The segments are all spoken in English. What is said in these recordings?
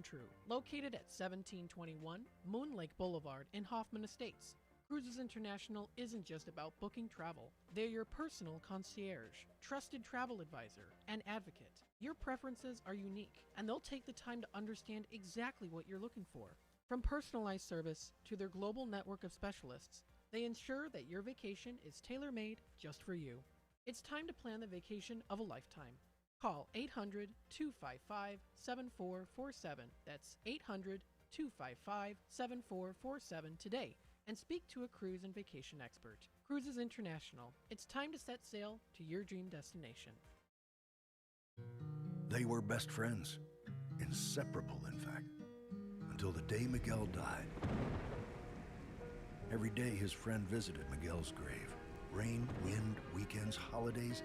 True. Located at 1721 Moon Lake Boulevard in Hoffman Estates, Cruises International isn't just about booking travel. They're your personal concierge, trusted travel advisor, and advocate. Your preferences are unique, and they'll take the time to understand exactly what you're looking for. From personalized service to their global network of specialists, they ensure that your vacation is tailor-made just for you. It's time to plan the vacation of a lifetime. Call 800-255-7447. That's 800-255-7447 today and speak to a cruise and vacation expert. Cruises International. It's time to set sail to your dream destination. They were best friends, inseparable in fact, until the day Miguel died. Every day his friend visited Miguel's grave. Rain, wind, weekends, holidays,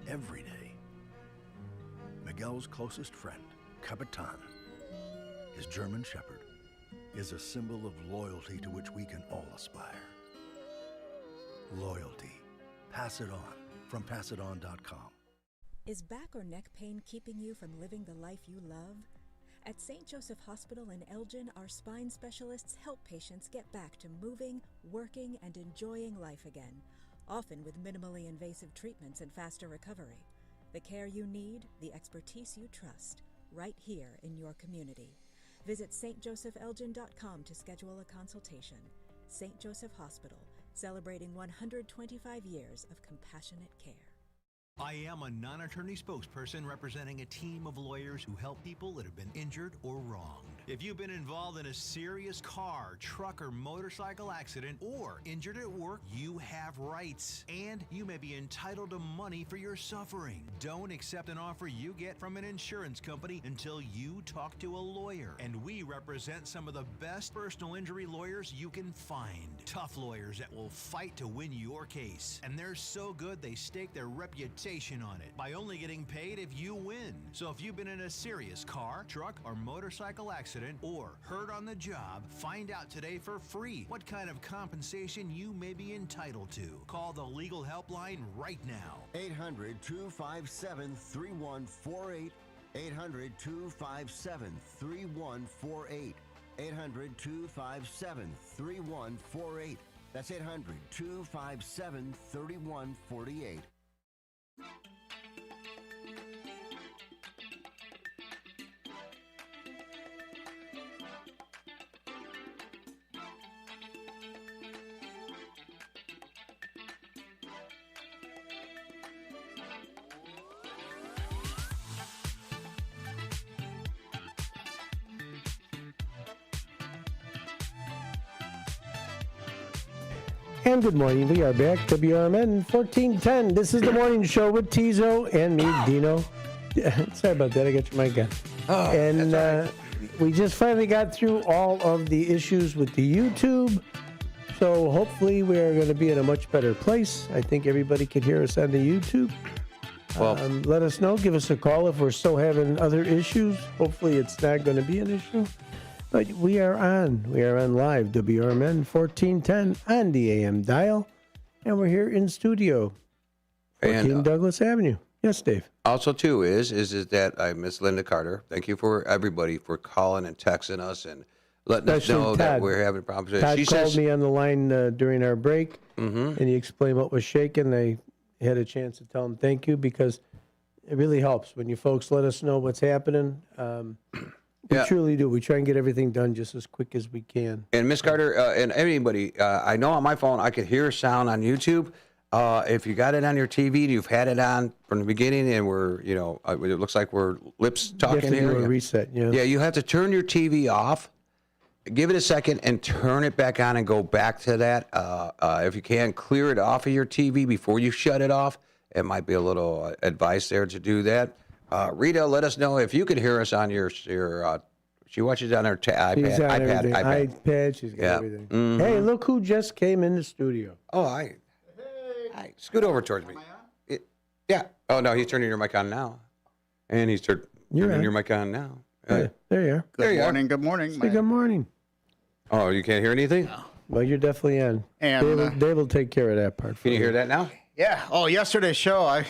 every day. Miguel's closest friend, Capitan, his German Shepherd, is a symbol of loyalty to which we can all aspire. Loyalty. Pass it on from passiton.com. Is back or neck pain keeping you from living the life you love? At St. Joseph Hospital in Elgin, our spine specialists help patients get back to moving, working, and enjoying life again, often with minimally invasive treatments and faster recovery. The care you need, the expertise you trust, right here in your community. Visit stjosephjelgin.com to schedule a consultation. St. Joseph Hospital, celebrating 125 years of compassionate care. I am a non-attorney spokesperson representing a team of lawyers who help people that have been injured or wronged. If you've been involved in a serious car, truck, or motorcycle accident or injured at work, you have rights, and you may be entitled to money for your suffering. Don't accept an offer you get from an insurance company until you talk to a lawyer, and we represent some of the best personal injury lawyers you can find. Tough lawyers that will fight to win your case, and they're so good they stake their reputation on it by only getting paid if you win. So if you've been in a serious car, truck, or motorcycle accident or hurt on the job, find out today for free what kind of compensation you may be entitled to. Call the legal helpline right now. 800-257-3148. 800-257-3148. 800-257-3148. That's 800-257-3148. And good morning. We are back. WRMN 1410. This is the morning show with Teaso and me, Dino. Sorry about that. I got your mic on. Oh, and right. We just finally got through all of the issues with the YouTube. So hopefully we are going to be in a much better place. I think everybody can hear us on the YouTube. Well, let us know. Give us a call if we're still having other issues. Hopefully it's not going to be an issue. But we are on. We are on live, WRMN 1410 on the AM dial. And we're here in studio, 14 Douglas Avenue. Yes, Dave. Also, too, is that Miss Linda Carter. Thank you for everybody for calling and texting us and letting us know that we're having problems. Todd called me on the line during our break, Mm-hmm. and he explained what was shaking. I had a chance to tell him thank you because it really helps when you folks let us know what's happening. We truly do. We try and get everything done just as quick as we can. And Miss Carter and anybody, I know on my phone I could hear sound on YouTube. If you got it on your TV, you've had it on from the beginning, and we're, it looks like we're lips talking here. Do a reset, yeah. Yeah, you have to turn your TV off, give it a second, and turn it back on and go back to that. If you can, clear it off of your TV before you shut it off. It might be a little advice there to do that. Rita, let us know if you can hear us on your she watches on her iPad. She's got everything. Mm-hmm. Hey, look who just came in the studio. Oh, hi. Scoot over towards me. Yeah. Oh, no, he's turning your mic on now. And he's turning your mic on now. There you are. Good morning. Good morning. Say good morning. Oh, you can't hear anything? No. Well, you're definitely on. And Dave will take care of that part. Can you hear that now? Yeah. Oh, yesterday's show, I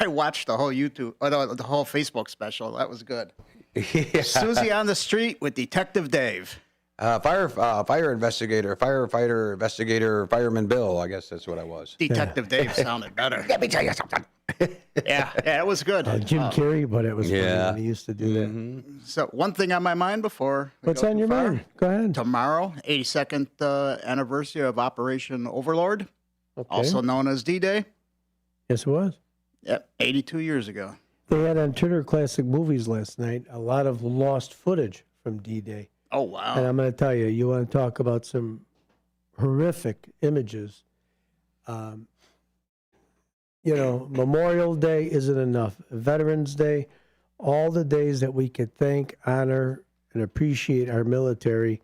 watched the whole YouTube, the whole Facebook special. That was good. Yeah. Susie on the Street with Detective Dave. Fire investigator, firefighter, investigator, fireman Bill. I guess that's what I was. Detective Dave sounded better. Let me tell you something. Yeah, it was good. Jim Carrey, but it was funny Yeah. when he used to do that. So one thing on my mind before we What's go on too your far. mind? Go ahead. Tomorrow, 82nd anniversary of Operation Overlord, Okay. also known as D-Day. Yes, it was. Yep, 82 years ago. They had on Turner Classic Movies last night a lot of lost footage from D-Day. Oh, wow. And I'm going to tell you, you want to talk about some horrific images. Memorial Day isn't enough. Veterans Day, all the days that we could thank, honor, and appreciate our military,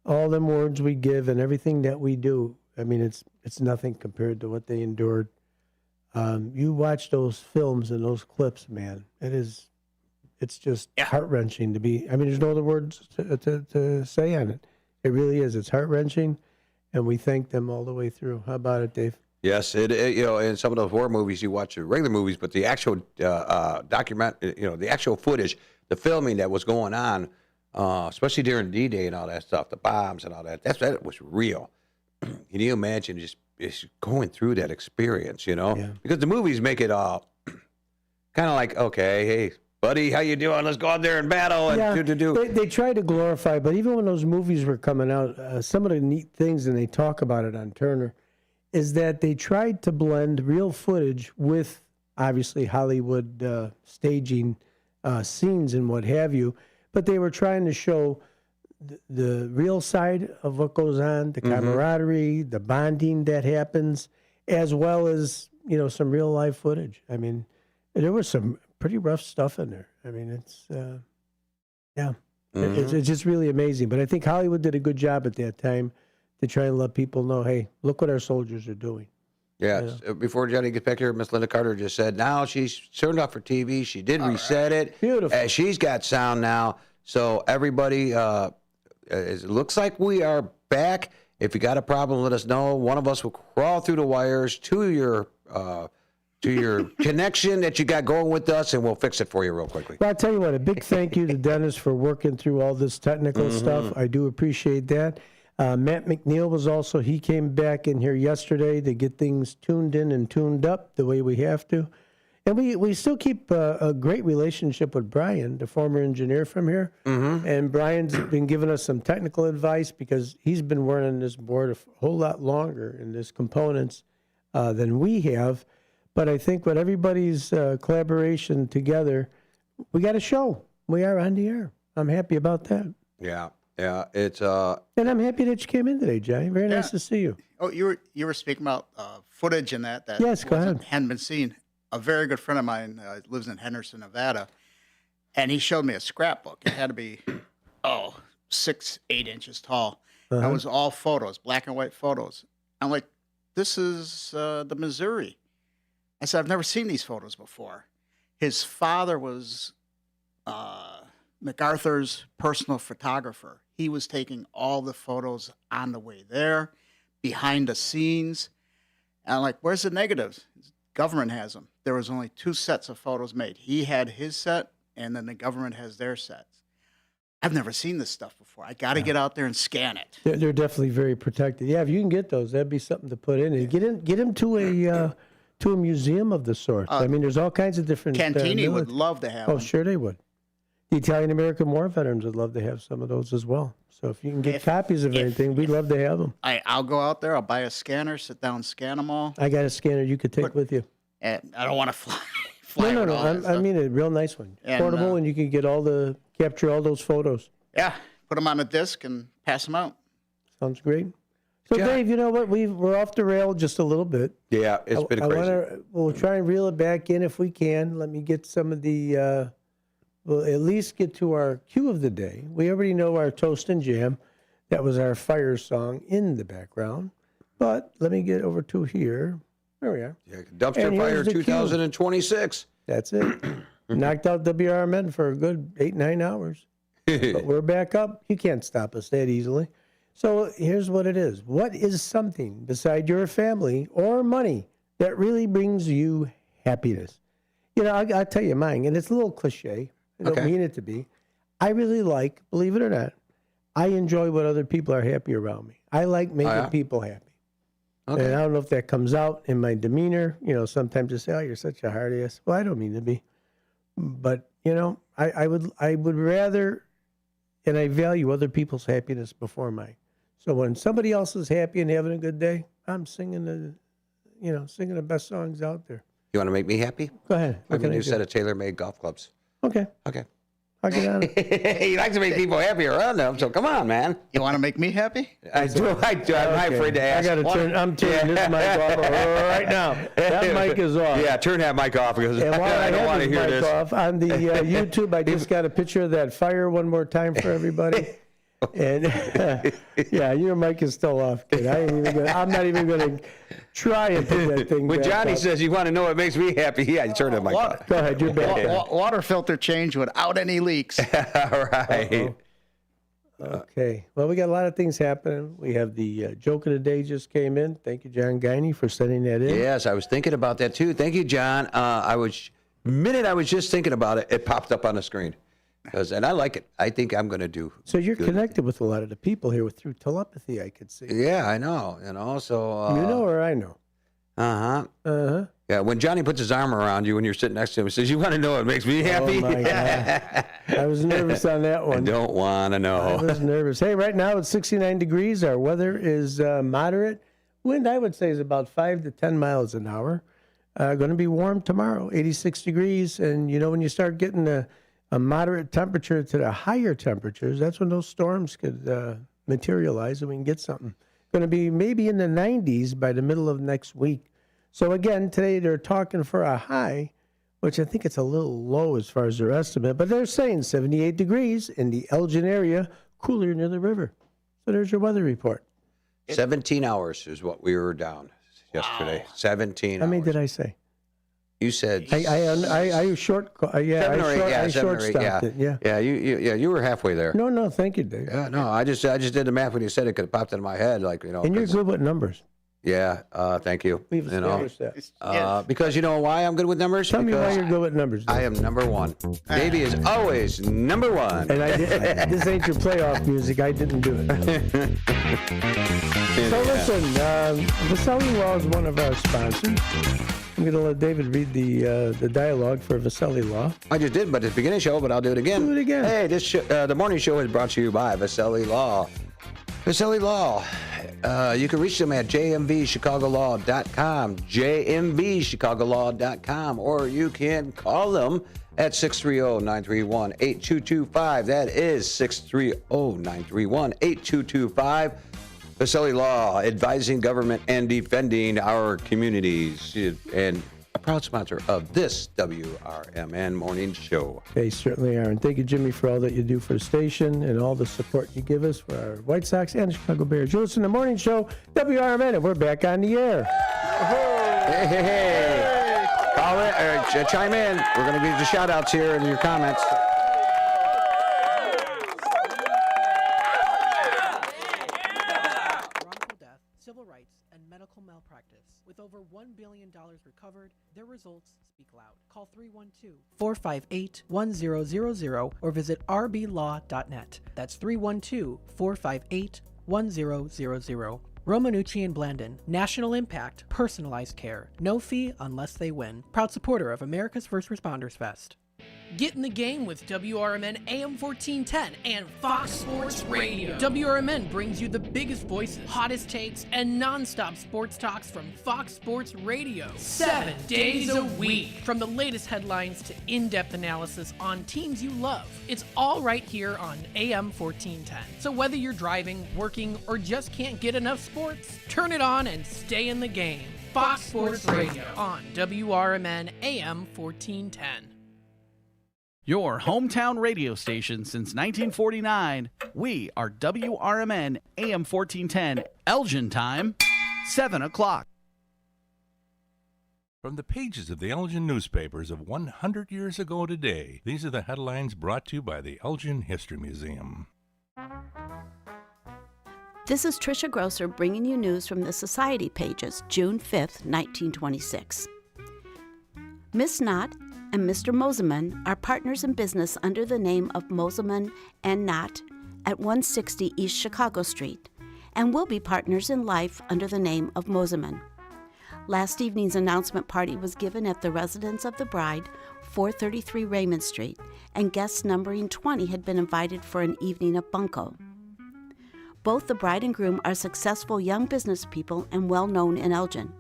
all them words we give and everything that we do. I mean, it's nothing compared to what they endured. You watch those films and those clips, man. It's just heart-wrenching to be. I mean, there's no other words to say on it. It really is. It's heart-wrenching, and we thank them all the way through. How about it, Dave? Yes, in some of those horror movies, you watch the regular movies, but the actual the actual footage, the filming that was going on, especially during D-Day and all that stuff, the bombs and all that, that was real. Can you imagine just going through that experience, Yeah. Because the movies make it all kind of like, okay, hey, buddy, how you doing? Let's go out there and battle. And They try to glorify, but even when those movies were coming out, some of the neat things, and they talk about it on Turner, is that they tried to blend real footage with, obviously, Hollywood staging scenes and what have you, but they were trying to show the real side of what goes on, the camaraderie, the bonding that happens, as well as, some real life footage. I mean, there was some pretty rough stuff in there. I mean, it's just really amazing. But I think Hollywood did a good job at that time to try and let people know, hey, look what our soldiers are doing. Yeah. Before Johnny gets back here, Miss Linda Carter just said, now she's turned off her TV. She did reset it. Beautiful. She's got sound now. So everybody, it looks like we are back. If you got a problem, let us know. One of us will crawl through the wires to your connection that you got going with us, and we'll fix it for you real quickly. Well, I'll tell you what, a big thank you to Dennis for working through all this technical stuff. I do appreciate that. Matt McNeil was also, he came back in here yesterday to get things tuned in and tuned up the way we have to. And we still keep a great relationship with Brian, the former engineer from here. And Brian's been giving us some technical advice because he's been running this board a whole lot longer in this components than we have. But I think with everybody's collaboration together, we got a show. We are on the air. I'm happy about that. Yeah, it's And I'm happy that you came in today, Johnny. Very nice to see you. Oh, you were speaking about footage and that Yes, go ahead. hadn't been seen. A very good friend of mine lives in Henderson, Nevada, and he showed me a scrapbook. It had to be 6, 8 inches tall. That was all photos, black and white photos. I'm like, this is the Missouri. I said, I've never seen these photos before. His father was MacArthur's personal photographer. He was taking all the photos on the way there, behind the scenes. And I'm like, where's the negatives? Government has them. There was only 2 sets of photos made. He had his set, and then the government has their sets. I've never seen this stuff before. I got to get out there and scan it. They're definitely very protected. Yeah, if you can get those, that'd be something to put in. And get them to a museum of the sort. I mean, there's all kinds of different. Cantini would love to have Oh, them. sure they would. The Italian American War veterans would love to have some of those as well. So if you can get copies of anything, we'd love to have them. I'll go out there. I'll buy a scanner, sit down, scan them all. I got a scanner you could take with you. And I don't want to fly. No. with all that I stuff. mean a real nice one. And, Portable, and you can get capture all those photos. Yeah, put them on a disc and pass them out. Sounds great. So Dave, you know what? We're off the rail just a little bit. Yeah, it's been crazy. We'll try and reel it back in if we can. Let me get some of the. We'll at least get to our cue of the day. We already know our Toast and Jam. That was our fire song in the background. But let me get over to here. There we are. Yeah, Dumpster And Fire here's the cue. 2026. That's it. Knocked out WRMN for a good 8-9 hours. But we're back up. You can't stop us that easily. So here's what it is. What is something beside your family or money that really brings you happiness? You know, I'll tell you mine, and it's a little cliche. I don't mean it to be. I really like, believe it or not, I enjoy when other people are happy around me. I like making people happy. Okay. And I don't know if that comes out in my demeanor. You know, sometimes you say, "Oh, you're such a hard ass." Well, I don't mean to be, but you know, I would rather, and I value other people's happiness before mine. So when somebody else is happy and having a good day, I'm singing the best songs out there. You want to make me happy? Go ahead. I have a new set of tailor-made golf clubs. Okay. Okay. I'll get on it. He likes to make people happy around them, so come on, man. You want to make me happy? I do. I'm not afraid to ask. I'm turning this mic off right now. That mic is off. Yeah, turn that mic off because And while I don't want to hear mic this. off, on the YouTube, I just got a picture of that fire one more time for everybody. And yeah, your mic is still off, kid. I'm not even going to try and put that thing When back Johnny up. says you want to know what makes me happy, yeah, you turn the mic off. Go ahead, you're back. Water filter change without any leaks. All right. Okay. Well, we got a lot of things happening. We have the joke of the day just came in. Thank you, John Guiney, for sending that in. Yes, I was thinking about that too. Thank you, John. I was just thinking about it, it popped up on the screen. And I like it. I think I'm going to do. So you're good. connected with a lot of the people here through telepathy, I could see. Yeah, I know. So You know or I know? Uh-huh. Yeah, when Johnny puts his arm around you when you're sitting next to him, he says, "You want to know what makes me happy?" Oh, my God. I was nervous on that I one. don't want to I know. was nervous. Hey, right now it's 69 degrees. Our weather is moderate. Wind, I would say, is about 5 to 10 miles an hour. Going to be warm tomorrow, 86 degrees. And, you know, when you start getting a moderate temperature to the higher temperatures, that's when those storms could materialize and we can get something. Going to be maybe in the 90s by the middle of next week. So again, today they're talking for a high, which I think it's a little low as far as their estimate, but they're saying 78 degrees in the Elgin area, cooler near the river. So there's your weather report. 17 hours is what we were down yesterday. 17 How many hours. did I say? You said I short, yeah, 7 or 8, I yeah, 7 short or 8, stopped it, yeah. Yeah, you were halfway there. No, thank you, Dave. Yeah, no, I just did the math when you said it. Could have popped into my head, like, you know. And you're good with numbers. Yeah, thank you. We've You know, established that. because you know why I'm good with numbers? Tell me why Because you're good with numbers, Dave. I am number one. Davey is always number one. And this ain't your playoff music. I didn't do it. So listen, Vaselli Law is one of our sponsors. I'm going to let David read the dialogue for Vaselli Law. I just did, but at the beginning of the show, but I'll do it again. Do it again. Hey, the morning show is brought to you by Vaselli Law. Vaselli Law. You can reach them at jmvchicagolaw.com, jmvchicagolaw.com, or you can call them at 630-931-8225. That is 630-931-8225. Vaselli Law, advising government and defending our communities, and a proud sponsor of this WRMN morning show. They certainly are. And thank you, Jimmy, for all that you do for the station and all the support you give us for our White Sox and the Chicago Bears. You listen to the morning show, WRMN, and we're back on the air. Hey. Call in, chime in. We're going to give you shout outs here in your comments. Wrongful death, civil rights, and medical malpractice. With over $1 billion recovered, their results speak loud. Call 312-458-1000 or visit rblaw.net. That's 312-458-1000. Romanucci and Blandon, National Impact, Personalized Care. No fee unless they win. Proud supporter of America's First Responders Fest. Get in the game with WRMN AM 1410 and Fox Sports Radio. WRMN brings you the biggest voices, hottest takes, and non-stop sports talks from Fox Sports Radio. 7 days a week. From the latest headlines to in-depth analysis on teams you love. It's all right here on AM 1410. So whether you're driving, working, or just can't get enough sports, turn it on and stay in the game. Fox Sports Radio on WRMN AM 1410. Your hometown radio station since 1949. We are WRMN AM 1410, Elgin time, 7 o'clock. From the pages of the Elgin newspapers of 100 years ago today, these are the headlines brought to you by the Elgin History Museum. This is Tricia Grosser bringing you news from the Society pages, June 5th, 1926. Miss Knott and Mr. Moseman are partners in business under the name of Moseman and Knott at 160 East Chicago Street, and will be partners in life under the name of Moseman. Last evening's announcement party was given at the residence of the bride, 433 Raymond Street, and guests numbering 20 had been invited for an evening of bunco. Both the bride and groom are successful young business people and well known in Elgin.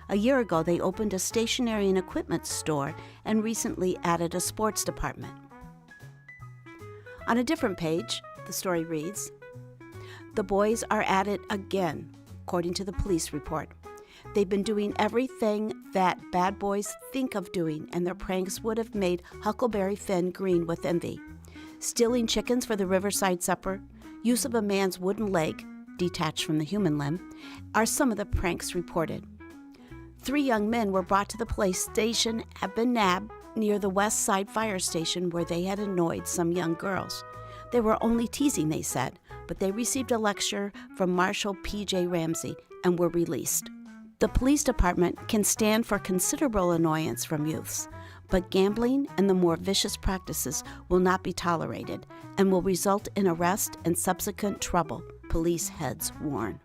A year ago, they opened a stationery and equipment store and recently added a sports department. On a different page, the story reads, "The boys are at it again," according to the police report. They've been doing everything that bad boys think of doing, and their pranks would have made Huckleberry Finn green with envy. Stealing chickens for the Riverside supper, use of a man's wooden leg, detached from the human limb, are some of the pranks reported. 3 young men were brought to the police station at Benab near the West Side Fire Station where they had annoyed some young girls. They were only teasing, they said, but they received a lecture from Marshal P.J. Ramsey and were released. The police department can stand for considerable annoyance from youths, but gambling and the more vicious practices will not be tolerated and will result in arrest and subsequent trouble, police heads warn.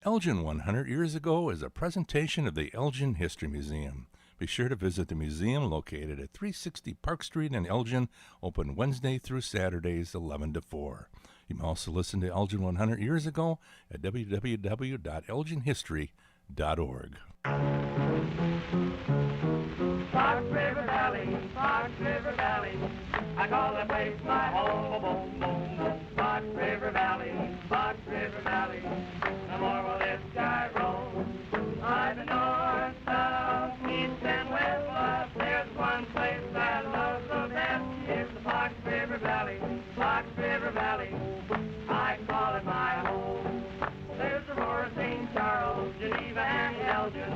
Elgin 100 Years Ago is a presentation of the Elgin History Museum. Be sure to visit the museum located at 360 Park Street in Elgin, open Wednesday through Saturdays 11 to 4. You can also listen to Elgin 100 Years Ago at www.elginhistory.org. Fox River Valley, Fox River Valley, I call that place my home, boom, boom, boom. Fox River Valley, Fox River Valley, the more will this sky roll. I've been north, south, east, and west, but there's one place that I love the best. It's the Fox River Valley, Fox River Valley, I call it my home. There's the roar of St. Charles, Geneva, and Elgin,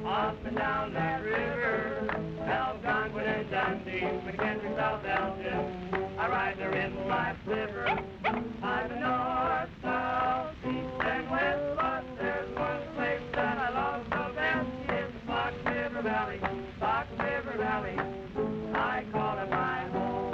up and down that river. Algonquin and Dundee, McKendree, South Elgin, I ride there in my flipper. I'm the north, south, east, and west, but there's one place that I love the best. It's the Fox River Valley, Fox River Valley, I call it my home.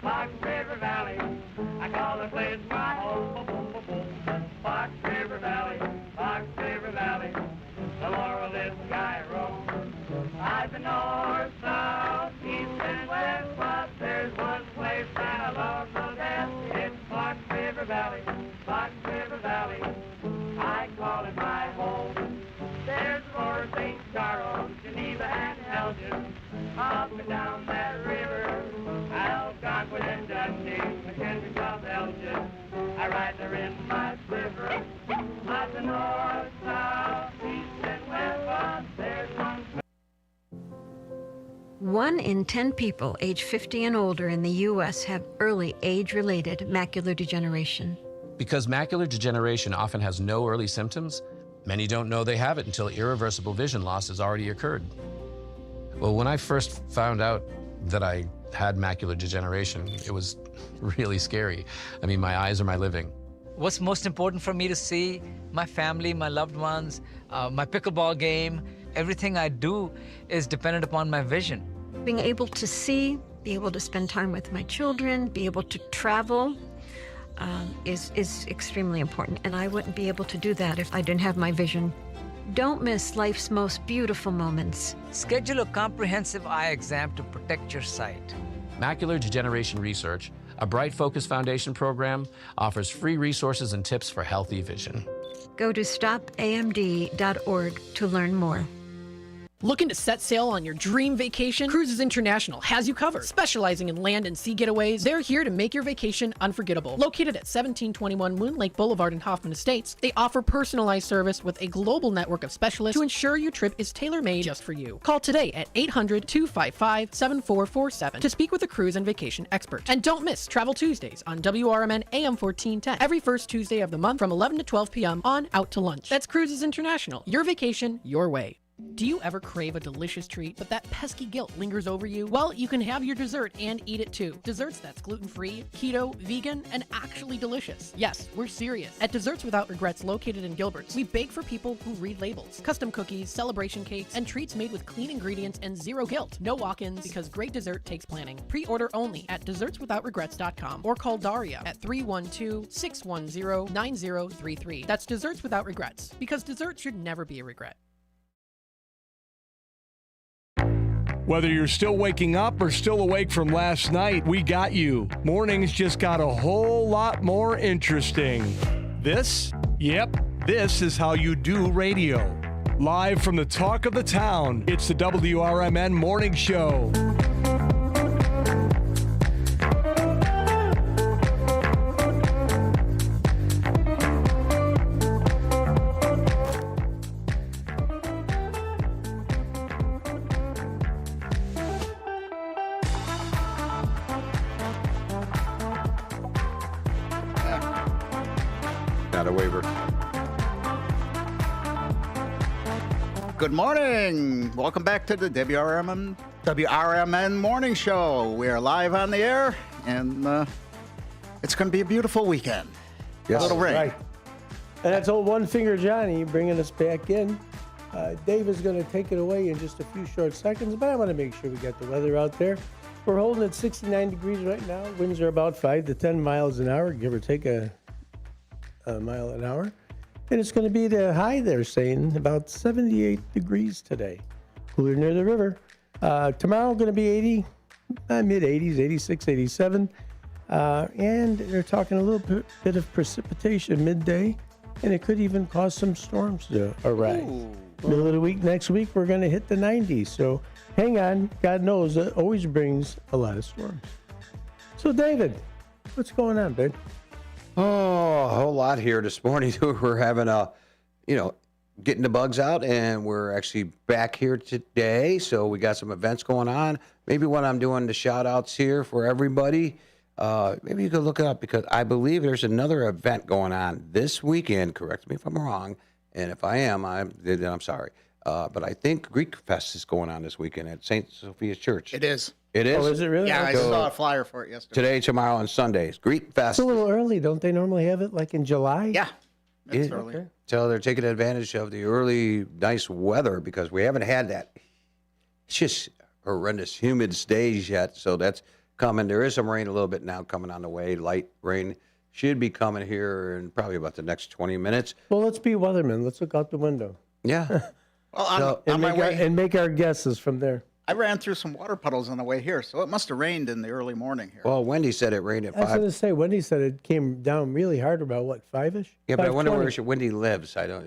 Fox River Valley, I call the place my home. Fox River Valley, Fox River Valley, the laurel this sky roam. I've been north, south, east, and west, but there's one place that I love the best. It's Fox River Valley, Fox River Valley, I call it my home. There's Roar, St. Charles, Geneva, and Elgin, up and down that river. Algonquin and Dundee, McKendree, South Elgin, I ride there in my flipper. At the north, south, east, and west, but there's one. 1 in 10 people age 50 and older in the U.S. have early age-related macular degeneration. Because macular degeneration often has no early symptoms, many don't know they have it until irreversible vision loss has already occurred. Well, when I first found out that I had macular degeneration, it was really scary. I mean, my eyes are my living. What's most important for me to see? My family, my loved ones, my pickleball game. Everything I do is dependent upon my vision. Being able to see, be able to spend time with my children, be able to travel is extremely important. And I wouldn't be able to do that if I didn't have my vision. Don't miss life's most beautiful moments. Schedule a comprehensive eye exam to protect your sight. Macular Degeneration Research, a Bright Focus Foundation program, offers free resources and tips for healthy vision. Go to stopamd.org to learn more. Looking to set sail on your dream vacation? Cruises International has you covered. Specializing in land and sea getaways, they're here to make your vacation unforgettable. Located at 1721 Moon Lake Boulevard in Hoffman Estates, they offer personalized service with a global network of specialists to ensure your trip is tailor-made just for you. Call today at 800-255-7447 to speak with a cruise and vacation expert. And don't miss Travel Tuesdays on WRMN AM 1410 every first Tuesday of the month from 11 to 12 p.m. on Out to Lunch. That's Cruises International. Your vacation, your way. Do you ever crave a delicious treat, but that pesky guilt lingers over you? Well, you can have your dessert and eat it too. Desserts that's gluten-free, keto, vegan, and actually delicious. Yes, we're serious. At Desserts Without Regrets, located in Gilbert's, we bake for people who read labels. Custom cookies, celebration cakes, and treats made with clean ingredients and zero guilt. No walk-ins, because great dessert takes planning. Pre-order only at dessertswithoutregrets.com or call Daria at 312-610-9033. That's Desserts Without Regrets, because dessert should never be a regret. Whether you're still waking up or still awake from last night, we got you. Mornings just got a whole lot more interesting. This is how you do radio. Live from the talk of the town, it's the WRMN Morning Show. Not a waiver. Good morning. Welcome back to the WRMN Morning Show. We are live on the air, and it's going to be a beautiful weekend. Yes. A little rain. Right. And that's old One Finger Johnny bringing us back in. Dave is going to take it away in just a few short seconds, but I want to make sure we get the weather out there. We're holding at 69 degrees right now. Winds are about 5 to 10 miles an hour, give or take a mile an hour. And it's going to be the high, they're saying, about 78 degrees today. Cooler near the river. Tomorrow going to be 80, mid-80s, 86, 87. And they're talking a little bit of precipitation midday, and it could even cause some storms to arrive. Ooh. Middle of the week, next week, we're going to hit the 90s. So hang on. God knows that always brings a lot of storms. So, David, what's going on, babe? Oh, a whole lot here this morning. We're having getting the bugs out, and we're actually back here today. So we got some events going on. Maybe when I'm doing the shout outs here for everybody, maybe you could look it up, because I believe there's another event going on this weekend. Correct me if I'm wrong. And if I am, I'm sorry. But I think Greek Fest is going on this weekend at St. Sophia's Church. It is. It is? Oh, is it really? Yeah, Okay. I saw a flyer for it yesterday. Today, tomorrow, and Sundays. Greek Fest. It's a little early. Don't they normally have it like in July? Yeah, it's Yeah. early. Okay. So they're taking advantage of the early nice weather, because we haven't had that. It's just horrendous humid days yet. So that's coming. There is some rain a little bit now coming on the way. Light rain should be coming here in probably about the next 20 minutes. Well, let's be weathermen. Let's look out the window. Yeah. Well, And on my way, make our guesses from there. I ran through some water puddles on the way here, so it must have rained in the early morning here. Well, Wendy said it rained at I was 5. going to say, Wendy said it came down really hard about, what, 5-ish? Yeah, but I wonder where 5:20. Wendy lives. I don't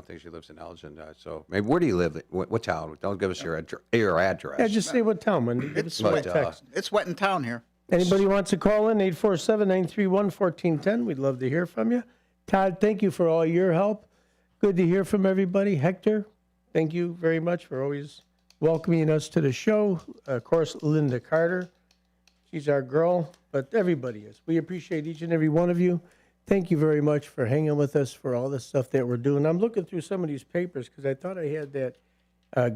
think she lives in Elgin. So maybe, where do you live? What town? Don't give us your address. Yeah, just say what town, Wendy. Give us It's a wet. text. It's wet in town here. Anybody wants to call in, 847-931-1410. We'd love to hear from you. Todd, thank you for all your help. Good to hear from everybody. Hector, thank you very much for always welcoming us to the show. Of course, Linda Carter. She's our girl, but everybody is. We appreciate each and every one of you. Thank you very much for hanging with us for all the stuff that we're doing. I'm looking through some of these papers because I thought I had that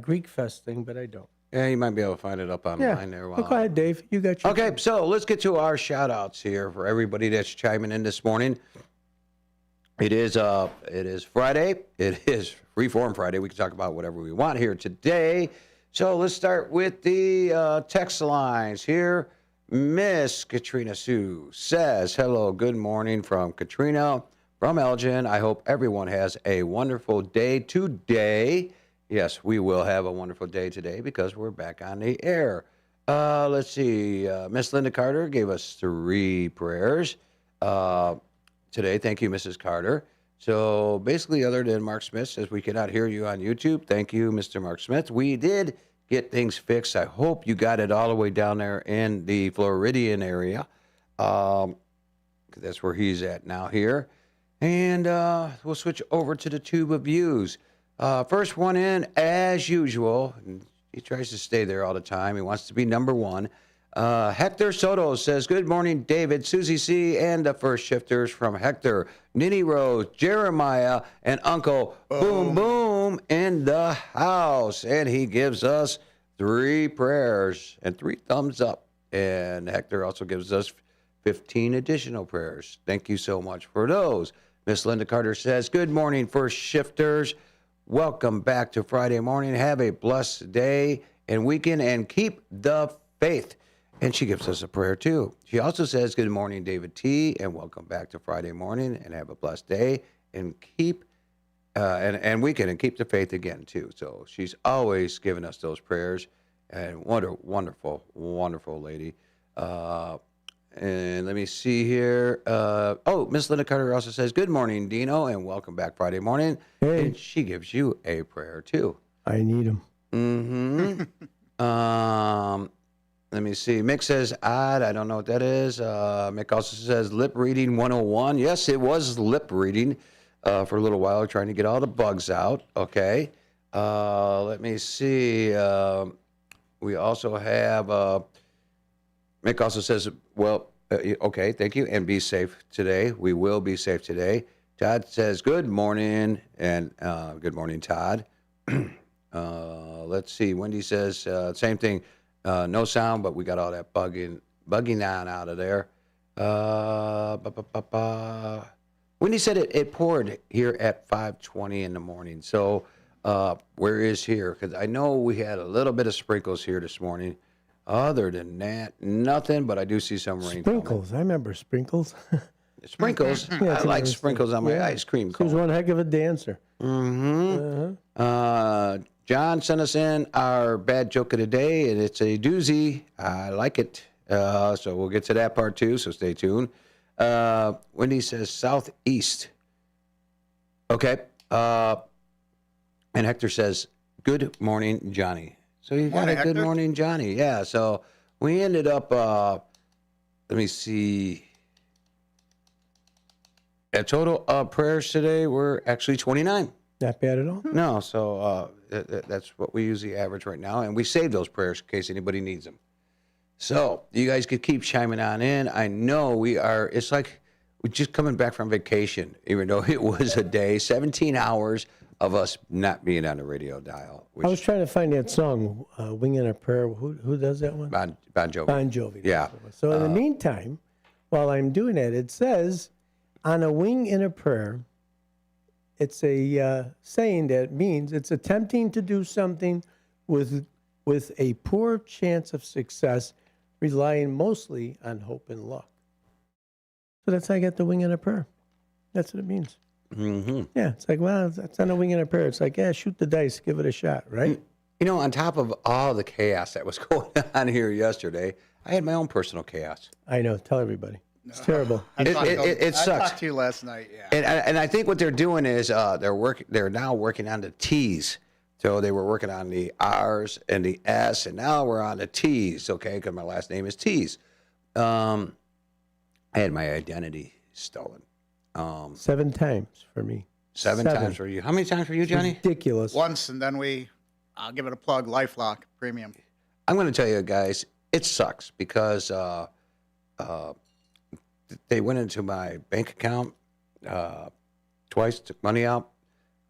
Greek Fest thing, but I don't. Yeah, you might be able to find it up online there. Well, go ahead, Dave. You got your... Okay, so let's get to our shout outs here for everybody that's chiming in this morning. It is Friday. It is Freeform Friday. We can talk about whatever we want here today. So let's start with the text lines here. Miss Katrina Sue says, hello, good morning from Katrina from Elgin. I hope everyone has a wonderful day today. Yes, we will have a wonderful day today because we're back on the air. Let's see. Miss Linda Carter gave us 3 prayers today. Thank you, Mrs. Carter. So basically, other than Mark Smith says we cannot hear you on YouTube. Thank you, Mr. Mark Smith. We did get things fixed. I hope you got it all the way down there in the Floridian area. That's where he's at now here. And we'll switch over to the tube of views. First one in, as usual. He tries to stay there all the time. He wants to be number one. Hector Soto says, good morning, David, Susie C., and the first shifters from Hector, Nitty Rose, Jeremiah, and Uncle Boom Boom in the house. And he gives us 3 prayers and 3 thumbs up. And Hector also gives us 15 additional prayers. Thank you so much for those. Miss Linda Carter says, good morning, first shifters. Welcome back to Friday morning. Have a blessed day and weekend and keep the faith. And she gives us a prayer too. She also says, good morning, David T., and welcome back to Friday morning and have a blessed day and keep and weekend and keep the faith again too. So she's always giving us those prayers, and what a wonderful, wonderful lady. And let me see here. Miss Linda Carter also says, good morning, Dino, and welcome back Friday morning. Hey. And she gives you a prayer too. I need them. Mm-hmm. Let me see. Mick says, odd. I don't know what that is. Mick also says, lip reading 101. Yes, it was lip reading for a little while, trying to get all the bugs out. Okay. Let me see. We also have, Mick also says, well, okay, thank you. And be safe today. We will be safe today. Todd says, good morning. And good morning, Todd. Let's see. Wendy says, same thing. No sound, but we got all that bugging on out of there. Wendy said it poured here at 5:20 in the morning. So where is here? Because I know we had a little bit of sprinkles here this morning. Other than that, nothing, but I do see some rain. Sprinkles. I remember sprinkles. Sprinkles? I like sprinkles on my ice cream cone. She was one heck of a dancer. Mm-hmm. John sent us in our bad joke of the day, and it's a doozy. I like it. So we'll get to that part too, so stay tuned. Wendy says southeast. Okay. And Hector says, good morning, Johnny. So you got a good morning, Johnny. Yeah, so we ended up, let me see. A total of prayers today were actually 29. Not bad at all. No, so that's what we usually average right now. And we save those prayers in case anybody needs them. So you guys could keep chiming on in. I know it's like we're just coming back from vacation, even though it was a day, 17 hours of us not being on the radio dial. I was trying to find that song, Wing and a Prayer. Who does that one? Bon Jovi. Bon Jovi. Yeah. So in the meantime, while I'm doing that, it says, on a wing and a prayer, it's a saying that means it's attempting to do something with a poor chance of success, relying mostly on hope and luck. So that's how I got the wing and a prayer. That's what it means. Mm-hmm. Yeah, it's like, well, that's on a wing and a prayer. It's like, yeah, shoot the dice, give it a shot, right? You know, on top of all the chaos that was going on here yesterday, I had my own personal chaos. I know. Tell everybody. It's terrible. It sucks. I talked to you last night, yeah. And I think what they're doing is they're now working on the T's. So they were working on the R's and the S, and now we're on the T's, okay, because my last name is T's. I had my identity stolen. 7 times for me. Seven times for you. How many times for you, Johnny? Ridiculous. Once, and then I'll give it a plug, LifeLock Premium. I'm going to tell you guys, it sucks because they went into my bank account twice, took money out.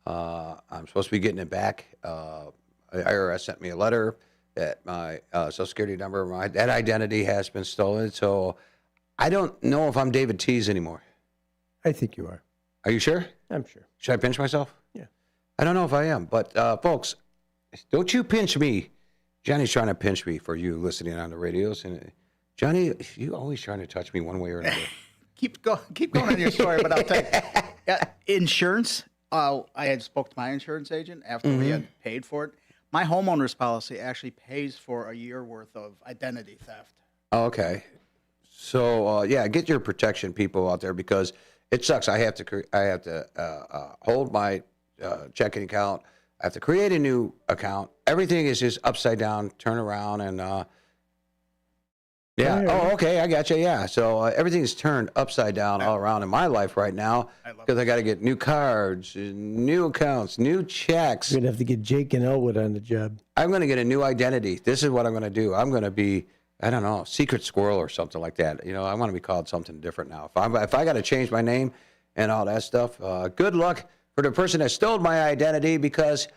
I'm supposed to be getting it back. The IRS sent me a letter that my Social Security number, that identity has been stolen. So I don't know if I'm David Tease anymore. I think you are. Are you sure? I'm sure. Should I pinch myself? Yeah. I don't know if I am, but folks, don't you pinch me. Johnny's trying to pinch me for you listening on the radios. And Johnny, you always trying to touch me one way or another. Keep going on your story, but I'll tell you. Insurance, I had spoke to my insurance agent after we had paid for it. My homeowner's policy actually pays for a year worth of identity theft. Okay. So, get your protection, people out there, because It sucks. I have to hold my checking account. I have to create a new account. Everything is just upside down, turn around, and yeah. Oh, okay. I got you. Yeah. So everything is turned upside down all around in my life right now because I got to get new cards, new accounts, new checks. You're going to have to get Jake and Elwood on the job. I'm going to get a new identity. This is what I'm going to do. I'm going to be, I don't know, Secret Squirrel or something like that. You know, I want to be called something different now. If I got to change my name and all that stuff, good luck for the person that stole my identity because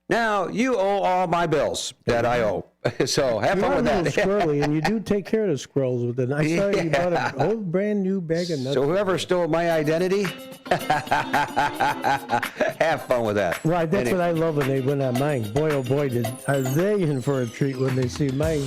now you owe all my bills that I owe. So have fun with that. You're a little squirrely, and you do take care of the squirrels with it. I saw you bought a whole brand new bag of nuts. So whoever stole my identity, have fun with that. Right, that's what I love when they went on mine. Boy, oh boy, are they in for a treat when they see mine.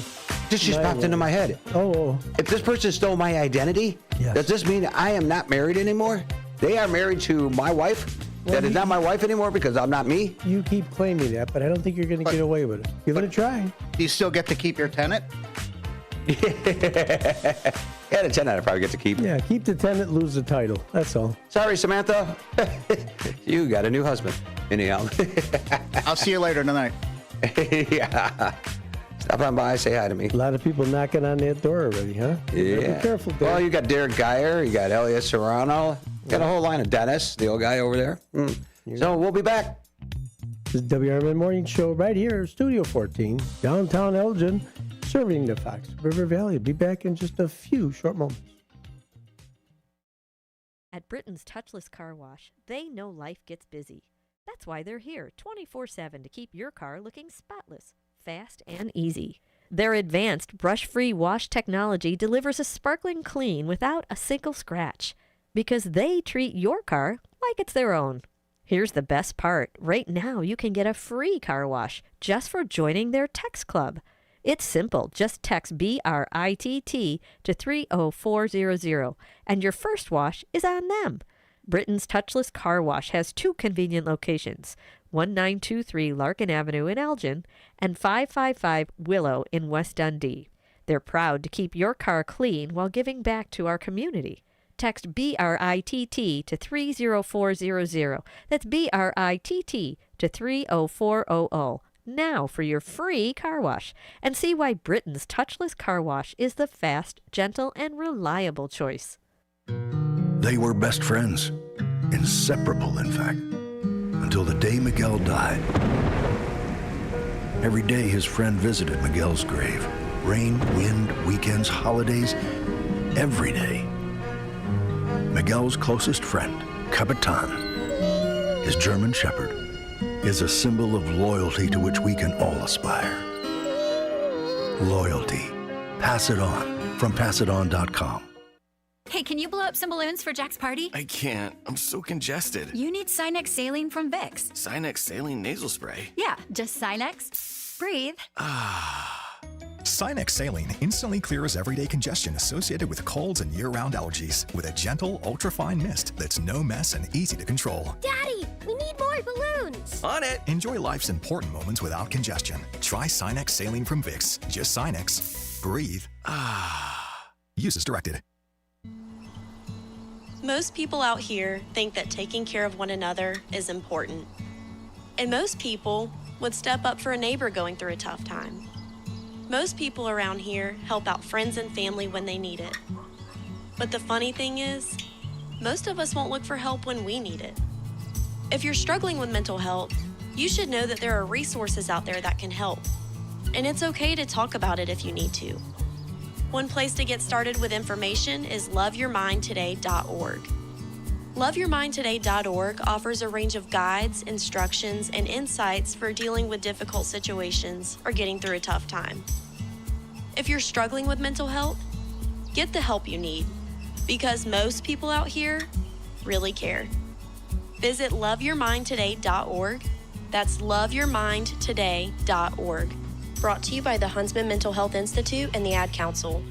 This just popped into my head. Oh. If this person stole my identity, does this mean I am not married anymore? They are married to my wife? That is not my wife anymore because I'm not me? You keep claiming that, but I don't think you're going to get away with it. Give it a try. Do you still get to keep your tenant? Yeah, the tenant I probably get to keep. Yeah, keep the tenant, lose the title. That's all. Sorry, Samantha. You got a new husband. Anyhow. I'll see you later tonight. Yeah. Stop on by, say hi to me. A lot of people knocking on that door already, huh? Yeah. Be careful, Dad. Well, you got Derek Geyer, you got Elliot Serrano, got a whole line of Dennis, the old guy over there. So we'll be back. This is WRMN Morning Show right here, Studio 14, downtown Elgin, serving the Fox River Valley. Be back in just a few short moments. At Britain's Touchless Car Wash, they know life gets busy. That's why they're here 24/7 to keep your car looking spotless, fast, and easy. Their advanced brush-free wash technology delivers a sparkling clean without a single scratch because they treat your car like it's their own. Here's the best part. Right now, you can get a free car wash just for joining their text club. It's simple. Just text BRITT to 30400, and your first wash is on them. Britain's Touchless Car Wash has two convenient locations, 1923 Larkin Avenue in Elgin and 555 Willow in West Dundee. They're proud to keep your car clean while giving back to our community. Text BRITT to 30400. That's BRITT to 30400. Now for your free car wash. And see why Britain's Touchless Car Wash is the fast, gentle, and reliable choice. They were best friends, inseparable, in fact, until the day Miguel died. Every day his friend visited Miguel's grave. Rain, wind, weekends, holidays, every day. Miguel's closest friend, Capitan, his German Shepherd, is a symbol of loyalty to which we can all aspire. Loyalty. Pass it on from passiton.com. Hey, can you blow up some balloons for Jack's party? I can't. I'm so congested. You need Sinex Saline from Vicks. Sinex Saline Nasal Spray. Yeah, just Sinex. Breathe. Sinex Saline instantly clears everyday congestion associated with colds and year-round allergies with a gentle, ultrafine mist that's no mess and easy to control. Daddy, we need more balloons. On it. Enjoy life's important moments without congestion. Try Sinex Saline from Vicks. Just Sinex. Breathe. Use as directed. Most people out here think that taking care of one another is important. And most people would step up for a neighbor going through a tough time. Most people around here help out friends and family when they need it. But the funny thing is, most of us won't look for help when we need it. If you're struggling with mental health, you should know that there are resources out there that can help. And it's okay to talk about it if you need to. One place to get started with information is loveyourmindtoday.org. Loveyourmindtoday.org offers a range of guides, instructions, and insights for dealing with difficult situations or getting through a tough time. If you're struggling with mental health, get the help you need, because most people out here really care. Visit loveyourmindtoday.org. That's loveyourmindtoday.org. Brought to you by the Huntsman Mental Health Institute and the Ad Council.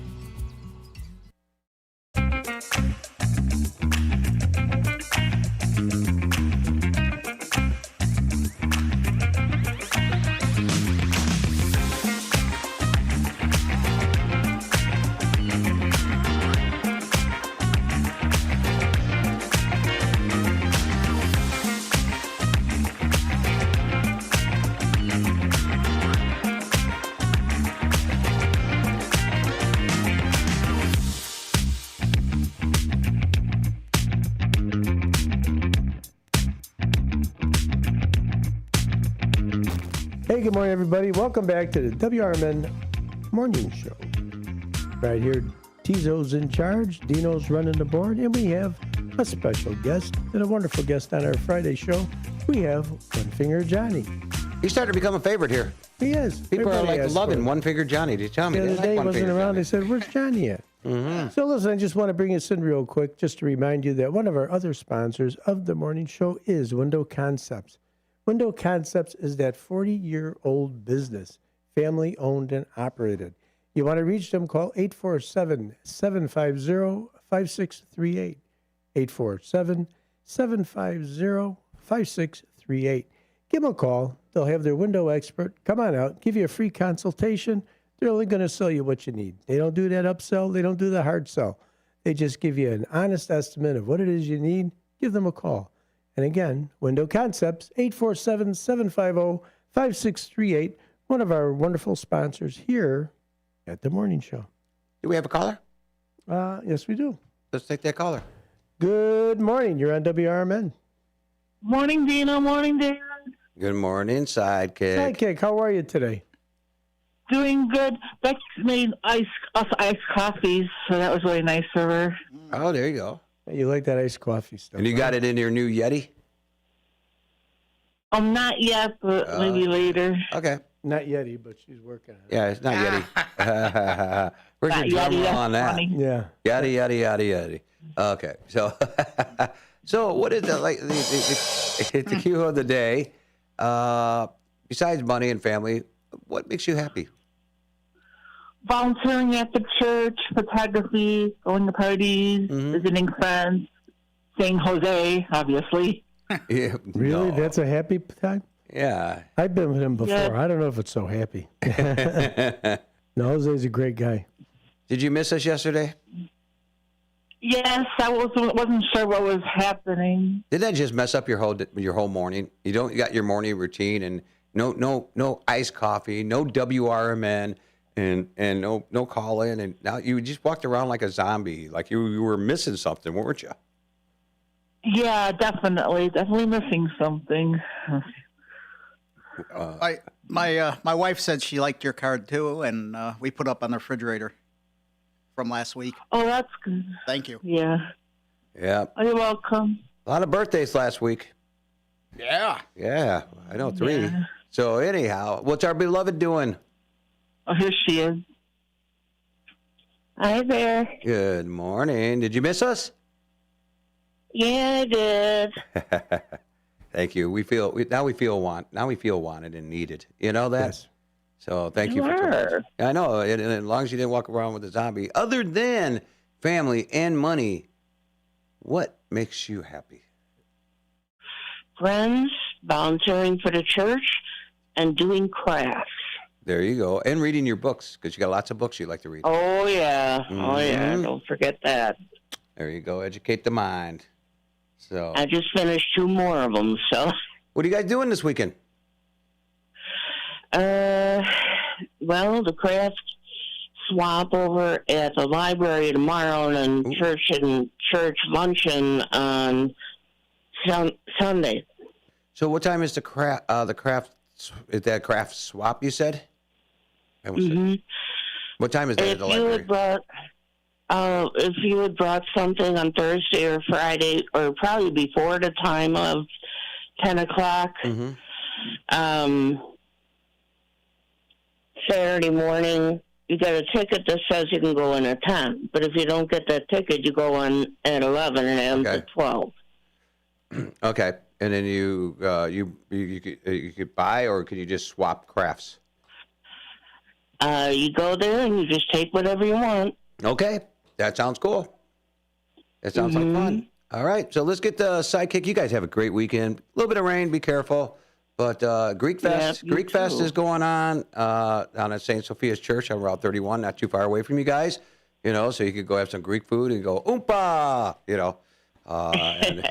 Hey, good morning, everybody. Welcome back to the WRMN Morning Show. Right here, Teaso's in charge, Dino's running the board, and we have a special guest and a wonderful guest on our Friday show. We have One Finger Johnny. He's starting to become a favorite here. He is. People are like loving One Finger Johnny. Did you tell me? The other day he wasn't around. They said, "Where's Johnny at?" Mm-hmm. So listen, I just want to bring this in real quick, just to remind you that one of our other sponsors of the morning show is Window Concepts. Window Concepts is that 40-year-old business, family-owned and operated. You want to reach them, call 847-750-5638. 847-750-5638. Give them a call. They'll have their window expert come on out, give you a free consultation. They're only going to sell you what you need. They don't do that upsell. They don't do the hard sell. They just give you an honest estimate of what it is you need. Give them a call. And again, Window Concepts, 847-750-5638, one of our wonderful sponsors here at the morning show. Do we have a caller? Yes, we do. Let's take that caller. Good morning. You're on WRMN. Morning, Dino. Morning, Dan. Good morning, Sidekick. Sidekick, how are you today? Doing good. Becky made iced coffees, so that was really nice of her. Oh, there you go. You like that iced coffee stuff. And you got it in your new Yeti? Not yet, but maybe later. Okay. Not Yeti, but she's working on it. Yeah, it's not Yeti. Where's your drum roll on that? Funny. Yeah. Yeti, yeti, yeti, yeti. Okay, so so what is the cue of the day? Besides money and family, what makes you happy? Volunteering at the church, photography, going to parties, visiting friends, saying Jose, obviously. Yeah, Really? That's a happy time? Yeah. I've been with him before. Yeah. I don't know if it's so happy. No, Jose's a great guy. Did you miss us yesterday? Yes, I wasn't sure what was happening. Did that just mess up your whole morning? You got your morning routine and no iced coffee, no WRMN, and no call in, and now you just walked around like a zombie, like you were missing something, weren't you? Yeah, definitely missing something. My wife said she liked your card too, and we put up on the refrigerator from last week. Oh, that's good. Thank you. Yeah. Yeah. You're welcome. A lot of birthdays last week. Yeah. Yeah, I know 3. Yeah. So anyhow, what's our beloved doing? Oh, here she is. Hi there. Good morning. Did you miss us? Yeah, I did. Thank you. Now we feel wanted and needed. You know that? Yes. So thank you for telling us. Sure. I know, and as long as you didn't walk around with a zombie, other than family and money, what makes you happy? Friends, volunteering for the church, and doing crafts. There you go. And reading your books, because you got lots of books you like to read. Oh, yeah. Oh, yeah. Mhm. Don't forget that. There you go. Educate the mind. So, I just finished 2 more of them, so. what are you guys doing this weekend? Well, the craft swap over at the library tomorrow, and then church luncheon on Sunday. So what time is the craft is that craft swap you said? What time is that at the library? If you had brought something on Thursday or Friday, or probably before the time of 10 o'clock, Saturday morning, you get a ticket that says you can go in at 10. But if you don't get that ticket, you go in at 11 and end at 12. Okay, and then you could buy, or could you just swap crafts? You go there and you just take whatever you want. Okay, that sounds cool. That sounds like fun. All right, so let's get the Sidekick. You guys have a great weekend. A little bit of rain, be careful. But Greek Fest is going on down at St. Sophia's Church on Route 31, not too far away from you guys. You know, so you could go have some Greek food and go oompa. You know, and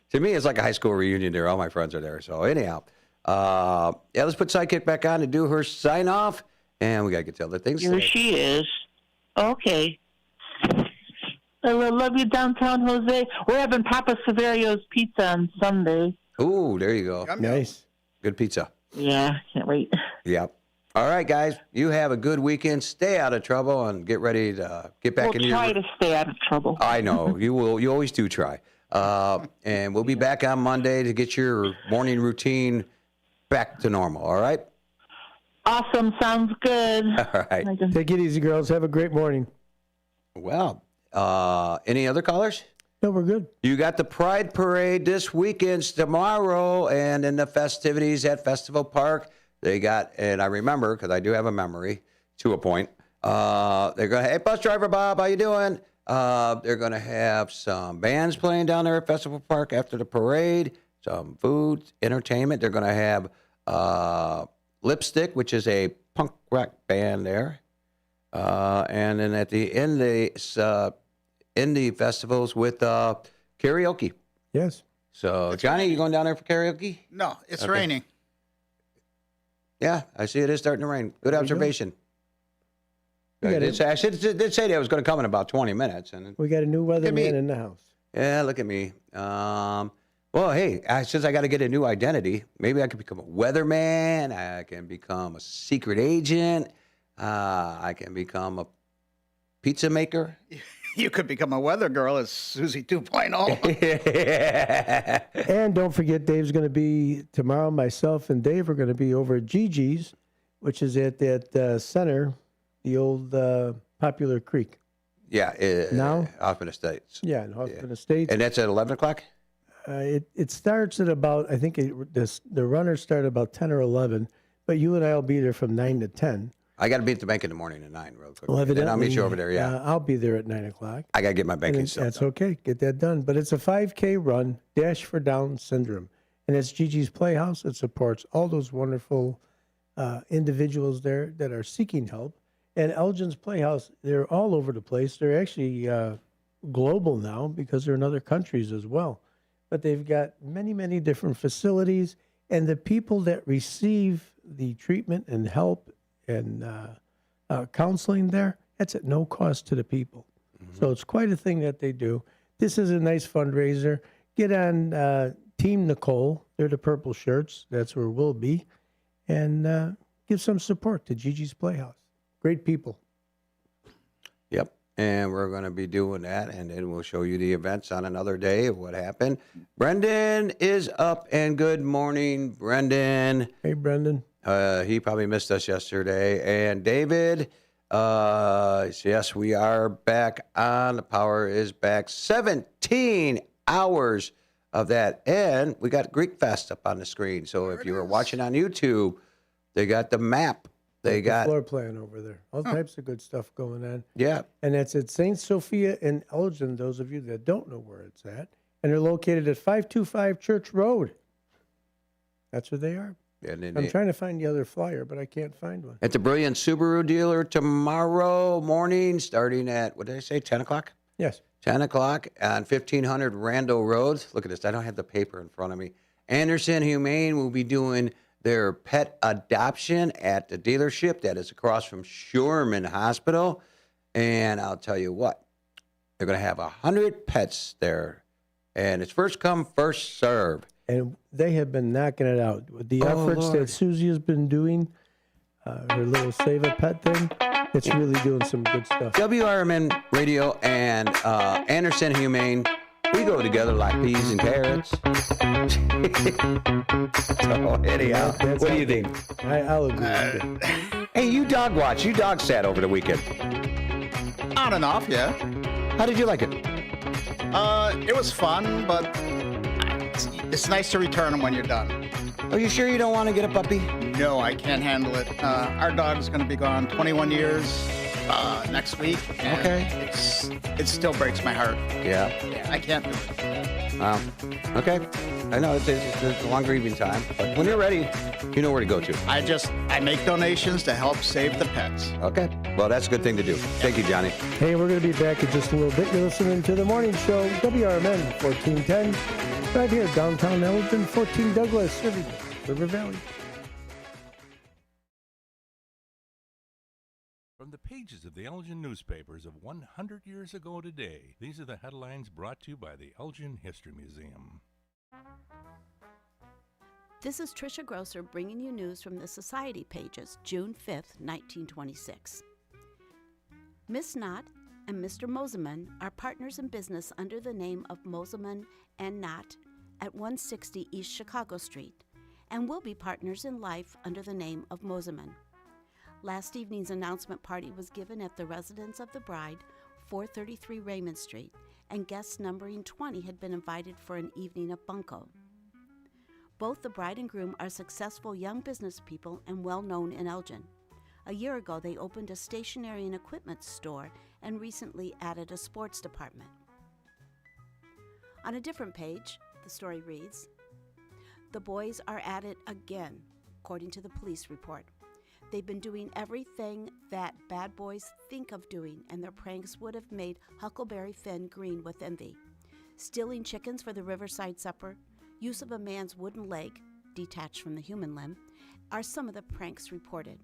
to me, it's like a high school reunion there. All my friends are there. So anyhow, let's put Sidekick back on to do her sign off, and we gotta get to other things. Here she is. Okay. I love you, downtown Jose. We're having Papa Severio's pizza on Sunday. Ooh, there you go. Nice. Good pizza. Yeah, can't wait. Yep. All right, guys. You have a good weekend. Stay out of trouble and get ready to get back into your... We'll try to stay out of trouble. I know. You will. You always do try. And we'll be back on Monday to get your morning routine back to normal. All right? Awesome. Sounds good. All right. Take it easy, girls. Have a great morning. Well, any other callers? No, we're good. You got the Pride Parade this weekend, tomorrow, and in the festivities at Festival Park. They got, and I remember, because I do have a memory to a point, they're going to, hey, bus driver Bob, how you doing? They're going to have some bands playing down there at Festival Park after the parade, some food, entertainment. They're going to have Lipstick, which is a punk rock band there. And then at the end, indie festivals with karaoke. Yes. So, Johnny, you going down there for karaoke? No, it's Okay. raining. Yeah, I see it is starting to rain. Good observation. We got I did say that it was going to come in about 20 minutes. And We got a new weatherman in the house. yeah, look at me. Well, hey, since I got to get a new identity, maybe I could become a weatherman. I can become a secret agent. I can become a pizza maker. You could become a weather girl as Susie 2.0. And don't forget, Dave's going to be tomorrow. Myself and Dave are going to be over at Gigi's, which is at that center, the old Popular Creek. Yeah, Now? Hoffman Estates. Yeah, in Hoffman Estates. And that's at 11 o'clock? It starts at about, I think the runners start about 10 or 11, but you and I will be there from 9 to 10. I got to be at the bank in the morning at 9 real quick. Well, And then I'll meet you evidently, over there, yeah. I'll be there at 9 o'clock. I got to get my banking stuff That's done. okay. Get that done. But it's a 5K run, Dash for Down Syndrome. And it's Gigi's Playhouse. It supports all those wonderful individuals there that are seeking help. And Elgin's Playhouse, they're all over the place. They're actually global now because they're in other countries as well. But they've got many, many different facilities. And the people that receive the treatment and help and counseling there, that's at no cost to the people. So it's quite a thing that they do. This is a nice fundraiser. Get on Team Nicole. They're the purple shirts. That's where we'll be. And give some support to Gigi's Playhouse. Great people. Yep. And we're going to be doing that, and then we'll show you the events on another day of what happened. Brendan is up, and good morning, Brendan. Hey, Brendan. He probably missed us yesterday. And David, yes, we are back on. The power is back. 17 hours of that. And we got Greek Fest up on the screen. So if you were watching on YouTube, they got the map. They got the floor plan over there. All types of good stuff going on. Yeah. And that's at St. Sophia in Elgin, those of you that don't know where it's at. And they're located at 525 Church Road. That's where they are. And then I'm trying to find the other flyer, but I can't find one. at the Brilliant Subaru dealer tomorrow morning, starting at, what did I say, 10 o'clock? Yes. 10 o'clock on 1500 Randall Road. Look at this. I don't have the paper in front of me. Anderson Humane will be doing their pet adoption at the dealership that is across from Sherman Hospital. And I'll tell you what, they're going to have 100 pets there. And it's first come, first serve. And they have been knocking it out. With the efforts Lord. that Susie has been doing, her little Save a Pet thing, it's really doing some good stuff. WRMN Radio and Anderson Humane, we go together like peas and carrots. So anyhow, what do you think? I'll agree with you. Hey, you dog watch. You dog sat over the weekend. On and off, yeah. How did you like it? It was fun, but it's nice to return them when you're done. Are you sure you don't want to get a puppy? No, I can't handle it. Our dog's going to be gone 21 years next week. And Okay. It still breaks my heart. Yeah. Yeah, I can't do it. Wow. Okay. I know it's a long grieving time, but when you're ready, you know where to go to. I make donations to help save the pets. Okay. Well, that's a good thing to do. Thank you, Johnny. Hey, we're going to be back in just a little bit. You're listening to The Morning Show, WRMN 1410, right here, downtown Elgin, 14 Douglas, serving River Valley. From the pages of the Elgin newspapers of 100 years ago today, these are the headlines brought to you by the Elgin History Museum. This is Tricia Grosser bringing you news from the Society pages, June 5th, 1926. Miss Knott and Mr. Moseman are partners in business under the name of Moseman and Knott at 160 East Chicago Street, and will be partners in life under the name of Moseman. Last evening's announcement party was given at the residence of the bride, 433 Raymond Street, and guests numbering 20 had been invited for an evening of bunco. Both the bride and groom are successful young business people and well known in Elgin. A year ago, they opened a stationery and equipment store and recently added a sports department. On a different page, the story reads, "The boys are at it again," according to the police report. They've been doing everything that bad boys think of doing, and their pranks would have made Huckleberry Finn green with envy. Stealing chickens for the Riverside supper, use of a man's wooden leg, detached from the human limb, are some of the pranks reported.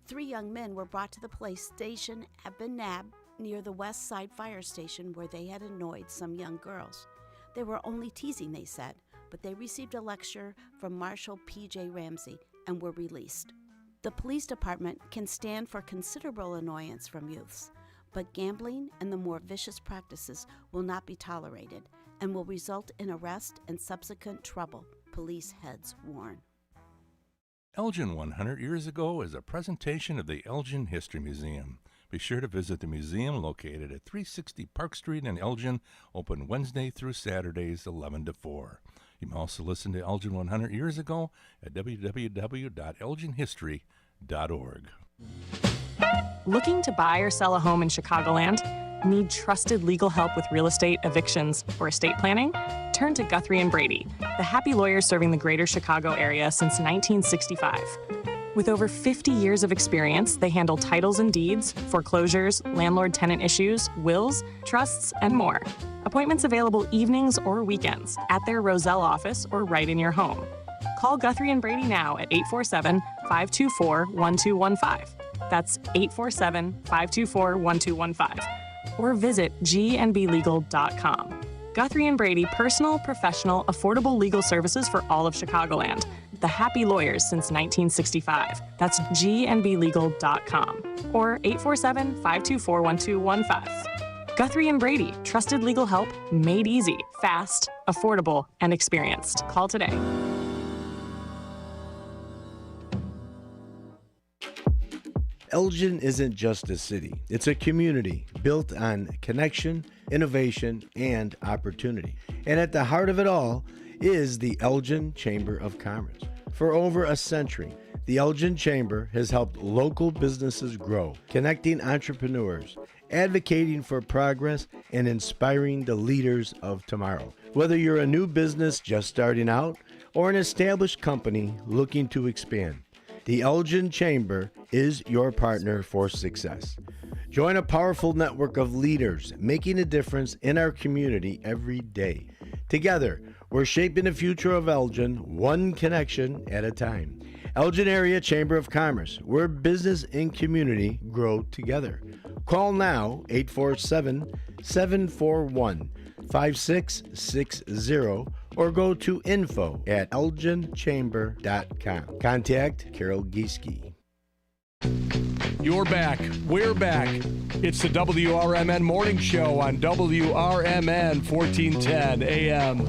3 young men were brought to the police station at Benab near the West Side Fire Station where they had annoyed some young girls. They were only teasing, they said, but they received a lecture from Marshal P.J. Ramsey and were released. The police department can stand for considerable annoyance from youths, but gambling and the more vicious practices will not be tolerated and will result in arrest and subsequent trouble, police heads warn. Elgin 100 Years Ago is a presentation of the Elgin History Museum. Be sure to visit the museum located at 360 Park Street in Elgin, open Wednesday through Saturdays 11 to 4. You can also listen to Elgin 100 Years Ago at www.elginhistory.org. Looking to buy or sell a home in Chicagoland? Need trusted legal help with real estate, evictions, or estate planning? Turn to Guthrie & Brady, the happy lawyers serving the greater Chicago area since 1965. With over 50 years of experience, they handle titles and deeds, foreclosures, landlord-tenant issues, wills, trusts, and more. Appointments available evenings or weekends at their Roselle office or right in your home. Call Guthrie & Brady now at 847-524-1215. That's 847-524-1215. Or visit gnblegal.com. Guthrie & Brady, personal, professional, affordable legal services for all of Chicagoland. The happy lawyers since 1965. That's gnblegal.com. Or 847-524-1215. Guthrie & Brady, trusted legal help made easy, fast, affordable, and experienced. Call today. Elgin isn't just a city, it's a community built on connection, innovation, and opportunity. And at the heart of it all is the Elgin Chamber of Commerce. For over a century, the Elgin Chamber has helped local businesses grow, connecting entrepreneurs, advocating for progress, and inspiring the leaders of tomorrow. Whether you're a new business just starting out or an established company looking to expand, the Elgin Chamber is your partner for success. Join a powerful network of leaders making a difference in our community every day. Together, we're shaping the future of Elgin one connection at a time. Elgin Area Chamber of Commerce, where business and community grow together. Call now, 847-741-5660, or go to info@elginchamber.com. Contact Carol Gieske. You're back. We're back. It's the WRMN Morning Show on WRMN 1410 AM.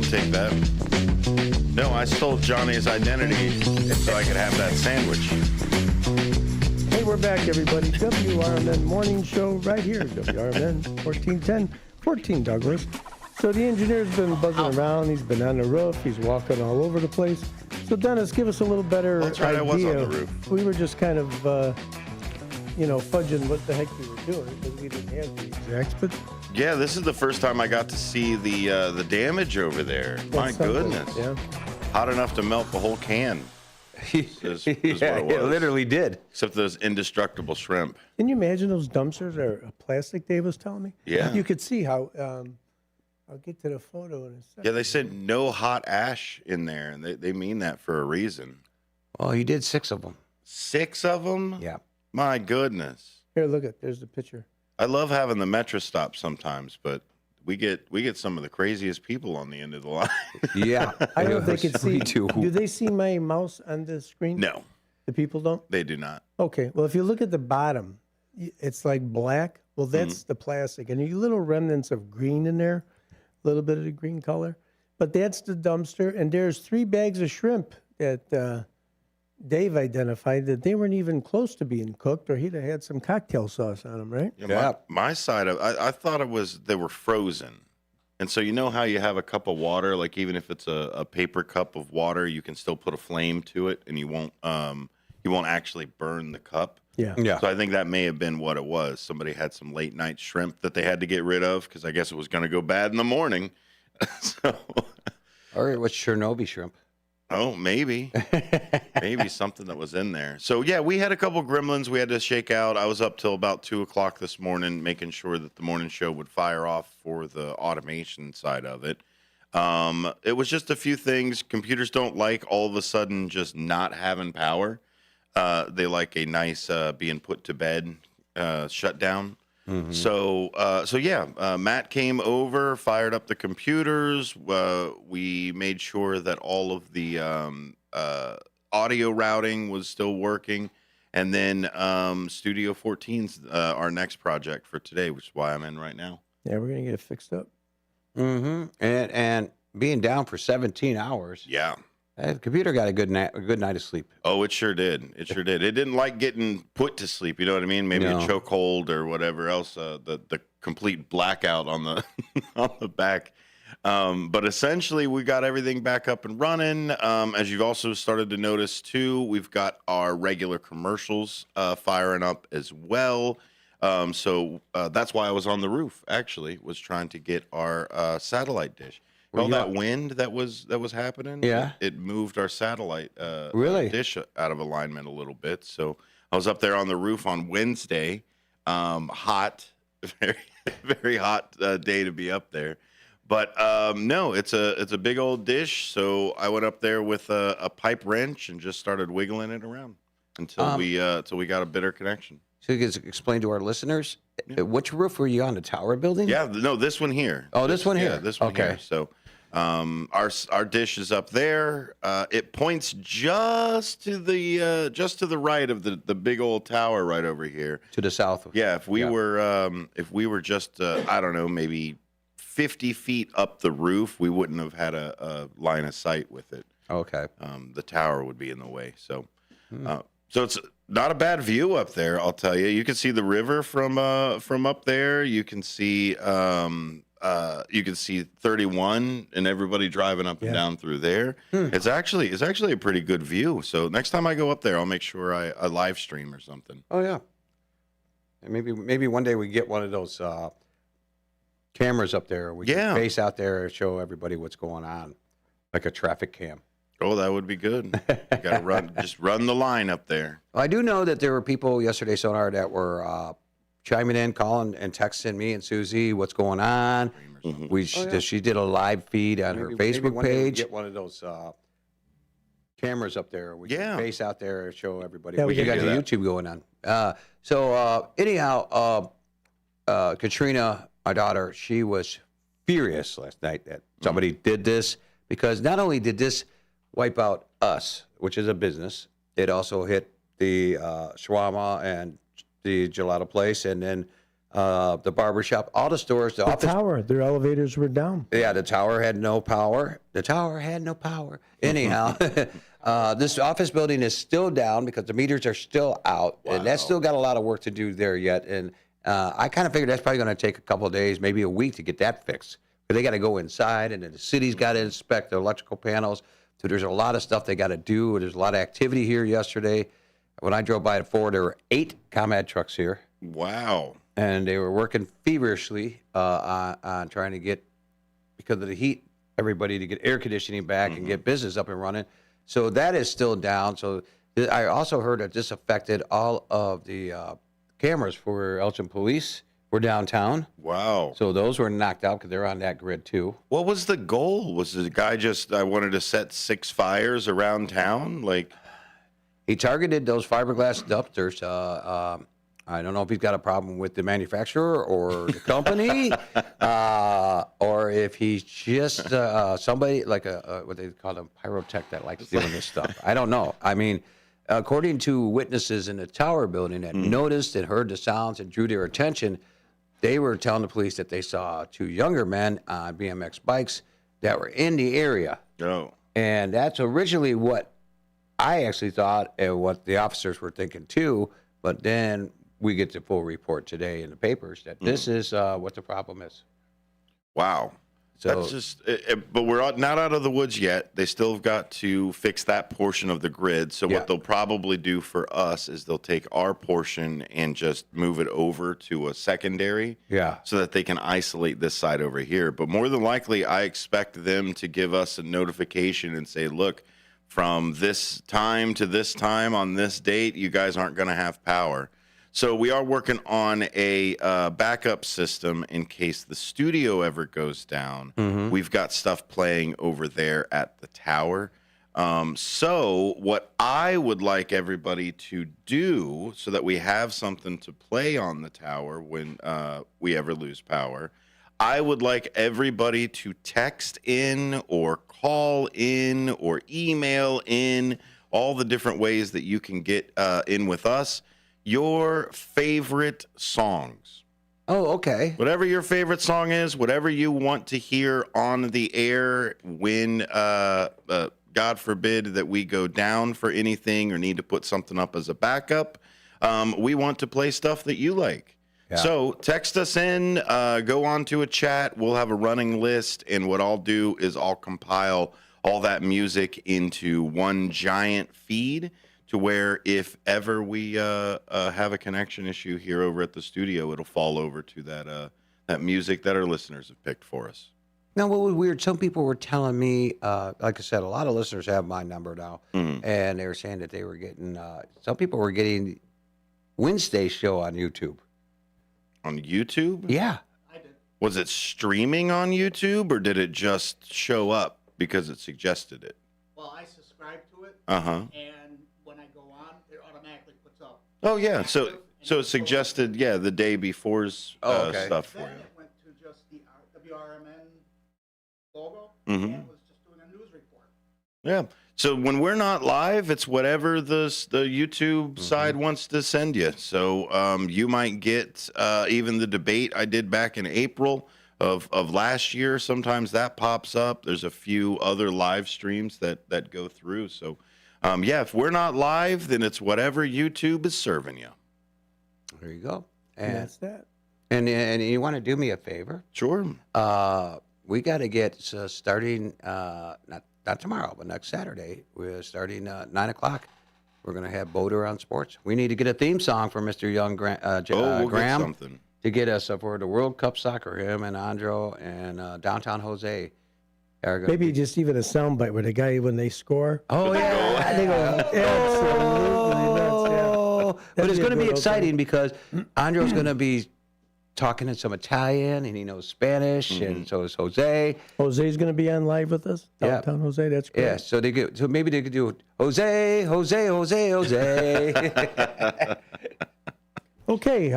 Take that. No, I stole Johnny's identity so I could have that sandwich. Hey, we're back, everybody. WRMN Morning Show right here. WRMN 1410, 14 Douglas. So the engineer's been buzzing around. He's been on the roof. He's walking all over the place. So Dennis, give us a little better That's right, idea. I was on the roof. We were just kind of, fudging what the heck we were doing because we didn't have the exacts. But yeah, this is the first time I got to see the damage over there. My something, goodness. yeah. Hot enough to melt the whole can. is Yeah, what it was. it literally did. Except those indestructible shrimp. Can you imagine those dumpsters are plastic? Dave was telling me. Yeah. You could see how. I'll get to the photo in a second. Yeah, they said no hot ash in there, and they mean that for a reason. Oh, he did 6 of them. 6 of them? Yeah. My goodness. Here, look at. There's the picture. I love having the Metro stop sometimes, but we get some of the craziest people on the end of the line. Yeah. I don't know if they can see. Me too. Do they see my mouse on the screen? No, The people don't? they do not. Okay. Well, if you look at the bottom, it's like black. Well, that's the plastic. And you little remnants of green in there, a little bit of the green color. But that's the dumpster. And there's 3 bags of shrimp that Dave identified that they weren't even close to being cooked, or he'd have had some cocktail sauce on them, right? Yeah. My side of I thought they were frozen. And so you know how you have a cup of water, like even if it's a paper cup of water, you can still put a flame to it and you won't actually burn the cup. Yeah. Yeah. So I think that may have been what it was. Somebody had some late night shrimp that they had to get rid of because I guess it was going to go bad in the morning. So, Or it was Chernobyl shrimp. oh, maybe something that was in there. So yeah, we had a couple gremlins we had to shake out. I was up till about 2:00 this morning, making sure that the morning show would fire off for the automation side of it. It was just a few things. Computers don't like all of a sudden just not having power. They like a nice being put to bed shutdown. So yeah, Matt came over, fired up the computers. We made sure that all of the audio routing was still working. And then Studio 14's our next project for today, which is why I'm in right now. Yeah, we're going to get it fixed up. And being down for 17 hours. Yeah. The computer got a good night of sleep. Oh, it sure did. It sure did. It didn't like getting put to sleep. You know what I mean? Maybe No. a chokehold or whatever else. The complete blackout on the on the back. But essentially, we got everything back up and running. As you've also started to notice too, we've got our regular commercials firing up as well. So that's why I was on the roof. Actually, was trying to get our satellite dish. All that wind that was happening, Yeah. it moved our satellite Really? dish out of alignment a little bit. So I was up there on the roof on Wednesday, hot, very very hot day to be up there. But no, it's a big old dish. So I went up there with a pipe wrench and just started wiggling it around until we got a better connection. So you can explain to our listeners, which roof were you on, the tower building? Yeah, no, this one here. Oh, this one here. Yeah, this one Okay. here. So our dish is up there. It points just to the right of the big old tower right over here. To the south. Yeah, if we were just I don't know, maybe 50 feet up the roof, we wouldn't have had a line of sight with it. Okay. The tower would be in the way. So so it's not a bad view up there, I'll tell you. You can see the river from up there. You can see 31 and everybody driving up and down through there. It's actually a pretty good view. So next time I go up there, I'll make sure I live stream or something. Oh yeah. And maybe one day we get one of those cameras up there. We can face out there and show everybody what's going on, like a traffic cam. Oh, that would be good. You gotta just run the line up there. I do know that there were people yesterday, Sonar, that were chiming in, calling, and texting me and Susie what's going on. She did a live feed on her Facebook one day we page. get one of those cameras up there. We can face out there and show everybody. Yeah, we we got can the do YouTube going on. So anyhow, Katrina, my daughter, she was furious last night that somebody did this, because not only did this wipe out us, which is a business, it also hit the shawarma and the gelato place, and then the barbershop, all the stores, the office. Tower, their elevators were down. Yeah, the tower had no power. Anyhow, this office building is still down because the meters are still out, and that's still got a lot of work to do there yet. And I kind of figured that's probably going to take a couple of days, maybe a week to get that fixed. But they got to go inside, and then the city's got to inspect the electrical panels. So there's a lot of stuff they got to do. There's a lot of activity here yesterday. When I drove by at 4, there were 8 ComEd trucks here. Wow. And they were working feverishly on trying to get, because of the heat, everybody to get air conditioning back and get business up and running. So that is still down. So I also heard that this affected all of the cameras for Elgin Police were downtown. Wow. So those were knocked out because they're on that grid too. What was the goal? Was the guy just, I wanted to set 6 fires around town? Like, he targeted those fiberglass dumpsters. I don't know if he's got a problem with the manufacturer or the company, or if he's just somebody like what they call them, pyrotech that likes doing this stuff. I don't know. I mean, according to witnesses in the tower building that noticed and heard the sounds and drew their attention, they were telling the police that they saw 2 younger men on BMX bikes that were in the area. Oh. And that's originally what I actually thought and what the officers were thinking too. But then we get the full report today in the papers that this is what the problem is. Wow. So, that's just, but we're not out of the woods yet. They still have got to fix that portion of the grid. So what they'll probably do for us is they'll take our portion and just move it over to a secondary. Yeah. So that they can isolate this side over here. But more than likely, I expect them to give us a notification and say, look, from this time to this time on this date, you guys aren't going to have power. So we are working on a backup system in case the studio ever goes down. We've got stuff playing over there at the tower. So what I would like everybody to do so that we have something to play on the tower when we ever lose power, I would like everybody to text in or call in or email in, all the different ways that you can get in with us, your favorite songs. Oh, okay. Whatever your favorite song is, whatever you want to hear on the air when, God forbid that we go down for anything or need to put something up as a backup, we want to play stuff that you like. Yeah. So text us in, go on to a chat. We'll have a running list, and what I'll do is I'll compile all that music into one giant feed to where if ever we have a connection issue here over at the studio, it'll fall over to that music that our listeners have picked for us. Now, what was weird, some people were telling me, like I said, a lot of listeners have my number now, and they were saying that they were getting, some people were getting Wednesday's show on YouTube. On YouTube? Yeah. Was it streaming on YouTube, or did it just show up because it suggested it? Well, I subscribe to it, Uh-huh. and when I go on, it automatically puts up. Oh, yeah. So it suggested, the day before's stuff for Then you. it went to just the WRMN logo, Mhm. and it was just doing a news report. Yeah. So when we're not live, it's whatever the YouTube side wants to send you. So you might get even the debate I did back in April of last year. Sometimes that pops up. There's a few other live streams that go through. So, if we're not live, then it's whatever YouTube is serving you. There you go. And that's that. And you want to do me a favor? Sure. We got to get starting, not tomorrow, but next Saturday. We're starting 9 o'clock. We're going to have Boater on Sports. We need to get a theme song for Mr. Young We'll Graham get something. to get us for the World Cup soccer. Him and Andro and Downtown Jose. Maybe just even a soundbite where the guy, when they score. Oh, yeah. They go absolutely nuts. Yeah. But it's That'd going to a be good exciting because Andro's going to be talking in some Italian, and he knows Spanish, and so is Jose. Jose's going to be on live with us. Downtown Jose, that's great. Yeah, so maybe they could do Jose. Okay,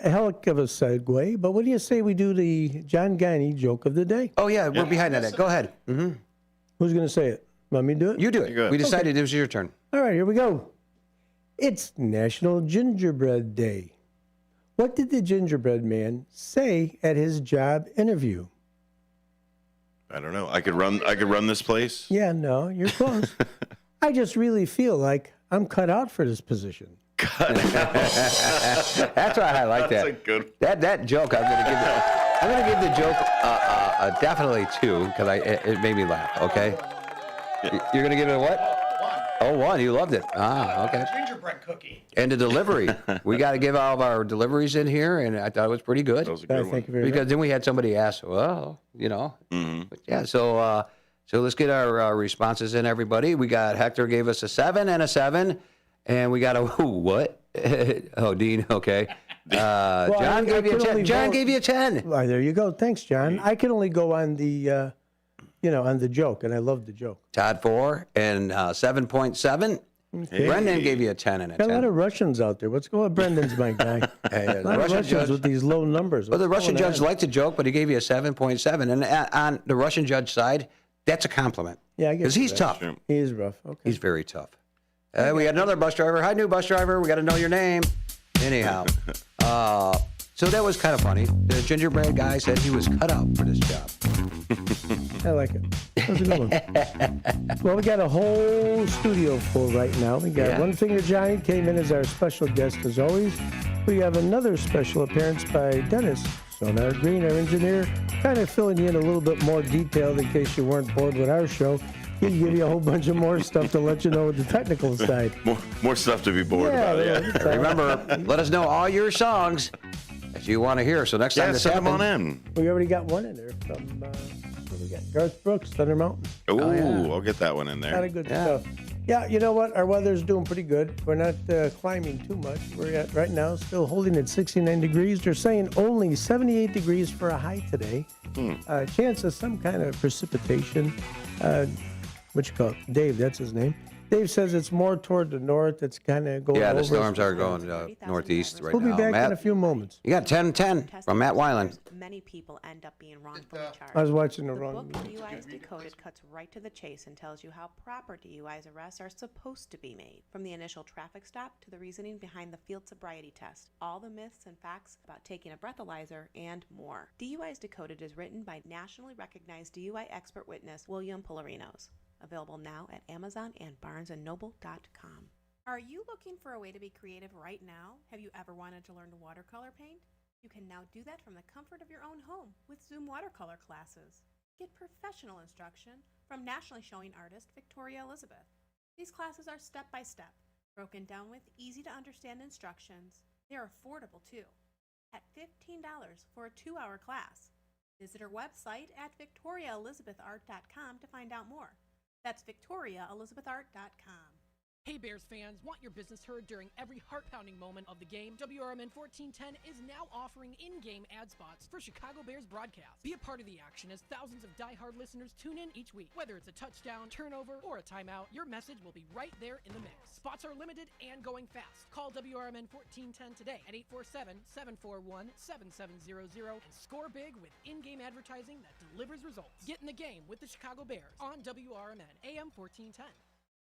hell of a segue, but what do you say we do the John Guiney joke of the day? Oh, yeah, we're behind on that. Go ahead. Mm-hmm. Who's going to say it? Want me to do it? You do it. We decided it was your turn. All right, here we go. It's National Gingerbread Day. What did the gingerbread man say at his job interview? I don't know. I could run this place. Yeah, no, you're close. I just really feel like I'm cut out for this position. That's why I like that. That's a good. That joke. I'm gonna give the joke definitely 2 because it made me laugh. Okay, you're gonna give it a what? 1. Oh, 1. You loved it. Okay. Gingerbread cookie. And the delivery. We got to give all of our deliveries in here, and I thought it was pretty good. That was a good one. Thank you very much. Because then we had somebody ask, well, But yeah, so So let's get our responses in, everybody. We got Hector gave us a 7 and a 7. And we got a, what? Oh, Dean, okay. John gave you a 10. John gave you a 10. Well, there you go. Thanks, John. I can only go on the, on the joke, and I love the joke. Todd 4 and 7.7. Okay. Brendan gave you a 10 and a 10. Got a lot of Russians out there. What's going on? Brendan's my guy. Hey, a lot of Russians judge, with these low numbers. Well, the Russian judge liked the joke, but he gave you a 7.7. And on the Russian judge side, that's a compliment. Yeah, I guess. Because he's tough. He is rough. Okay. He's very tough. We got another bus driver. Hi, new bus driver. We got to know your name. Anyhow, so that was kind of funny. The gingerbread guy said he was cut out for this job. I like it. That was a good one. Well, we got a whole studio full right now. We got One Finger Giant came in as our special guest as always. We have another special appearance by Dennis Sonar Green, our engineer, kind of filling you in a little bit more detail in case you weren't bored with our show. He'll give you a whole bunch of more stuff to let you know with the technical side. More stuff to be bored about, yeah. Remember, let us know all your songs that you want to hear. So next time this send happens. them on in. We already got one in there from, what we got? Garth Brooks, Thunder Mountain. Ooh, I'll get that one in there. Kind of good stuff. Yeah, you know what? Our weather's doing pretty good. We're not climbing too much. We're at right now still holding at 69 degrees. They're saying only 78 degrees for a high today. Chance of some kind of precipitation. What you call it? Dave, that's his name. Dave says it's more toward the north. It's kind of going over. Yeah, the storms are going northeast right now. We'll be back Matt, in a few moments. You got 10-10 from Matt Weiland. Many people end up being wrongfully charged. I was watching the wrong book movie. DUIs Decoded cuts right to the chase and tells you how proper DUIs arrests are supposed to be made. From the initial traffic stop to the reasoning behind the field sobriety test, all the myths and facts about taking a breathalyzer, and more. DUIs Decoded is written by nationally recognized DUI expert witness William Polarinos. Available now at Amazon and BarnesandNoble.com. Are you looking for a way to be creative right now? Have you ever wanted to learn to watercolor paint? You can now do that from the comfort of your own home with Zoom watercolor classes. Get professional instruction from nationally showing artist Victoria Elizabeth. These classes are step-by-step, broken down with easy-to-understand instructions. They are affordable, too, at $15 for a 2-hour class. Visit her website at victoriaelizabethart.com to find out more. That's victoriaelizabethart.com. Hey Bears fans, want your business heard during every heart-pounding moment of the game? WRMN 1410 is now offering in-game ad spots for Chicago Bears broadcasts. Be a part of the action as thousands of die-hard listeners tune in each week. Whether it's a touchdown, turnover, or a timeout, your message will be right there in the mix. Spots are limited and going fast. Call WRMN 1410 today at 847-741-7700 and score big with in-game advertising that delivers results. Get in the game with the Chicago Bears on WRMN AM 1410.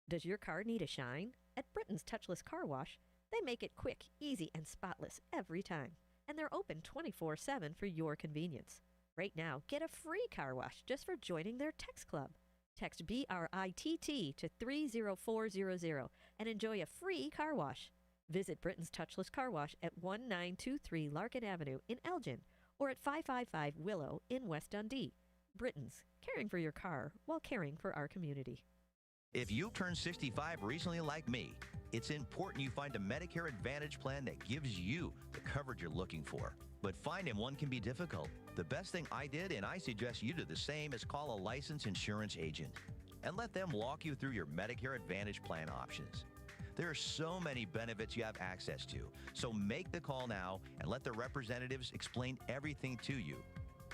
Does your car need a shine? At Britain's Touchless Car Wash, they make it quick, easy, and spotless every time. And they're open 24/7 for your convenience. Right now, get a free car wash just for joining their text club. Text BRITT to 30400 and enjoy a free car wash. Visit Britain's Touchless Car Wash at 1923 Larkin Avenue in Elgin or at 555 Willow in West Dundee. Britain's, caring for your car while caring for our community. If you've turned 65 recently like me, it's important you find a Medicare Advantage plan that gives you the coverage you're looking for. But finding one can be difficult. The best thing I did, and I suggest you do the same, is call a licensed insurance agent and let them walk you through your Medicare Advantage plan options. There are so many benefits you have access to, so make the call now and let the representatives explain everything to you.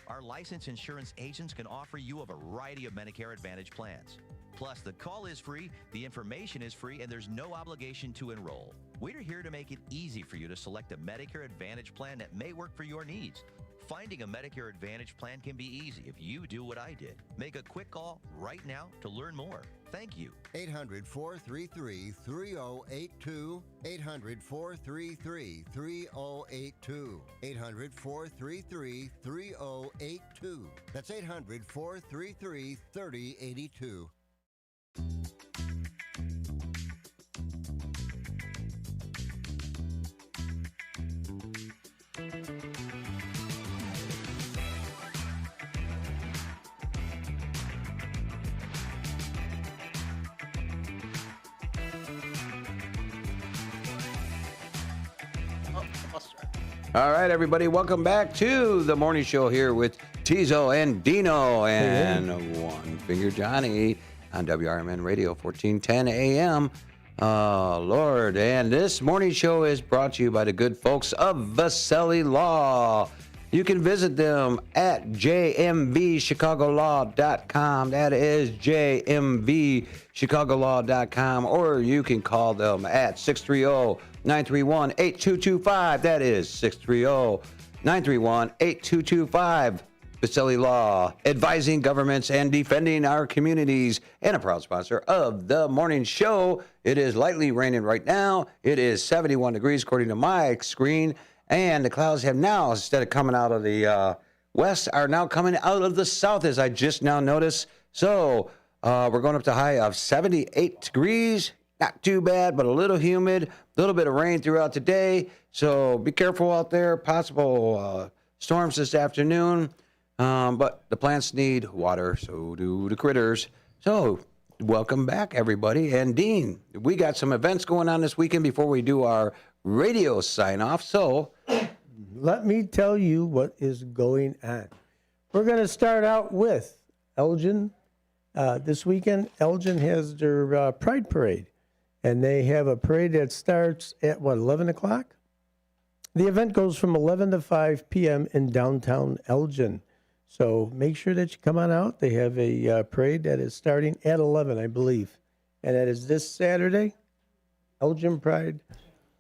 Our licensed insurance agents can offer you a variety of Medicare Advantage plans. Plus, the call is free, the information is free, and there's no obligation to enroll. We're here to make it easy for you to select a Medicare Advantage plan that may work for your needs. Finding a Medicare Advantage plan can be easy if you do what I did. Make a quick call right now to learn more. Thank you. 800-433-3082. 800-433-3082. 800-433-3082. That's 800-433-3082. All right, everybody, welcome back to the morning show here with Teaso and Dino and One Finger Johnny on WRMN Radio 1410 AM. Lord, and this morning show is brought to you by the good folks of Vasselli Law. You can visit them at jmvchicagolaw.com. That is jmvchicagolaw.com. Or you can call them at 630-931-8225. That is 630-931-8225. Vasselli Law, advising governments and defending our communities, and a proud sponsor of the morning show. It is lightly raining right now. It is 71 degrees according to my screen. And the clouds have now, instead of coming out of the west, are now coming out of the south, as I just now noticed. So we're going up to a high of 78 degrees. Not too bad, but a little humid. A little bit of rain throughout the day. So be careful out there. Possible storms this afternoon. But the plants need water, so do the critters. So welcome back, everybody. And Dean, we got some events going on this weekend before we do our radio sign-off. So let me tell you what is going on. We're going to start out with Elgin. This weekend, Elgin has their Pride Parade, and they have a parade that starts at, 11 o'clock? The event goes from 11 to 5 p.m. in downtown Elgin. So make sure that you come on out. They have a parade that is starting at 11, I believe. And that is this Saturday, Elgin Pride,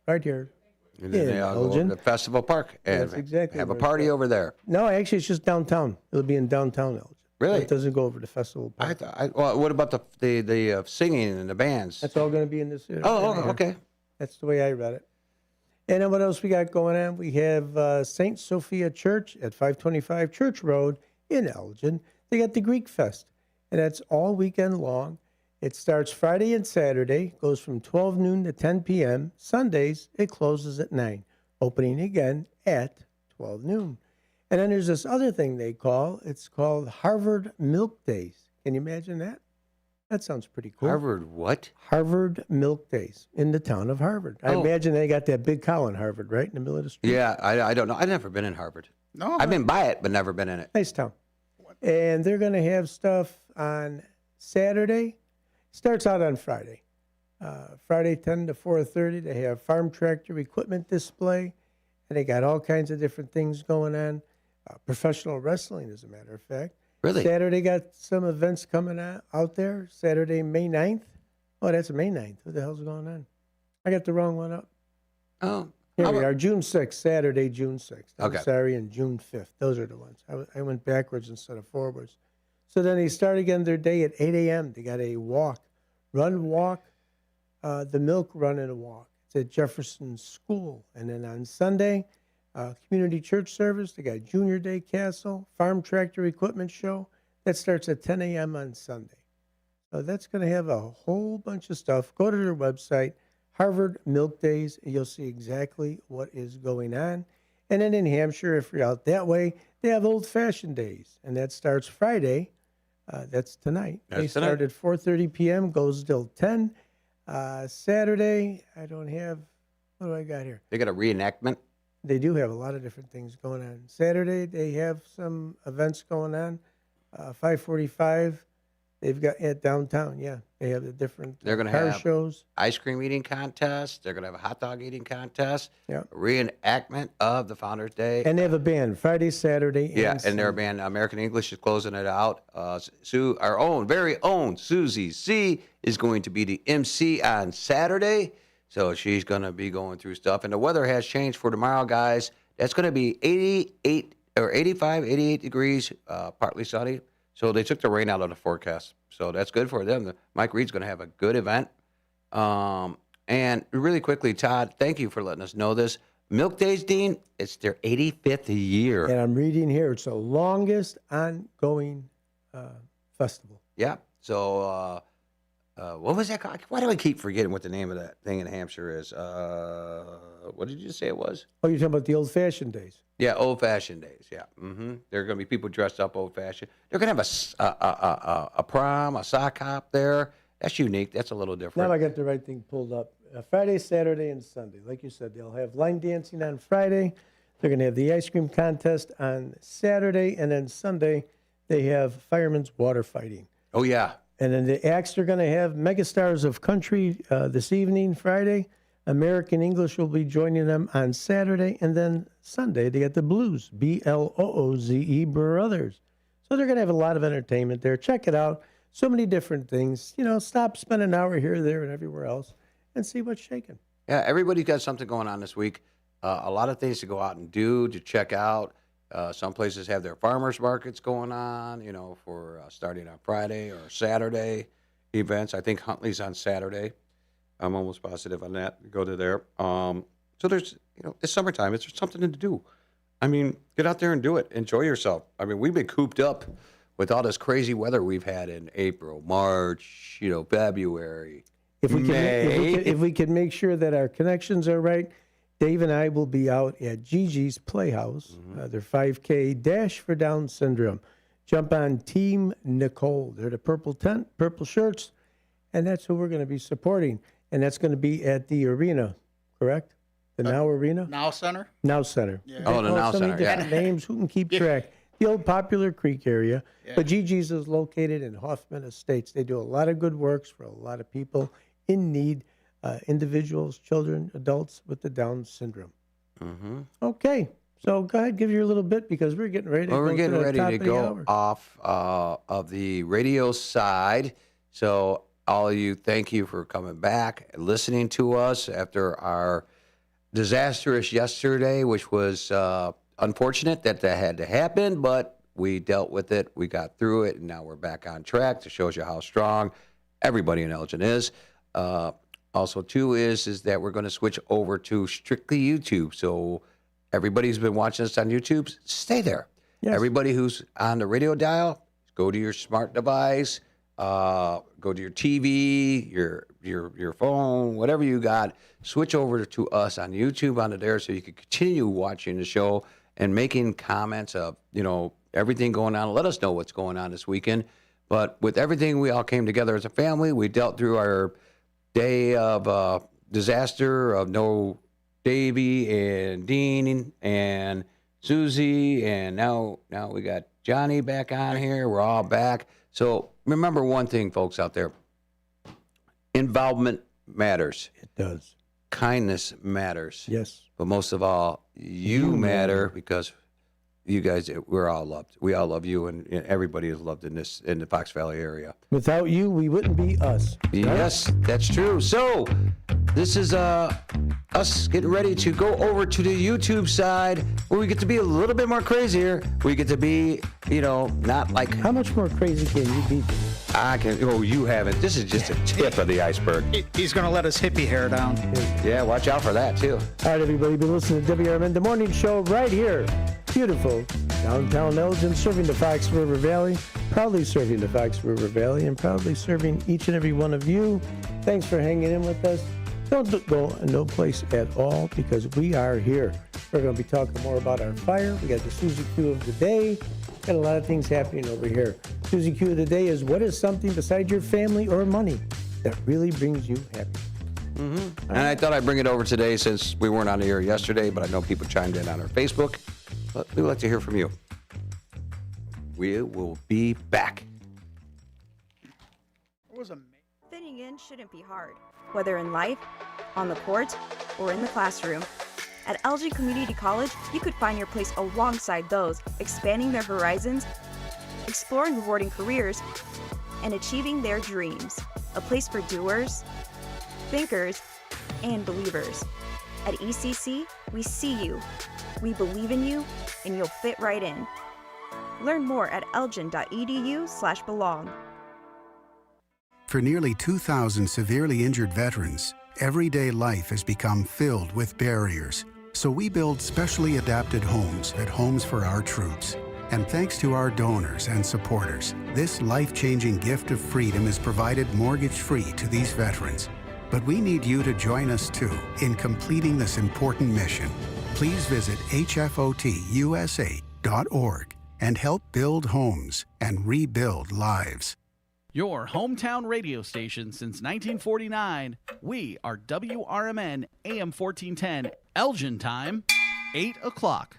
right here. And then they all go over to Festival Park and That's exactly have a where party it's at. over there. No, actually, it's just downtown. It'll be in downtown Elgin. Really? It doesn't go over to Festival Park. Well, what about the singing and the bands? That's all going to be in this area. Okay. That's the way I read it. And then what else we got going on? We have St. Sophia Church at 525 Church Road in Elgin. They got the Greek Fest, and that's all weekend long. It starts Friday and Saturday, goes from 12 noon to 10 p.m. Sundays, it closes at 9, opening again at 12 noon. And then there's this other thing it's called Harvard Milk Days. Can you imagine that? That sounds pretty cool. Harvard what? Harvard Milk Days in the town of Harvard. I imagine they got that big cow in Harvard, right, in the middle of the street. Yeah, I don't know. I've never been in Harvard. No. I've been by it, but never been in it. Nice town. And they're going to have stuff on Saturday. Starts out on Friday. Friday 10 to 4:30, they have farm tractor equipment display. And they got all kinds of different things going on. Professional wrestling, as a matter of fact. Really? Saturday got some events coming out there. Saturday, May 9th. Oh, that's May 9th. What the hell's going on? I got the wrong one up. Oh. Here we are, June 6th, Saturday, June 6th. I'm Okay. sorry, and June 5th. Those are the ones. I went backwards instead of forwards. So then they start again their day at 8 a.m. They got a walk, the milk run and a walk. It's at Jefferson School. And then on Sunday, community church service. They got Junior Day Castle, farm tractor equipment show. That starts at 10 a.m. on Sunday. So that's going to have a whole bunch of stuff. Go to their website, Harvard Milk Days, and you'll see exactly what is going on. And then in Hampshire, if you're out that way, they have Old Fashioned Days, and that starts Friday. That's tonight. They start at 4:30 p.m., goes till 10. Saturday, I don't have, what do I got here? They got a reenactment. They do have a lot of different things going on. Saturday, they have some events going on. 5:45, they've got at downtown. Yeah, they have the different They're going to car have shows. ice cream eating contest. They're going to have a hot dog eating contest. Yeah. Reenactment of the Founders Day. And they have a band Friday, Saturday. Yeah, and and their Sunday. band American English is closing it out. Our own, very own Susie C is going to be the MC on Saturday. So she's going to be going through stuff. And the weather has changed for tomorrow, guys. That's going to be 88 or 85, 88 degrees, partly sunny. So they took the rain out of the forecast. So that's good for them. Mike Reed's going to have a good event. And really quickly, Todd, thank you for letting us know this. Milk Days, Dean, it's their 85th year. And I'm reading here, it's the longest ongoing festival. Yeah. So what was that called? Why do I keep forgetting what the name of that thing in Hampshire is? What did you say it was? Oh, you're talking about the Old Fashioned Days. Yeah, Old Fashioned Days. Yeah. Mm-hmm. There are going to be people dressed up old fashioned. They're going to have a prom, a sock hop there. That's unique. That's a little different. Now I got the right thing pulled up. Friday, Saturday, and Sunday. Like you said, they'll have line dancing on Friday. They're going to have the ice cream contest on Saturday, and then Sunday they have firemen's water fighting. Oh, yeah. And then the acts are going to have Megastars of Country this evening, Friday. American English will be joining them on Saturday. And then Sunday, they got the Blues, Blooze Brothers. So they're going to have a lot of entertainment there. Check it out. So many different things. You know, stop, spend an hour here, there, and everywhere else, and see what's shaking. Yeah, everybody's got something going on this week. A lot of things to go out and do, to check out. Some places have their farmers markets going on, you know, for starting on Friday or Saturday events. I think Huntley's on Saturday. I'm almost positive on that. Go to there. So there's, you know, it's summertime. It's something to do. I mean, get out there and do it. Enjoy yourself. I mean, we've been cooped up with all this crazy weather we've had in April, March, you know, February, May. If we can make sure that our connections are right, Dave and I will be out at Gigi's Playhouse, their 5K Dash for Down Syndrome. Jump on Team Nicole. They're the purple tent, purple shirts, and that's who we're going to be supporting. And that's going to be at the arena, correct? The Now Arena? Now Center? Now Center. Yeah. Oh, the Now so many Center, yeah. different names. Who can keep track? The old Popular Creek area. Yeah. But Gigi's is located in Hoffman Estates. They do a lot of good works for a lot of people in need, individuals, children, adults with the Down syndrome. Mm-hmm. Okay. So go ahead, give your little bit because we're getting ready to Well, go we're getting to the ready top to of the go hour. off of the radio side. So all of you, thank you for coming back and listening to us after our disastrous yesterday, which was unfortunate that had to happen, but we dealt with it. We got through it, and now we're back on track. It shows you how strong everybody in Elgin is. Also, too, is that we're going to switch over to strictly YouTube. So everybody who's been watching us on YouTube, stay there. Yes. Everybody who's on the radio dial, go to your smart device, go to your TV, your phone, whatever you got. Switch over to us on YouTube onto there so you can continue watching the show and making comments of, you know, everything going on. Let us know what's going on this weekend. But with everything, we all came together as a family. We dealt through our day of disaster of no Davey and Dean and Susie, and now we got Johnny back on here. We're all back. So remember one thing, folks out there. Involvement matters. It does. Kindness matters. Yes. But most of all, you matter because you guys, we're all loved. We all love you, and everybody is loved in the Fox Valley area. Without you, we wouldn't be us. Yes, that's true. So this is us getting ready to go over to the YouTube side where we get to be a little bit more crazier. We get to be, you know, not like... How much more crazy can you be? I can... Oh, you haven't. This is just a tip of the iceberg. He's going to let his hippie hair down. Yeah, watch out for that, too. All right, everybody, been listening to WRMN, the morning show right here. Beautiful downtown Elgin, serving the Fox River Valley, proudly serving the Fox River Valley, and proudly serving each and every one of you. Thanks for hanging in with us. Don't go no place at all because we are here. We're going to be talking more about our fire. We got the Susie Q of the day. Got a lot of things happening over here. Susie Q of the day is what is something besides your family or money that really brings you happiness? Mm-hmm. And I thought I'd bring it over today since we weren't on the air yesterday, but I know people chimed in on our Facebook. But we would like to hear from you. We will be back. Fitting in shouldn't be hard, whether in life, on the court, or in the classroom. At Elgin Community College, you could find your place alongside those expanding their horizons, exploring rewarding careers, and achieving their dreams. A place for doers, thinkers, and believers. At ECC, we see you, we believe in you, and you'll fit right in. Learn more at elgin.edu/belong. For nearly 2,000 severely injured veterans, everyday life has become filled with barriers. So we build specially adapted homes at Homes for Our Troops. And thanks to our donors and supporters, this life-changing gift of freedom is provided mortgage-free to these veterans. But we need you to join us too in completing this important mission. Please visit hfotusa.org and help build homes and rebuild lives. Your hometown radio station since 1949. We are WRMN AM 1410 Elgin Time. 8 o'clock.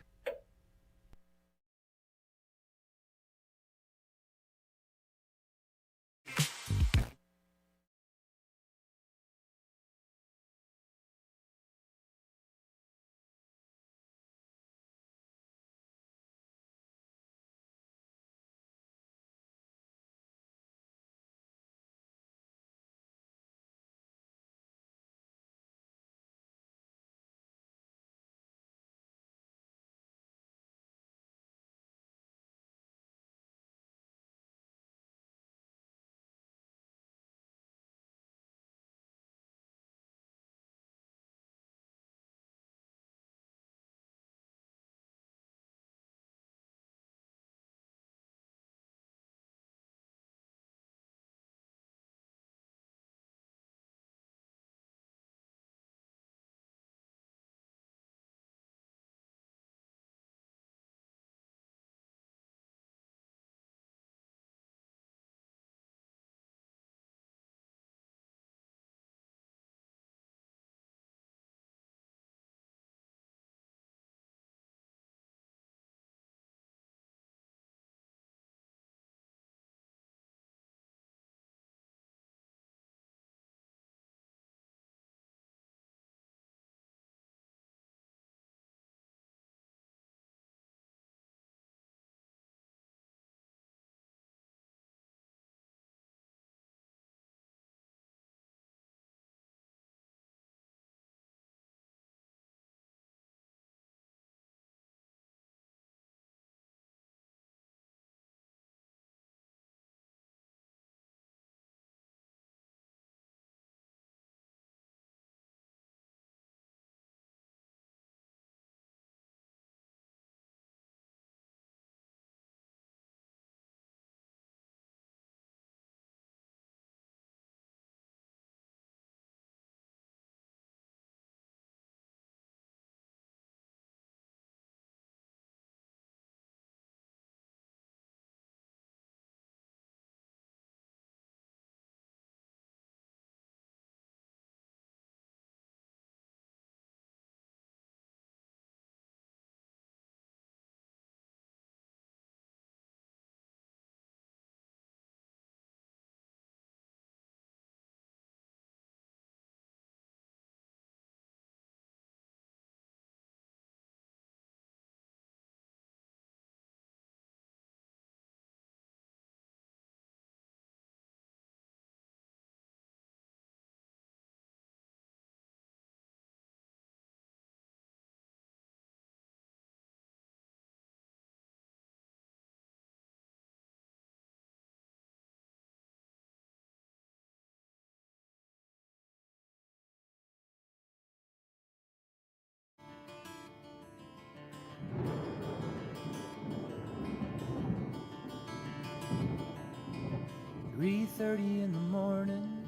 "3:30 in the morning,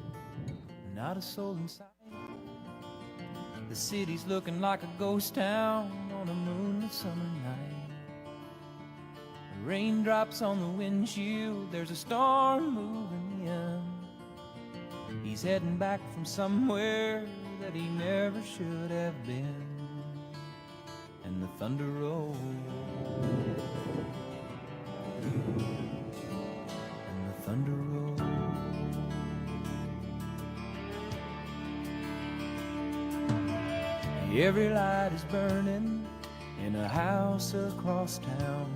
not a soul in sight. The city's looking like a ghost town on a moonlit summer night. Raindrops on the windshield, there's a storm moving in. He's heading back from somewhere that he never should have been. And the thunder rolls, and the thunder rolls. Every light is burning in a house across town.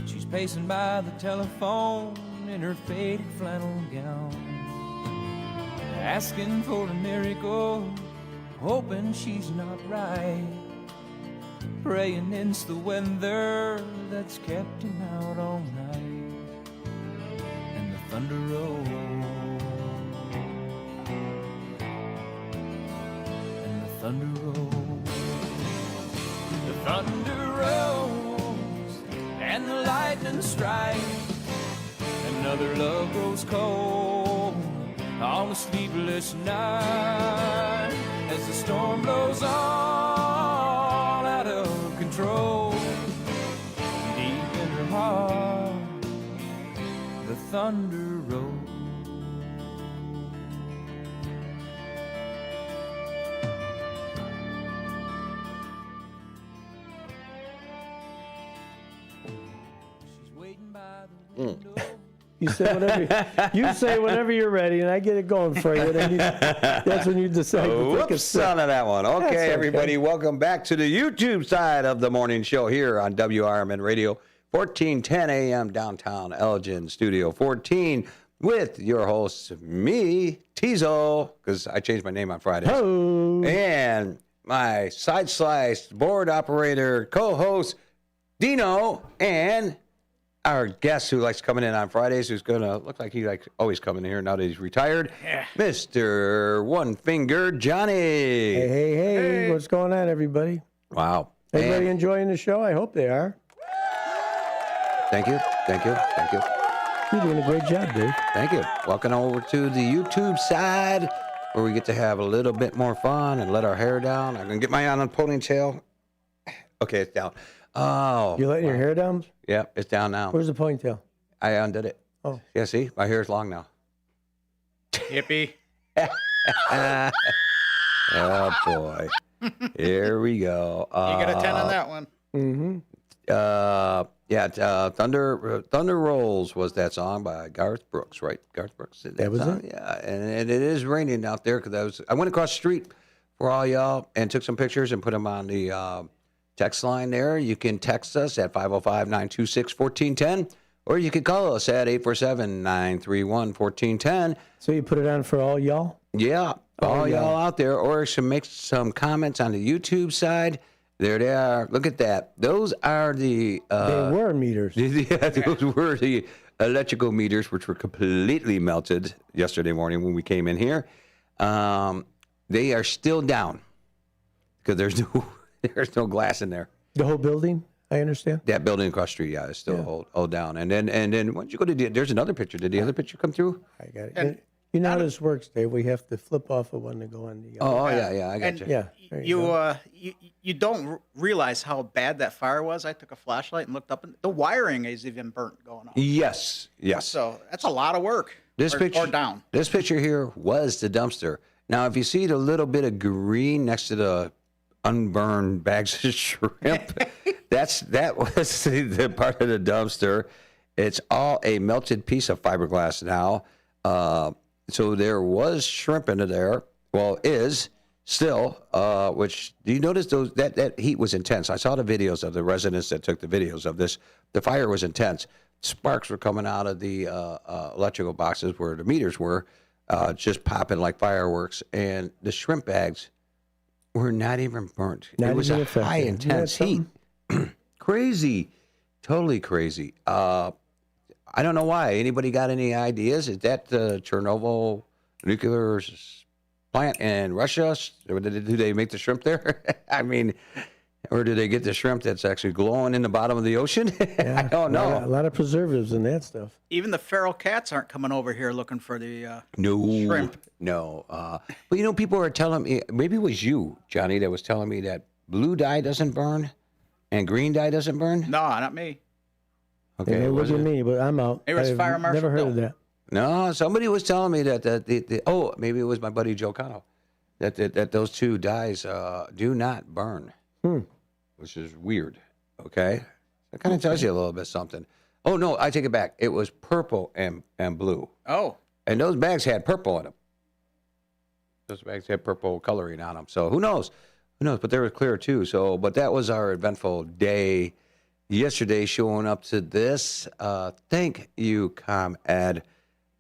She's pacing by the telephone in her faded flannel gown, asking for a miracle, hoping she's not right, praying it's the weather that's kept him out all night. And the thunder rolls, and the thunder rolls, the thunder rolls, and the lightning strikes. Another love grows cold on a sleepless night as the storm blows all out of control. Deep in her heart, the thunder rolls. You say whenever you're ready, and I get it going for you. That's when you decide to take a Whoops sip. on that one. That's Okay, okay. everybody, welcome back to the YouTube side of the morning show here on WRMN Radio, 1410 a.m. downtown Elgin, Studio 14, with your host, me, Teaso, because I changed my name on Fridays. Hello. And my side sliced board operator, co-host, Dino, and our guest who likes coming in on Fridays, who's going to look like he likes always coming in here now that he's retired, Mr. One Finger Johnny. Hey, what's going on, everybody? Wow. Everybody enjoying the show? I hope they are. Thank you. You're doing a great job, Dave. Thank you. Welcome over to the YouTube side, where we get to have a little bit more fun and let our hair down. I'm going to get my on a ponytail. Okay, it's down. Oh. You letting your hair down? Yeah, it's down now. Where's the ponytail? I undid it. Oh. Yeah, see? My hair is long now. Hippie. Oh, boy. Here we go. You get a 10 on that one. Mm-hmm. Thunder Rolls was that song by Garth Brooks, right? Garth Brooks. That was song? it? Yeah, and it is raining out there because I went across the street for all y'all and took some pictures and put them on the text line there. You can text us at 505-926-1410, or you can call us at 847-931-1410. So you put it on for all y'all? Yeah, all y'all out there, or should make some comments on the YouTube side. There they are. Look at that. Those are the... they were meters. Yeah, those were the electrical meters, which were completely melted yesterday morning when we came in here. They are still down because there's no glass in there. The whole building, I understand. That building across the street, yeah, is still all down. And then once you go to there's another picture. Did the other picture come through? I got it. And you know how this works, Dave. We have to flip off of one to go on the other. Yeah, I got you. Yeah. You don't realize how bad that fire was. I took a flashlight and looked up, and the wiring is even burnt going on. Yes. So that's a lot of work. Or down. This picture here was the dumpster. Now, if you see the little bit of green next to the unburned bags of shrimp, that was the part of the dumpster. It's all a melted piece of fiberglass now. So there was shrimp in there. Well, is still. Which do you notice that heat was intense? I saw the videos of the residents that took the videos of this. The fire was intense. Sparks were coming out of the electrical boxes where the meters were, just popping like fireworks. And the shrimp bags were not even burnt. It was a high intense heat. Crazy, totally crazy. I don't know why. Anybody got any ideas? Is that the Chernobyl nuclear plant in Russia? Or do they make the shrimp there? I mean, or do they get the shrimp that's actually glowing in the bottom of the ocean? I don't know. A lot of preservatives in that stuff. Even the feral cats aren't coming over here looking for the shrimp. No. But, people are telling me, maybe it was you, Johnny, that was telling me that blue dye doesn't burn and green dye doesn't burn? No, not me. Okay, they look at me, but I'm out. It was I've Fire Marshal never heard of Bill. that. No, somebody was telling me that maybe it was my buddy Joe Cano, that those two dyes do not burn, which is weird. Okay, that kind of tells you a little bit something. Oh no, I take it back. It was purple and blue. Oh, and those bags had purple in them. Those bags had purple coloring on them. So who knows? Who knows? But they were clear too. So, but that was our eventful day yesterday, showing up to this. Thank you, ComEd,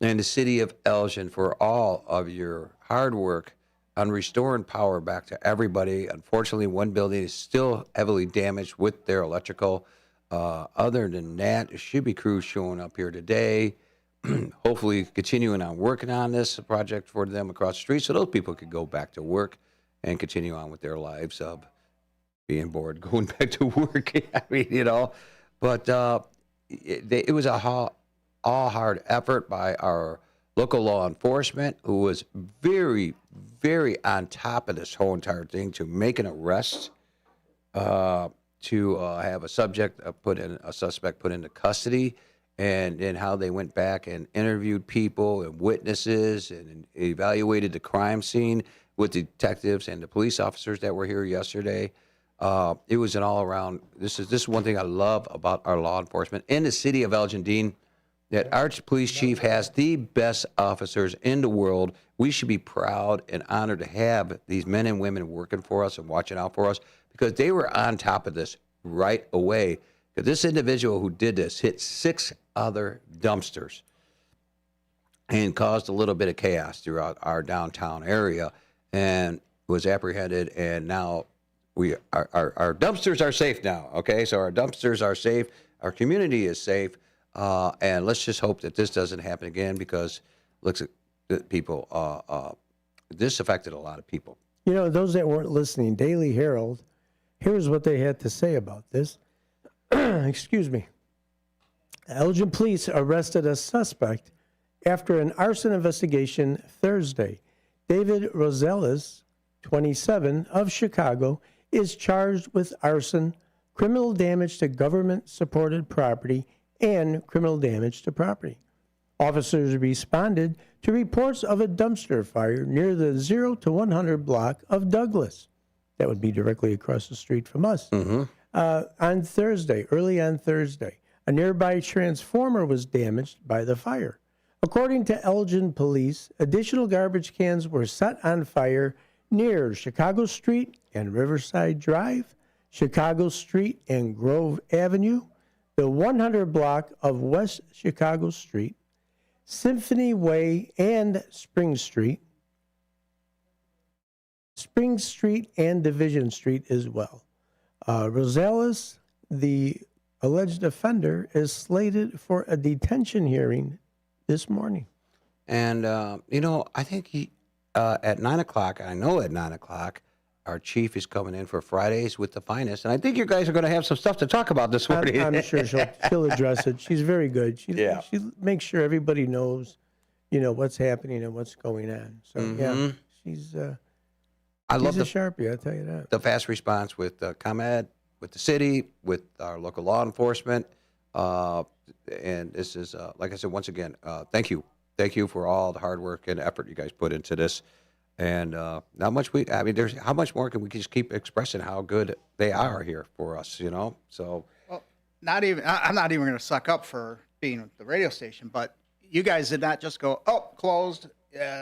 and the city of Elgin for all of your hard work on restoring power back to everybody. Unfortunately, one building is still heavily damaged with their electrical. Other than that, there should be crews showing up here today, hopefully continuing on working on this project for them across the street so those people could go back to work and continue on with their lives of being bored, going back to work. I mean, but it was all hard effort by our local law enforcement, who was very, very on top of this whole entire thing to make an arrest, to have a suspect put into custody, and then how they went back and interviewed people and witnesses and evaluated the crime scene with detectives and the police officers that were here yesterday. It was an all-around. This is one thing I love about our law enforcement in the city of Elgin. Dean, that our police chief has the best officers in the world. We should be proud and honored to have these men and women working for us and watching out for us, because they were on top of this right away. Because this individual who did this hit 6 other dumpsters and caused a little bit of chaos throughout our downtown area, and was apprehended. And now our dumpsters are safe now. Okay, so our dumpsters are safe. Our community is safe. And let's just hope that this doesn't happen again, because looks at people. This affected a lot of people. You know, those that weren't listening, Daily Herald, here's what they had to say about this. Excuse me. Elgin police arrested a suspect after an arson investigation Thursday. David Rosales, 27, of Chicago, is charged with arson, criminal damage to government-supported property, and criminal damage to property. Officers responded to reports of a dumpster fire near the 0 to 100 block of Douglas. That would be directly across the street from us. On Thursday, early on Thursday, a nearby transformer was damaged by the fire. According to Elgin police, additional garbage cans were set on fire near Chicago Street and Riverside Drive, Chicago Street and Grove Avenue, the 100 block of West Chicago Street, Symphony Way and Spring Street and Division Street as well. Rosales, the alleged offender, is slated for a detention hearing this morning. And, I think at 9 o'clock, I know at 9 o'clock, our chief is coming in for Fridays with the Finest. And I think you guys are going to have some stuff to talk about this morning. I'm sure she'll address it. She's very good. She makes sure everybody knows, what's happening and what's going on. So, she's I love a Sharpie, I'll tell you that. The fast response with ComEd, with the city, with our local law enforcement. And this is, like I said, once again, thank you. Thank you for all the hard work and effort you guys put into this. And not much how much more can we just keep expressing how good they are here for us, So, well, I'm not even going to suck up for being with the radio station, but you guys did not just go, closed,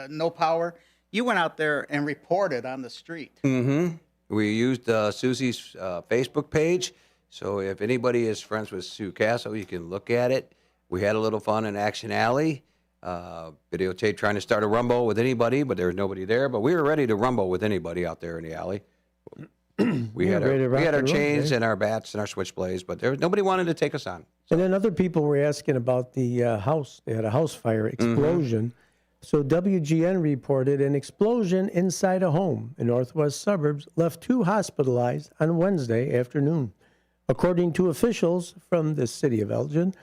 no power. You went out there and reported on the street. We used Susie's Facebook page. So if anybody is friends with Sue Castle, you can look at it. We had a little fun in Action Alley. Videotape trying to start a rumble with anybody, but there was nobody there. But we were ready to rumble with anybody out there in the alley. We had our chains and our bats and our switchblades, but nobody wanted to take us on. So. And then other people were asking about the house. They had a house fire explosion. So WGN reported an explosion inside a home in northwest suburbs left 2 hospitalized on Wednesday afternoon. According to officials from the city of Elgin,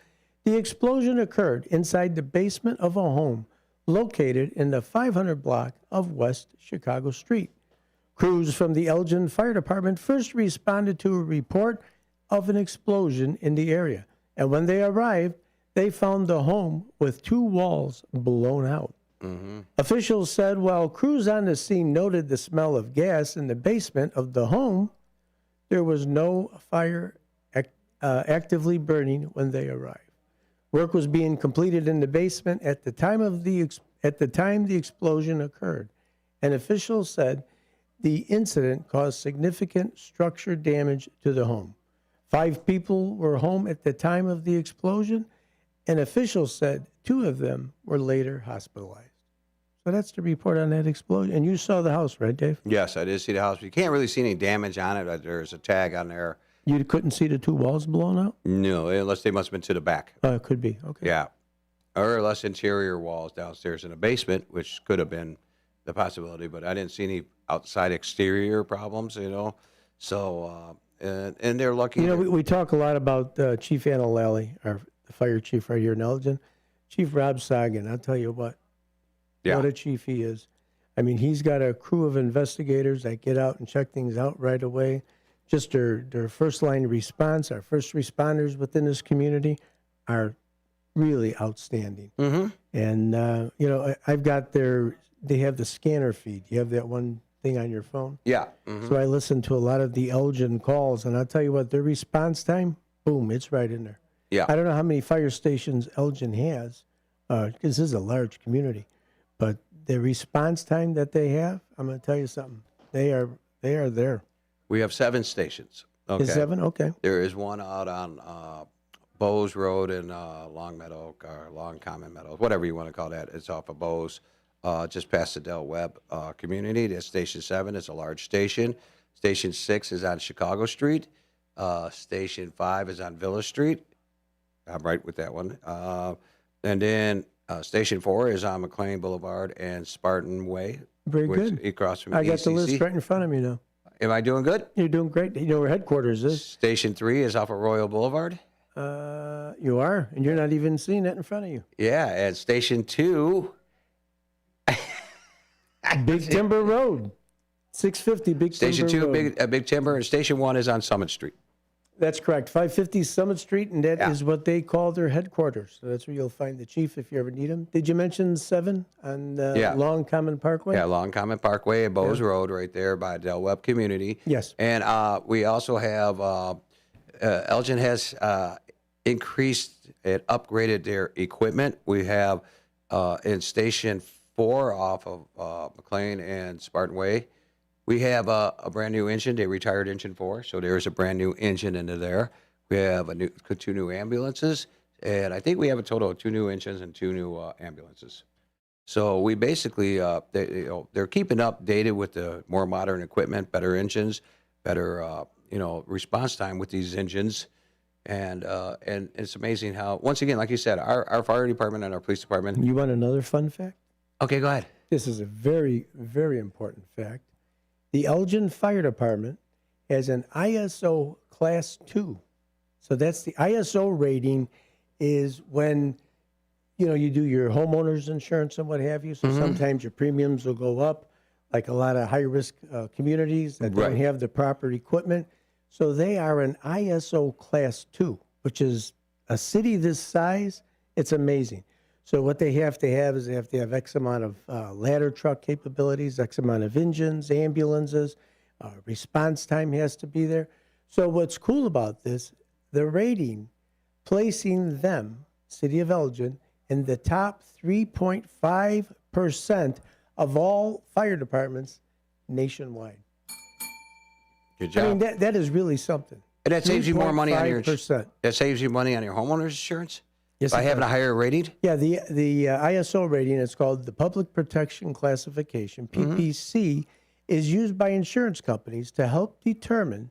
the explosion occurred inside the basement of a home located in the 500 block of West Chicago Street. Crews from the Elgin Fire Department first responded to a report of an explosion in the area, and when they arrived, they found the home with 2 walls blown out. Officials said while crews on the scene noted the smell of gas in the basement of the home, there was no fire actively burning when they arrived. Work was being completed in the basement at the time the explosion occurred, and officials said the incident caused significant structure damage to the home. 5 people were home at the time of the explosion, and officials said 2 of them were later hospitalized. So that's the report on that explosion. And you saw the house, right, Dave? Yes, I did see the house. You can't really see any damage on it. There's a tag on there. You couldn't see the 2 walls blown out? No, unless they must have been to the back. It could be. Okay. Yeah. Or less interior walls downstairs in the basement, which could have been the possibility, but I didn't see any outside exterior problems, So, and they're lucky. We talk a lot about Chief Anna our fire chief right here in Elgin. Chief Rob Sagan, I'll tell you what. Yeah. What a chief he is. I mean, he's got a crew of investigators that get out and check things out right away. Just their first line response, our first responders within this community are really outstanding. And, I've got they have the scanner feed. You have that one thing on your phone? Yeah. So I listen to a lot of the Elgin calls, and I'll tell you what, their response time, boom, it's right in there. Yeah. I don't know how many fire stations Elgin has, because this is a large community, but the response time that they have, I'm going to tell you something. They are there. We have 7 stations. Okay. Is 7? Okay. There is one out on Bowes Road in Long Meadow, or Long Common Meadows, whatever you want to call that. It's off of Bowes, just past the Del Webb community. That's Station 7. It's a large station. Station 6 is on Chicago Street. Station 5 is on Villa Street. I'm right with that one. And then Station 4 is on McLean Boulevard and Spartan Way. Very good. Across from I got the ECC. list right in front of me now. Am I doing good? You're doing great. You know where headquarters is. Station 3 is off of Royal Boulevard. You are, and you're not even seeing it in front of you. Yeah, and Station 2. Big Timber Road. 650 Big Station Timber 2, Road. Big Timber, and Station 1 is on Summit Street. That's correct. 550 Summit Street, and that is what they call their headquarters. So that's where you'll find the chief if you ever need him. Did you mention 7 on Long Common Parkway? Yeah, Long Common Parkway at Bowes Road right there by Del Webb community. Yes. And we also have, Elgin has increased and upgraded their equipment. We have in Station 4 off of McLean and Spartan Way, we have a brand new engine. They retired engine 4, so there's a brand new engine into there. We have 2 new ambulances, and I think we have a total of 2 new engines and 2 new ambulances. So we basically they're keeping updated with the more modern equipment, better engines, better response time with these engines, and it's amazing how, once again, like you said, our fire department and our police department. You want another fun fact? Okay, go ahead. This is a very, very important fact. The Elgin Fire Department has an ISO Class 2. So that's the ISO rating is when, you do your homeowner's insurance and what have you. So sometimes your premiums will go up, like a lot of high-risk communities that don't have the proper equipment. So they are an ISO Class 2, which is a city this size. It's amazing. So what they have to have is they have to have X amount of ladder truck capabilities, X amount of engines, ambulances, response time has to be there. So what's cool about this, the rating, placing them, City of Elgin, in the top 3.5% of all fire departments nationwide. Good job. I mean, that is really something. And that saves you more money on your 3.5%. That saves you money on your homeowner's insurance? Yes, by it having does. a higher rating? Yeah, the ISO rating, it's called the Public Protection Classification, PPC, is used by insurance companies to help determine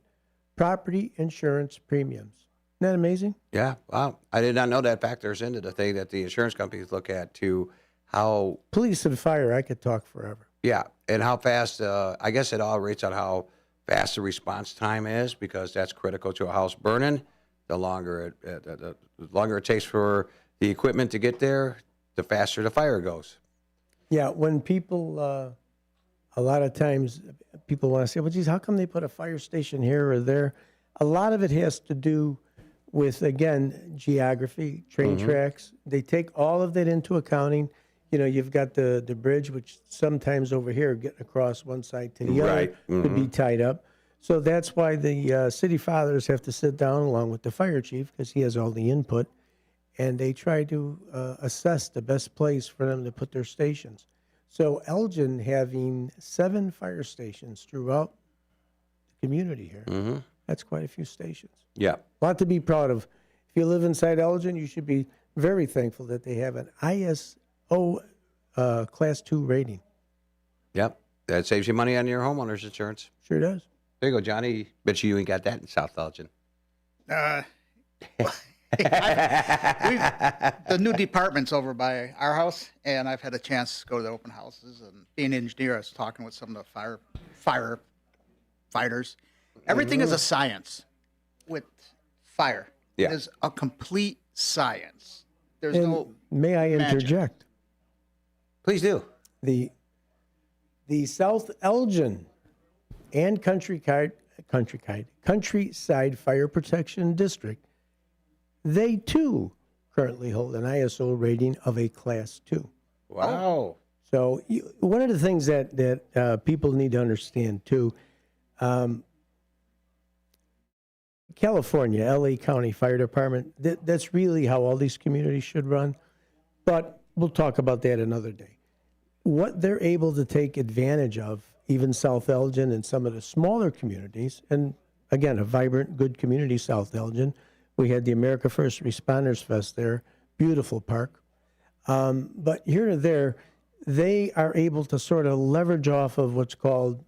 property insurance premiums. Isn't that amazing? Yeah, wow. I did not know that factors into the thing that the insurance companies look at to how... Police and fire, I could talk forever. Yeah, and how fast, I guess it all rates on how fast the response time is, because that's critical to a house burning. The longer it takes for the equipment to get there, the faster the fire goes. Yeah, when people, a lot of times people want to say, well, geez, how come they put a fire station here or there? A lot of it has to do with, again, geography, train tracks. They take all of that into accounting. You've got the bridge, which sometimes over here getting across one side to the other could be tied up. So that's why the city fathers have to sit down along with the fire chief, because he has all the input, and they try to assess the best place for them to put their stations. So Elgin having 7 fire stations throughout the community here, that's quite a few stations. Yeah. A lot to be proud of. If you live inside Elgin, you should be very thankful that they have an ISO Class 2 rating. Yep. That saves you money on your homeowner's insurance. Sure does. There you go, Johnny. Bet you ain't got that in South Elgin. The new department's over by our house, and I've had a chance to go to the open houses. And being an engineer, I was talking with some of the firefighters. Everything is a science with fire. Yeah. It is a complete science. There's And no may I magic. interject? Please do. The South Elgin and Countryside Fire Protection District, they too currently hold an ISO rating of a Class 2. Wow. So one of the things that people need to understand too, California, LA County Fire Department, that's really how all these communities should run. But we'll talk about that another day. What they're able to take advantage of, even South Elgin and some of the smaller communities, and again, a vibrant, good community, South Elgin. We had the America First Responders Fest there, beautiful park. But here and there, they are able to sort of leverage off of what's called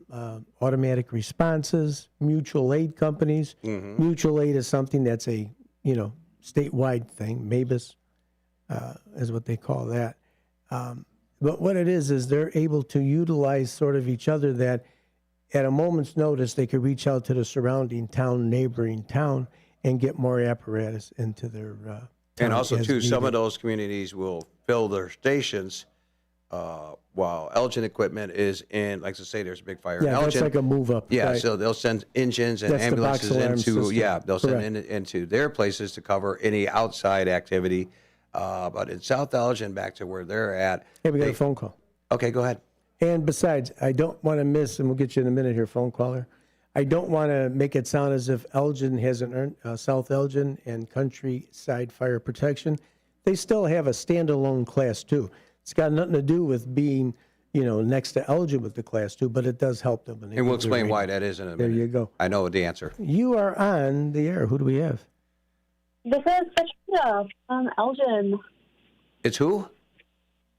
automatic responses, mutual aid companies. Mm-hmm. Mutual aid is something that's a, statewide thing. MABUS is what they call that. But what it is they're able to utilize sort of each other, that at a moment's notice, they could reach out to the surrounding town, neighboring town, and get more apparatus into their town. And also, as too, some needed. of those communities will fill their stations while Elgin equipment is in, like I say, there's a big fire in Yeah, Elgin. that's like a move up. Yeah, right. so they'll send engines and That's the box ambulances alarm into, system. they'll send Correct. into their places to cover any outside activity. But in South Elgin, back to where they're at. Hey, we got a phone call. Okay, go ahead. And besides, I don't want to miss, and we'll get you in a minute here, phone caller. I don't want to make it sound as if Elgin hasn't earned, South Elgin and Countryside Fire Protection. They still have a standalone Class 2. It's got nothing to do with being, next to Elgin with the Class 2, but it does help them. And we'll explain why that is in a minute. There you go. I know the answer. You are on the air. Who do we have? This is Katrina from Elgin. It's who?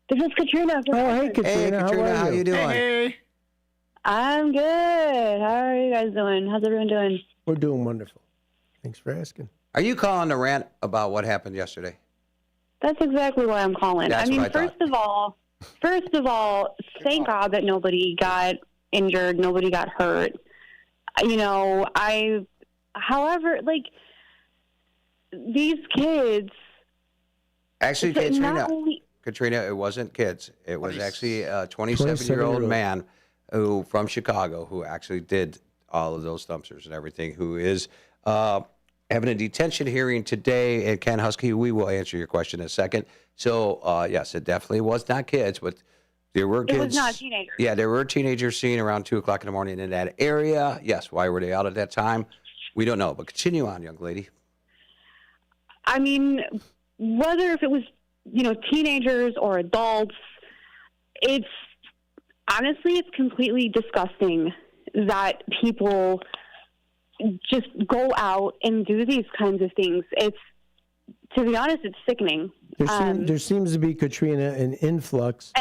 This is Katrina. From hey, Elgin. Katrina. How are you doing? Hey. I'm good. How are you guys doing? How's everyone doing? We're doing wonderful. Thanks for asking. Are you calling to rant about what happened yesterday? That's exactly why I'm calling. That's what I first of all, thank God that nobody got injured, nobody got hurt. However, these kids. Actually, not Katrina, only- Katrina, it wasn't kids. It was actually a 27-year-old man from Chicago who actually did all of those dumpsters and everything, who is having a detention hearing today. And Ken Husky, we will answer your question in a second. So, yes, it definitely was not kids, but there were kids. It was not teenagers. Yeah, there were teenagers seen around 2 o'clock in the morning in that area. Yes, why were they out at that time? We don't know, but continue on, young lady. Whether if it was, teenagers or adults, it's completely disgusting that people just go out and do these kinds of things. To be honest, it's sickening. There seems to be, Katrina, an influx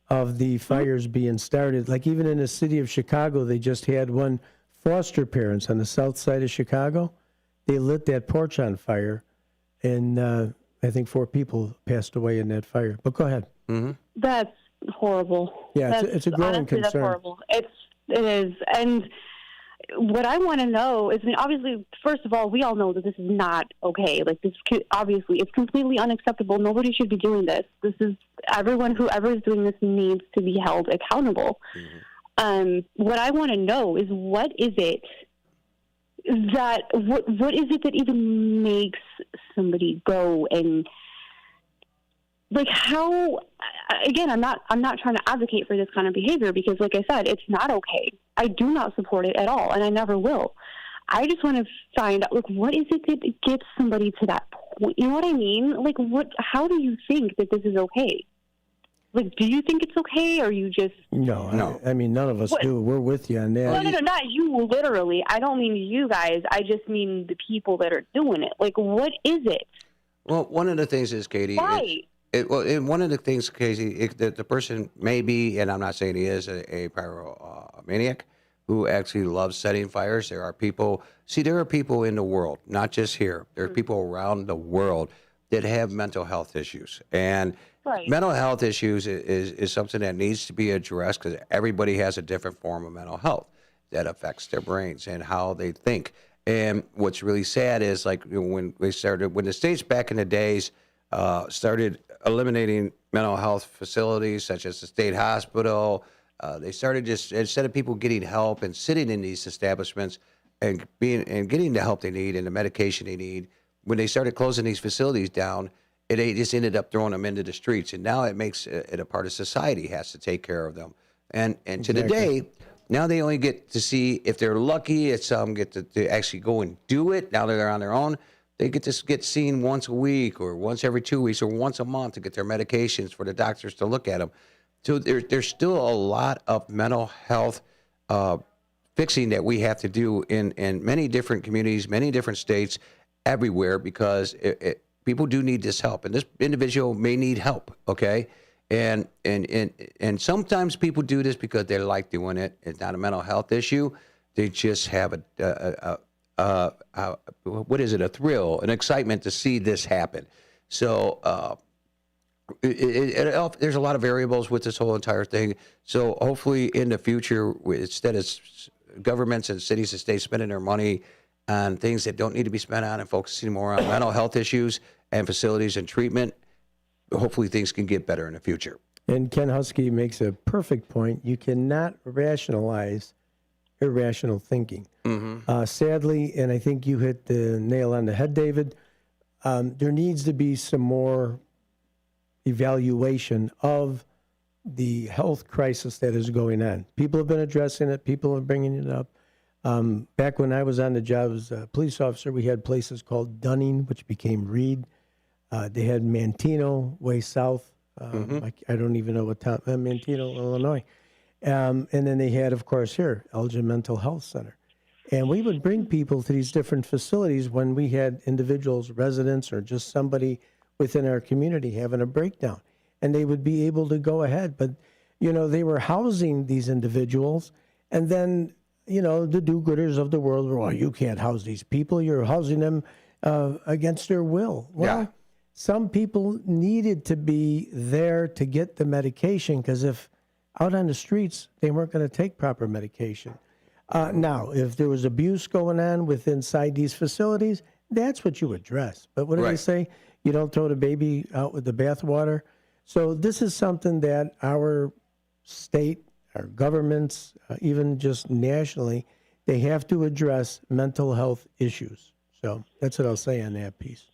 of the fires being started. Like even in the city of Chicago, they just had one. Foster parents on the south side of Chicago, they lit that porch on fire, and I think 4 people passed away in that fire. But go ahead. Mm-hmm. That's horrible. Yeah, it's a growing honestly, concern. That's horrible. It is. And what I want to know is, obviously, first of all, we all know that this is not okay. Obviously, it's completely unacceptable. Nobody should be doing this. Whoever is doing this needs to be held accountable. Mm-hmm. What I want to know is what is it that even makes somebody go and how? Again, I'm not trying to advocate for this kind of behavior because, like I said, it's not okay. I do not support it at all, and I never will. I just want to find out what is it that gets somebody to that point? You know what I mean? How do you think that this is okay? Do you think it's okay, or you just... No. I mean, none of us do. We're with you on that. No, not you, literally. I don't mean you guys. I just mean the people that are doing it. What is it? Well, one of the things is, Katie... Why? One of the things, Casey, the person may be, and I'm not saying he is a pyromaniac, who actually loves setting fires. There are people in the world, not just here. There are people around the world that have mental health issues. And mental health issues is something that needs to be addressed because everybody has a different form of mental health that affects their brains and how they think. And what's really sad is when the states back in the days started eliminating mental health facilities such as the state hospital, they started just, instead of people getting help and sitting in these establishments and getting the help they need and the medication they need, when they started closing these facilities down, they just ended up throwing them into the streets. And now it makes it a part of society has to take care of them. And to the day, Now they only get to see, if they're lucky, if some get to actually go and do it. Now that they're on their own, they get to get seen once a week or once every 2 weeks or once a month to get their medications for the doctors to look at them. So there's still a lot of mental health fixing that we have to do in many different communities, many different states, everywhere, because people do need this help. And this individual may need help, okay? And sometimes people do this because they like doing it. It's not a mental health issue. They just have a thrill, an excitement to see this happen. So there's a lot of variables with this whole entire thing. So hopefully in the future, instead of governments and cities and states spending their money on things that don't need to be spent on and focusing more on mental health issues and facilities and treatment, hopefully things can get better in the future. And Ken Husky makes a perfect point. You cannot rationalize irrational thinking. Sadly, and I think you hit the nail on the head, David, there needs to be some more evaluation of the health crisis that is going on. People have been addressing it. People are bringing it up. Back when I was on the job as a police officer, we had places called Dunning, which became Reed. They had Manteno, way south. I don't even know what town, Manteno, Illinois. And then they had, of course, here, Elgin Mental Health Center. And we would bring people to these different facilities when we had individuals, residents, or just somebody within our community having a breakdown. And they would be able to go ahead. But, they were housing these individuals. And then, the do-gooders of the world were, well, you can't house these people. You're housing them against their will. Well, some people needed to be there to get the medication, because if out on the streets, they weren't going to take proper medication. Now, if there was abuse going on inside these facilities, that's what you address. But what do they say? You don't throw the baby out with the bathwater. So this is something that our state, our governments, even just nationally, they have to address mental health issues. So that's what I'll say on that piece.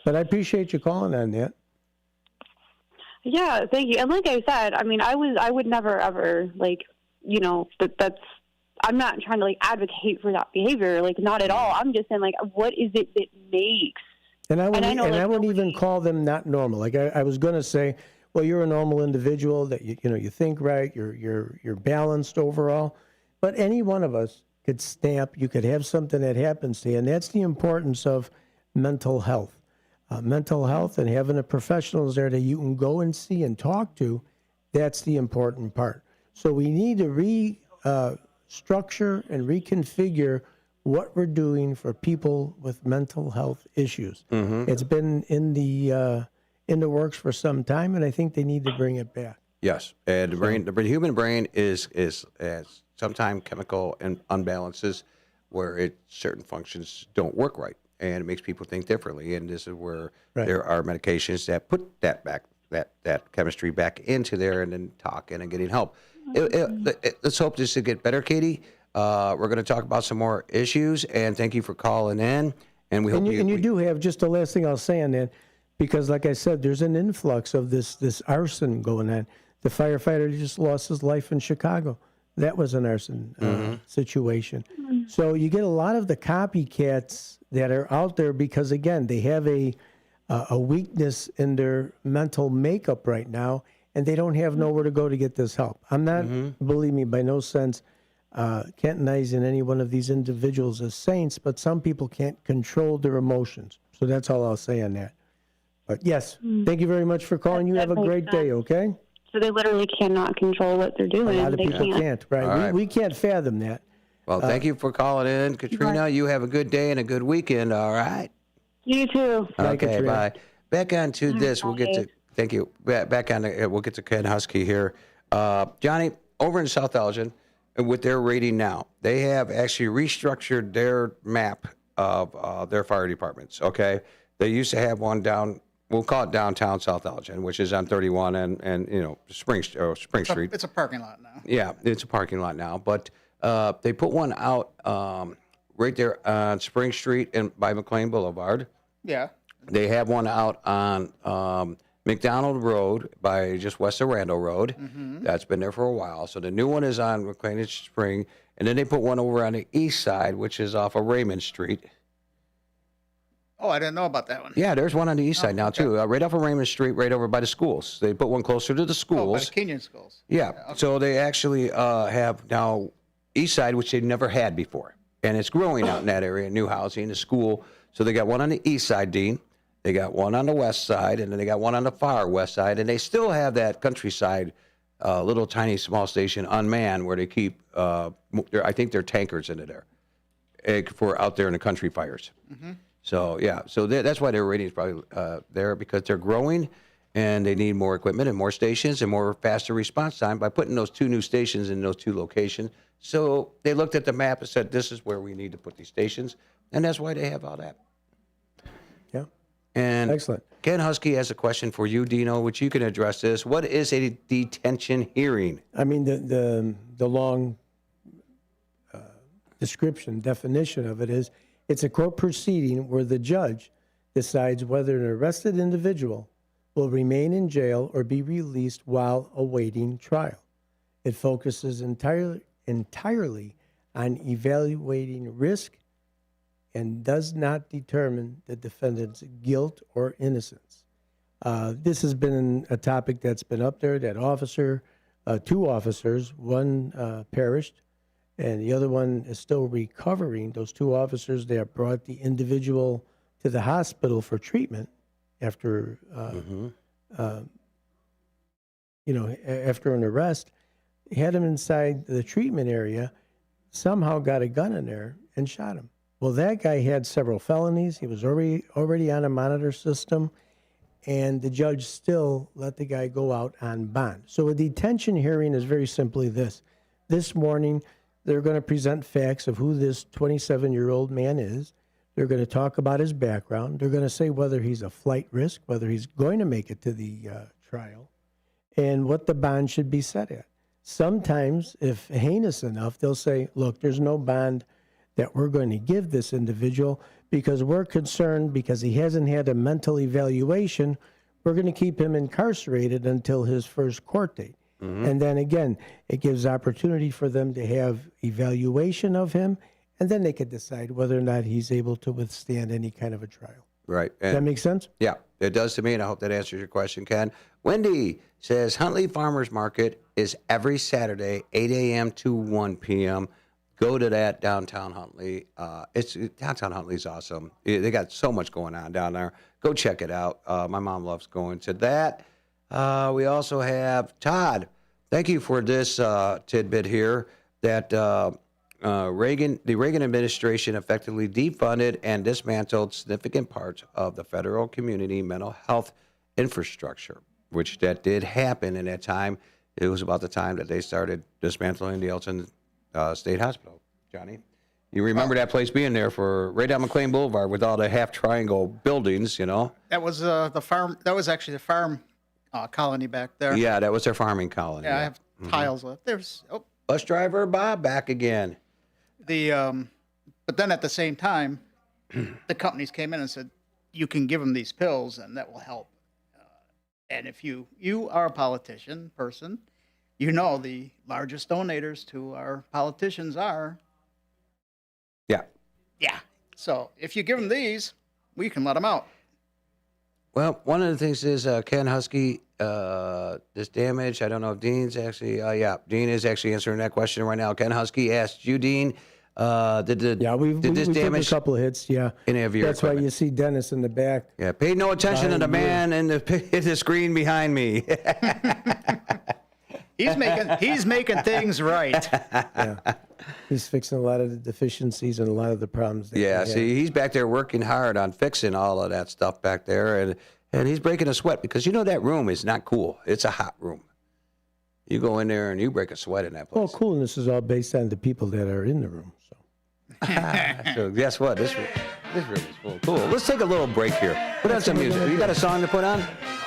But I appreciate you calling on that. Yeah, thank you. And like I said, I would never ever that's. I'm not trying to advocate for that behavior, not at all. I'm just saying what is it that makes? And I wouldn't even call them not normal. I was going to say, well, you're a normal individual that you think right, you're balanced overall. But any one of us could stamp. You could have something that happens to you, and that's the importance of mental health. Mental health and having a professionals there that you can go and see and talk to, that's the important part. So we need to restructure and reconfigure what we're doing for people with mental health issues. It's been in the works for some time, and I think they need to bring it back. Yes, and the human brain is sometimes chemical unbalances where certain functions don't work right. And it makes people think differently. And this is where there are medications that put that chemistry back into there, and then talking and getting help. Let's hope this will get better, Katie. We're going to talk about some more issues, and thank you for calling in. And we hope you do have, just the last thing I'll say on that, because like I said, there's an influx of this arson going on. The firefighter just lost his life in Chicago. That was an arson situation. So you get a lot of the copycats that are out there because, again, they have a weakness in their mental makeup right now, and they don't have nowhere to go to get this help. I'm not, believe me, by no sense cantonizing any one of these individuals as saints, but some people can't control their emotions. So that's all I'll say on that. But yes, thank you very much for calling. You have a great day, okay? So they literally cannot control what they're doing. A lot of people can't, right? Right. We can't fathom that. Well, thank you for calling in, Katrina. You have a good day and a good weekend, all right? You too. Okay, bye. Back on to this. We'll get to, thank you. Back on to, we'll get to Ken Husky here. Johnny, over in South Elgin, with their rating now, they have actually restructured their map of their fire departments, okay? They used to have one down, we'll call it downtown South Elgin, which is on 31 and Spring Street. It's a parking lot now. Yeah, it's a parking lot now, but they put one out right there on Spring Street and by McLean Boulevard. Yeah. They have one out on McDonald Road by just west of Randall Road. Mhm. That's been there for a while. So the new one is on McClellan Spring. And then they put one over on the east side, which is off of Raymond Street. Oh, I didn't know about that one. Yeah, there's one on the east side now, too. Right off of Raymond Street, right over by the schools. They put one closer to the schools. Oh, by the Kenyon schools. Yeah. So they actually have now east side, which they never had before. And it's growing out in that area, new housing, a school. So they got one on the east side, Dean. They got one on the west side, and then they got one on the far west side. And they still have that countryside, little tiny small station unmanned where they keep, I think they're tankers into there for out there in the country fires. Mhm. So, yeah, so that's why their rating is probably there, because they're growing and they need more equipment and more stations and more faster response time by putting those 2 new stations in those 2 locations. So they looked at the map and said, this is where we need to put these stations. And that's why they have all that. Yeah. And excellent. Ken Husky has a question for you, Dino, which you can address this. What is a detention hearing? I mean, the long definition of it is, it's a court proceeding where the judge decides whether an arrested individual will remain in jail or be released while awaiting trial. It focuses entirely on evaluating risk and does not determine the defendant's guilt or innocence. This has been a topic that's been up there. That officer, 2 officers, one perished, and the other one is still recovering. Those 2 officers, they have brought the individual to the hospital for treatment after, after an arrest. Had him inside the treatment area, somehow got a gun in there and shot him. Well, that guy had several felonies. He was already on a monitor system, and the judge still let the guy go out on bond. So a detention hearing is very simply this. This morning, they're going to present facts of who this 27-year-old man is. They're going to talk about his background. They're going to say whether he's a flight risk, whether he's going to make it to the trial, and what the bond should be set at. Sometimes, if heinous enough, they'll say, look, there's no bond that we're going to give this individual because we're concerned because he hasn't had a mental evaluation. We're going to keep him incarcerated until his first court date. And then again, it gives opportunity for them to have evaluation of him, and then they could decide whether or not he's able to withstand any kind of a trial. Right. Does that make sense? Yeah, it does to me, and I hope that answers your question, Ken. Wendy says Huntley Farmers Market is every Saturday, 8 a.m. to 1 p.m. Go to that downtown Huntley. Downtown Huntley's awesome. They got so much going on down there. Go check it out. My mom loves going to that. We also have Todd. Thank you for this tidbit here that the Reagan administration effectively defunded and dismantled significant parts of the federal community mental health infrastructure, which that did happen in that time. It was about the time that they started dismantling the Elgin State Hospital. Johnny, you remember that place being there for right down McLean Boulevard with all the half triangle buildings, you know? That was the farm. That was actually the farm colony back there. Yeah, that was their farming colony. Yeah, I have tiles left. There's bus driver Bob back again. But then at the same time, the companies came in and said, you can give them these pills and that will help. And if you are a politician person, you know the largest donators to our politicians are. Yeah. Yeah. So if you give them these, we can let them out. Well, one of the things is Ken Husky, this damage. I don't know if Dean's actually. Dean is actually answering that question right now. Ken Husky asked you, Dean, did this damage took a couple of hits? Yeah, any of your That's equipment? why you see Dennis in the back. Yeah, paid no attention to the man in the screen behind me. He's making things right. Yeah. He's fixing a lot of the deficiencies and a lot of the problems. Yeah, see, he's back there working hard on fixing all of that stuff back there, and he's breaking a sweat because you know that room is not cool. It's a hot room. You go in there and you break a sweat in that place. Well, coolness is all based on the people that are in the room. So guess what? This room is full of cool. Let's take a little break here. Put on some music. You got a song to put on?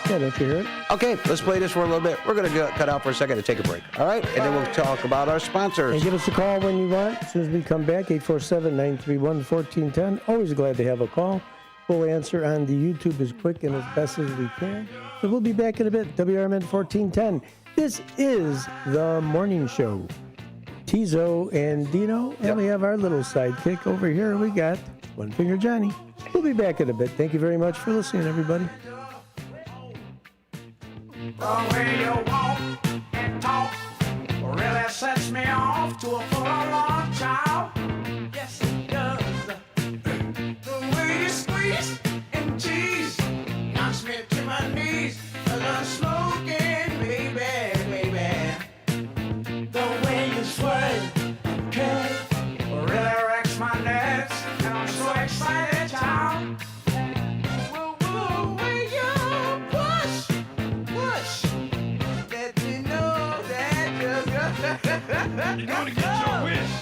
Yeah, don't you hear it? Okay, let's play this for a little bit. We're going to cut out for a second to take a break. All right? And then we'll talk about our sponsors. And give us a call when you want. As soon as we come back, 847-931-1410. Always glad to have a call. We'll answer on the YouTube as quick and as best as we can. So we'll be back in a bit. WRMN 1410. This is the morning show. Teaso and Dino, and we have our little sidekick over here. We got One Finger Johnny. We'll be back in a bit. Thank you very much for listening, everybody. The way you walk and talk really sets me off to a full-on child. Yes, it does. The way you squeeze and tease knocks me to my knees. The smoking, baby, baby. The way you sweat and curve really wrecks my nerves, and I'm so excited, child. You're gonna get your wish.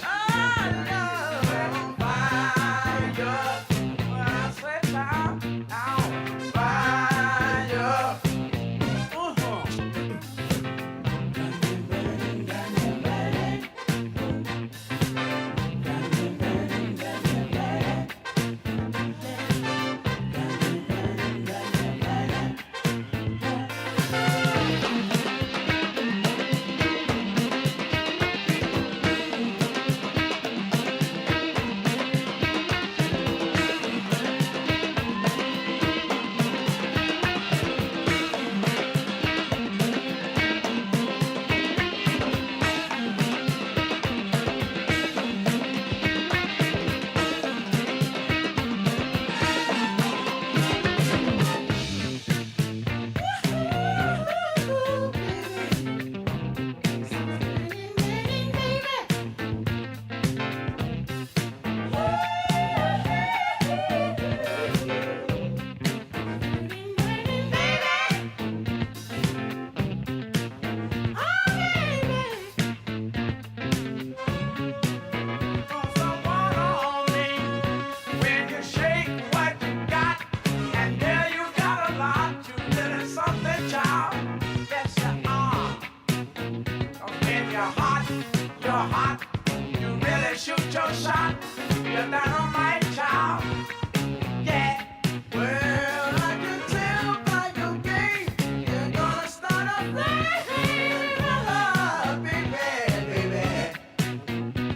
Shoot your shot, you're dynamite child. Yeah. Well, I can tell by your game, you're gonna start a flame, baby, baby.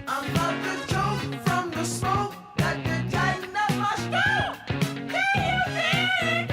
I'm about to choke from the smoke that you tighten up my stroke. Can you feel it?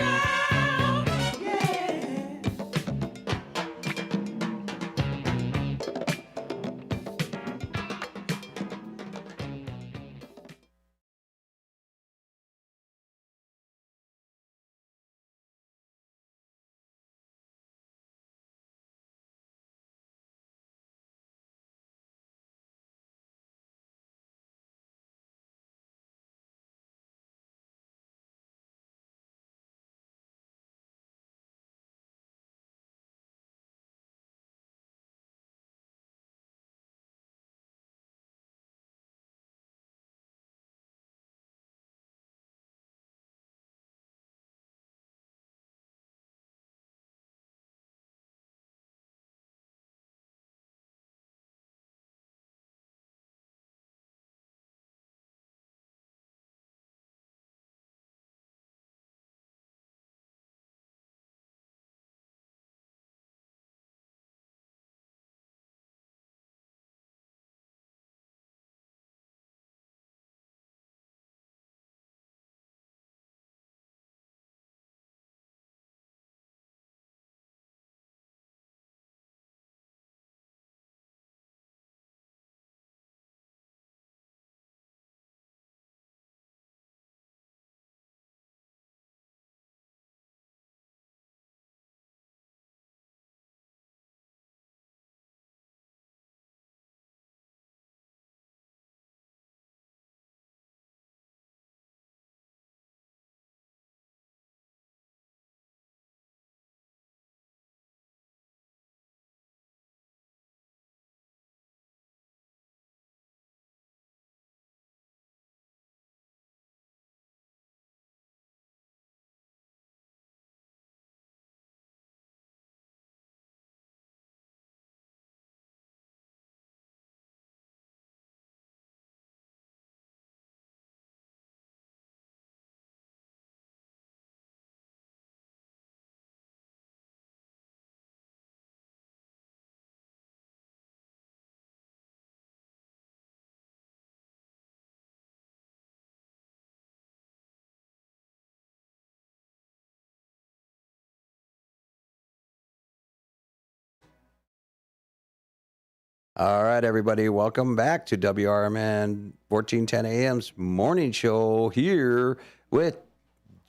All right, everybody, welcome back to WRMN 1410 AM's morning show here with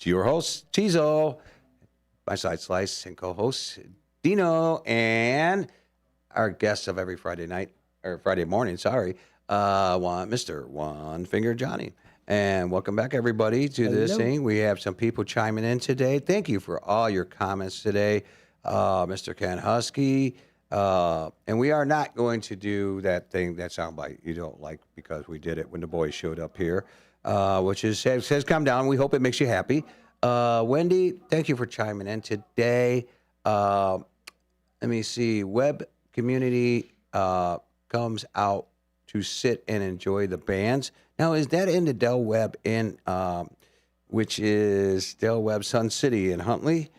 your host, Teaso, my side slice and co-host, Dino, and our guest of every Friday morning, Mr. One Finger Johnny. And welcome back, everybody, to this thing. We have some people chiming in today. Thank you for all your comments today, Mr. Ken Husky. And we are not going to do that thing, that soundbite you don't like, because we did it when the boys showed up here, which says calm down. We hope it makes you happy. Wendy, thank you for chiming in today. Let me see. Web community comes out to sit and enjoy the bands. Now, is that in the Del Webb which is Del Webb Sun City in Huntley?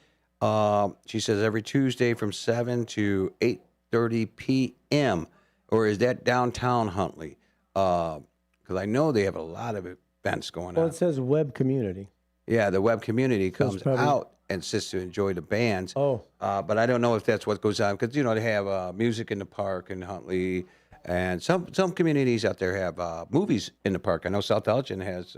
She says every Tuesday from 7 to 8:30 p.m. Or is that downtown Huntley? Because I know they have a lot of events going on. Well, it says web community. Yeah, the web community comes out and sits to enjoy the bands. But I don't know if that's what goes on, because, they have music in the park in Huntley, and some communities out there have movies in the park. I know South Elgin has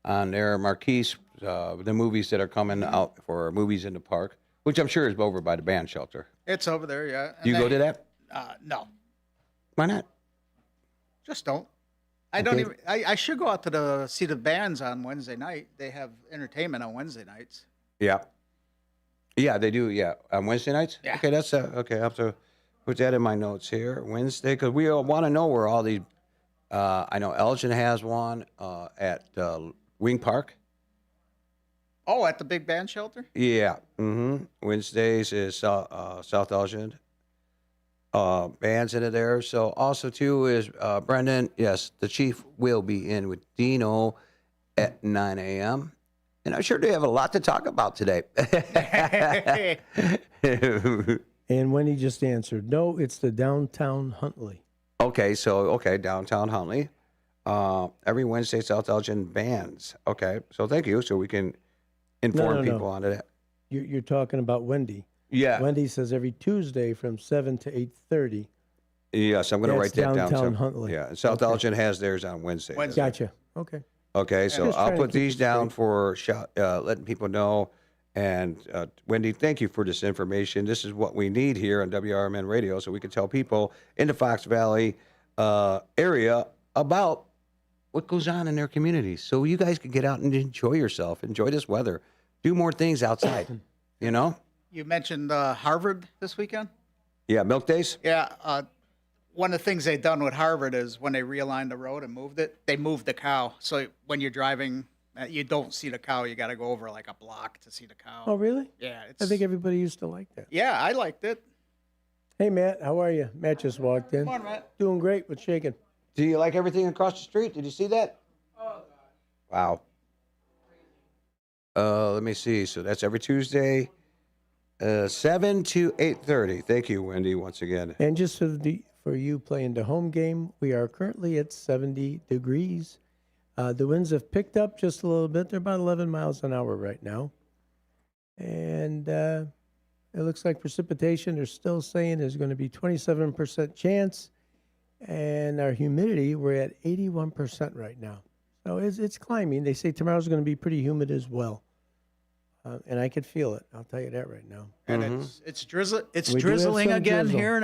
on their marquees the movies that are coming out for movies in the park, which I'm sure is over by the band shelter. It's over there, yeah. Do you go to that? No. Why not? Just don't. I don't even. I should go out to see the bands on Wednesday night. They have entertainment on Wednesday nights. Yeah. Yeah, they do. Yeah, on Wednesday nights. Yeah. Okay, that's okay. I have to put that in my notes here. Wednesday, because we all want to know where all these. I know Elgin has one at Wing Park. Oh, at the big band shelter? Yeah. Mm-hmm. Wednesdays is South Elgin. Bands into there. So also too is Brendan. Yes, the chief will be in with Dino at 9 a.m. And I'm sure they have a lot to talk about today. And Wendy just answered, no, it's the downtown Huntley. Okay, downtown Huntley. Every Wednesday, South Elgin bands. Okay, so thank you. So we can inform people on that. You're talking about Wendy. Yeah. Wendy says every Tuesday from 7 to 8:30. Yes, I'm going to write that down. Downtown Huntley. Yeah, and South Elgin has theirs on Wednesday. Gotcha. Okay. Okay, so I'll put these down for letting people know. And Wendy, thank you for this information. This is what we need here on WRMN Radio, so we can tell people in the Fox Valley area about what goes on in their communities, so you guys can get out and enjoy yourself, enjoy this weather, do more things outside. You mentioned Harvard this weekend? Yeah, Milk Days? Yeah. One of the things they've done with Harvard is when they realigned the road and moved it, they moved the cow. So when you're driving, you don't see the cow. You got to go over like a block to see the cow. Oh, really? Yeah. I think everybody used to like that. Yeah, I liked it. Hey, Matt, how are you? Matt just walked in. Come on, Matt. Doing great. What's shaking? Do you like everything across the street? Did you see that? Oh, God. Wow. Let me see. So that's every Tuesday, 7 to 8:30. Thank you, Wendy, once again. And just for you playing the home game, we are currently at 70 degrees. The winds have picked up just a little bit. They're about 11 miles an hour right now. And it looks like precipitation, they're still saying there's going to be 27% chance. And our humidity, we're at 81% right now. So it's climbing. They say tomorrow's going to be pretty humid as well. And I could feel it. I'll tell you that right now. And it's drizzling again drizzle. here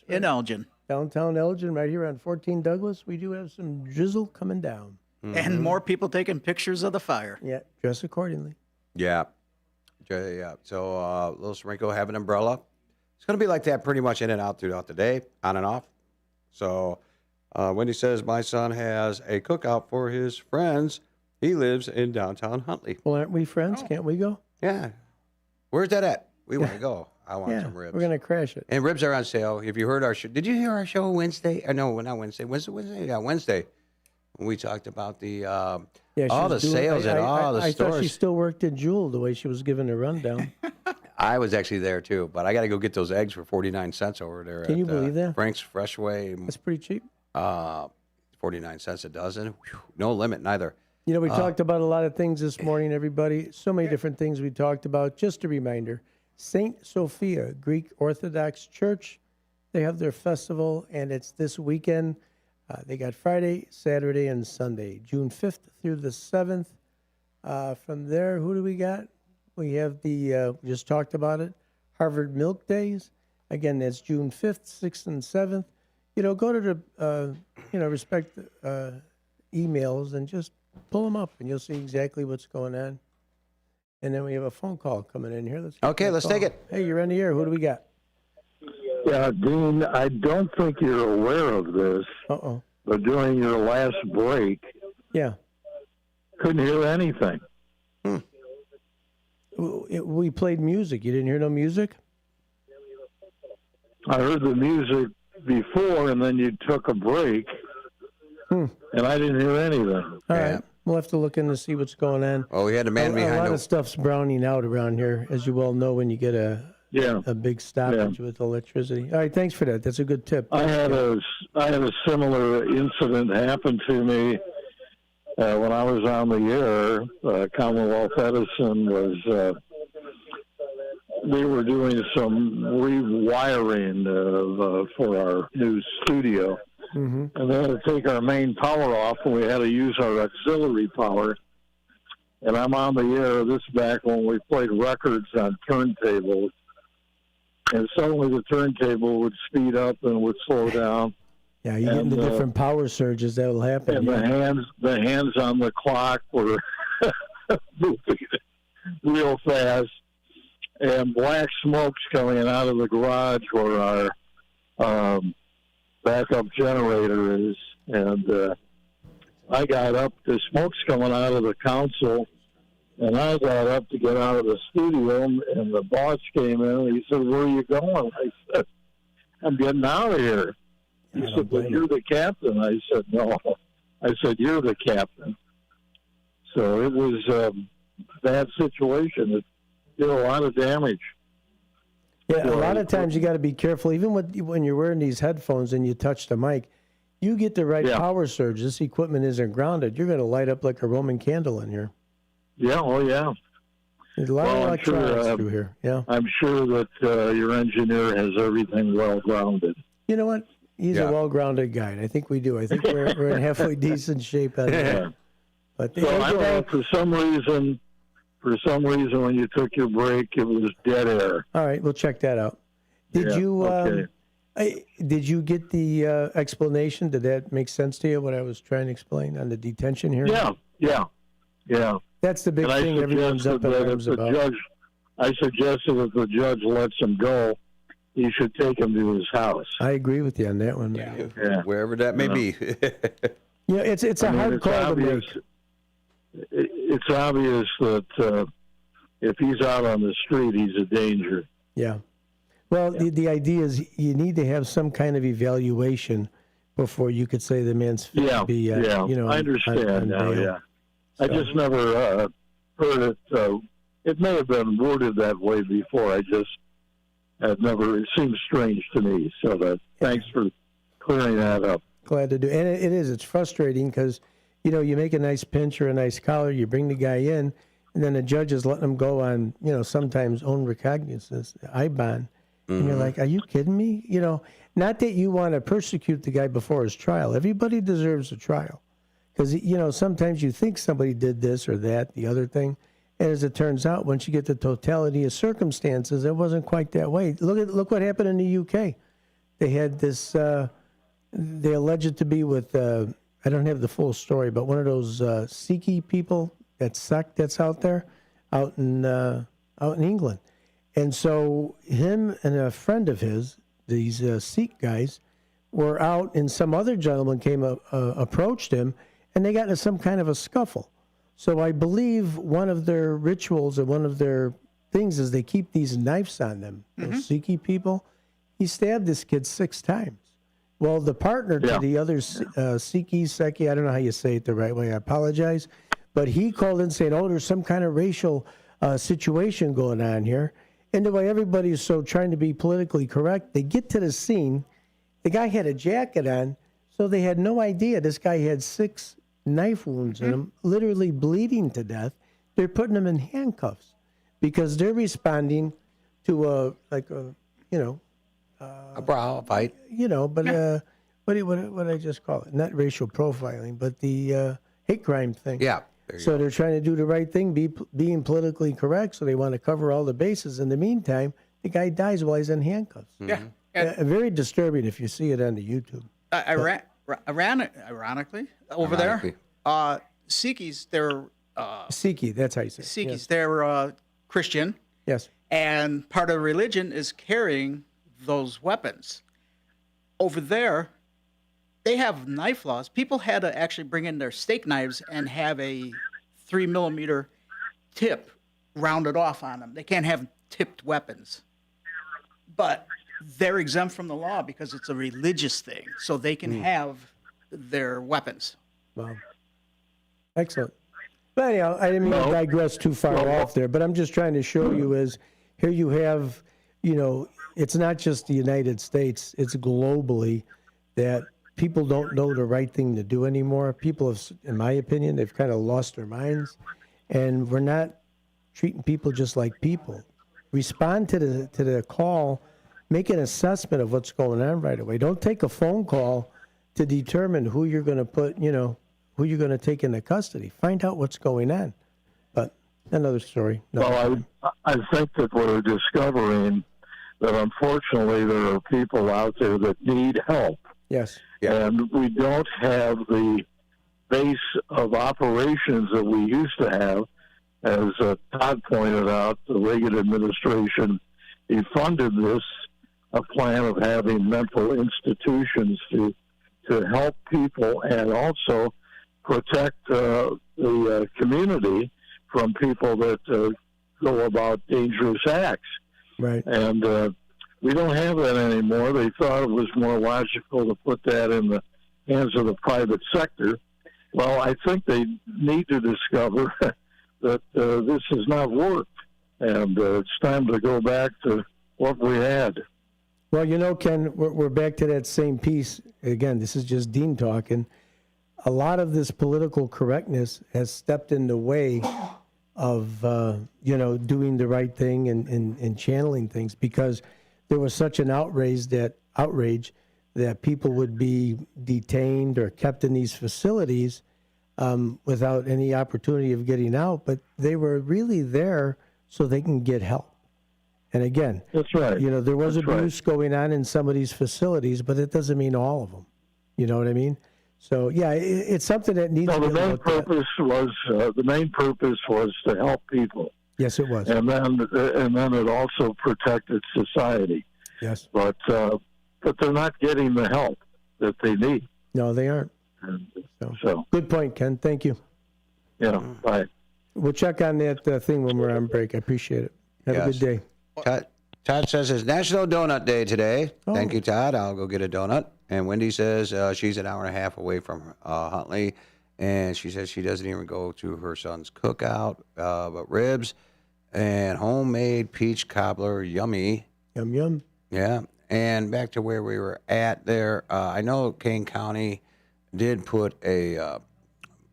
in Elgin. Downtown Elgin, right here on 14 Douglas, we do have some drizzle coming down. And more people taking pictures of the fire. Yeah, dress accordingly. Yeah. Yeah. So little sprinkle, have an umbrella. It's going to be like that pretty much in and out throughout the day, on and off. So Wendy says, my son has a cookout for his friends. He lives in downtown Huntley. Well, aren't we friends? Can't we go? Yeah. Where's that at? We want to go. I want some ribs. We're going to crash it. And ribs are on sale. If you heard our show, did you hear our show Wednesday? No, not Wednesday. Wednesday? Yeah, Wednesday. When we talked about the all the sales at all the stores. I thought she still worked at Jewel the way she was giving the rundown. I was actually there too, but I got to go get those eggs for 49 cents over there. Can you believe that? Frank's Freshway. That's pretty cheap. 49 cents a dozen. Whew, no limit, neither. You know, we talked about a lot of things this morning, everybody. So many different things we talked about. Just a reminder, St. Sophia Greek Orthodox Church They have their festival, and it's this weekend. They got Friday, Saturday, and Sunday, June 5th through the 7th. From there, who do we got? We have we just talked about it, Harvard Milk Days. Again, that's June 5th, 6th, and 7th. Go to the, respect emails and just pull them up, and you'll see exactly what's going on. And then we have a phone call coming in here. Let's take it. Hey, you're on the air. Who do we got? Yeah, Dean, I don't think you're aware of this. Uh-oh. But during your last break, yeah, couldn't hear anything. We played music. You didn't hear no music? I heard the music before, and then you took a break, and I didn't hear anything. All right. We'll have to look in to see what's going on. Oh, we had a man behind a lot of stuff's browning out around here, as you well know, when you get a big stoppage with electricity. All right, thanks for that. That's a good tip. I had a similar incident happen to me when I was on the air. Commonwealth Edison was they were doing some rewiring for our new studio. Mm-hmm. And they had to take our main power off, and we had to use our auxiliary power. And I'm on the air. This back when we played records on turntables. And suddenly the turntable would speed up and would slow down. Yeah, you get into different power surges that will happen. And the hands on the clock were moving real fast. And black smoke's coming out of the garage where our backup generator is, and I got up, the smoke's coming out of the console, and I got up to get out of the studio, and the boss came in, and he said, "Where are you going?" I said, "I'm getting out of here." He said, "But you're the captain." I said, "No." I said, "You're the captain." So it was a bad situation. It did a lot of damage. Yeah, a lot of times you got to be careful, even when you're wearing these headphones and you touch the mic. You get the right power surge. This equipment isn't grounded. You're going to light up like a Roman candle in here. Yeah, oh yeah. There's a lot of electronics through here. Yeah, I'm sure that your engineer has everything well grounded. You know what? He's a well-grounded guy, and I think we do. I think we're in halfway decent shape out here. But so I don't know, for some reason, when you took your break, it was dead air. All right, we'll check that out. Did you get the explanation? Did that make sense to you, what I was trying to explain on the detention hearing? Yeah. That's the big thing everyone's up in arms about. I suggested if the judge lets him go, he should take him to his house. I agree with you on that one. Yeah. Wherever that may be. It's a hard call to make. It's obvious that if he's out on the street, he's a danger. Yeah. Well, the idea is you need to have some kind of evaluation before you could say the man's fit to be, I understand now, bail. I just never heard it. It may have been worded that way before. I just had never, it seems strange to me. So thanks for clearing that up. Glad to do. And it is. It's frustrating because, you make a nice pinch or a nice collar, you bring the guy in, and then the judge is letting him go on, sometimes own recognizance, I-bond. And you're like, are you kidding me? Not that you want to persecute the guy before his trial. Everybody deserves a trial. Because, sometimes you think somebody did this or that, the other thing. And as it turns out, once you get the totality of circumstances, it wasn't quite that way. Look what happened in the UK. They had this, they alleged to be with, I don't have the full story, but one of those Sikh people, that sect that's out there, out in England. And so him and a friend of his, these Sikh guys, were out, and some other gentleman approached him, and they got into some kind of a scuffle. So I believe one of their rituals or one of their things is they keep these knives on them, those Sikh people. He stabbed this kid 6 times. Well, the partner to the other Sikh, I don't know how you say it the right way, I apologize, but he called in saying, there's some kind of racial situation going on here. And the way everybody is so trying to be politically correct, they get to the scene. The guy had a jacket on, so they had no idea this guy had 6 knife wounds in him, literally bleeding to death. They're putting him in handcuffs because they're responding to a A brawl, a fight. But what I just call it? Not racial profiling, but the hate crime thing. Yeah. So they're trying to do the right thing, being politically correct. So they want to cover all the bases. In the meantime, the guy dies while he's in handcuffs. Yeah. Very disturbing if you see it on the YouTube. Ironically, over there, Sikhis, they're Sikhi. That's how you say it. Sikhis, Yes. they're Christian. Yes. And part of religion is carrying those weapons. Over there, they have knife laws. People had to actually bring in their steak knives and have a 3mm tip rounded off on them. They can't have tipped weapons. But they're exempt from the law because it's a religious thing. So they can have their weapons. Wow. Excellent. But anyhow, I didn't mean to digress too far off there, but I'm just trying to show you is here you have, it's not just the United States, it's globally that people don't know the right thing to do anymore. People have, in my opinion, they've kind of lost their minds, and we're not treating people just like people. Respond to the call, make an assessment of what's going on right away. Don't take a phone call to determine who you're going to put, who you're going to take into custody. Find out what's going on. But another story. Well, I think that we're discovering that unfortunately there are people out there that need help. Yes. And we don't have the base of operations that we used to have. As Todd pointed out, the Reagan administration, he funded this, a plan of having mental institutions to help people and also protect the community from people that go about dangerous acts. Right. And we don't have that anymore. They thought it was more logical to put that in the hands of the private sector. Well, I think they need to discover that this has not worked, and it's time to go back to what we had. Well, Ken, we're back to that same piece. Again, this is just Dean talking. A lot of this political correctness has stepped in the way of, doing the right thing and channeling things, because there was such an outrage that people would be detained or kept in these facilities without any opportunity of getting out. But they were really there so they can get help. And again, that's right. There was That's abuse going on in some of these facilities, but it doesn't mean all of them. You know what I mean? So yeah, it's something that needs to be the main looked at. purpose was to help people. Yes, it was. And then it also protected society. Yes. But they're not getting the help that they need. No, they aren't. So good point, Ken. Thank you. Yeah. Bye. We'll check on that thing when we're on break. I appreciate it. Have a good day. Todd says it's National Donut Day today. Oh. Thank you, Todd. I'll go get a donut. And Wendy says she's an hour and a half away from Huntley, and she says she doesn't even go to her son's cookout, but ribs and homemade peach cobbler, yummy. Yum, yum. Yeah. And back to where we were at there, I know Kane County did put a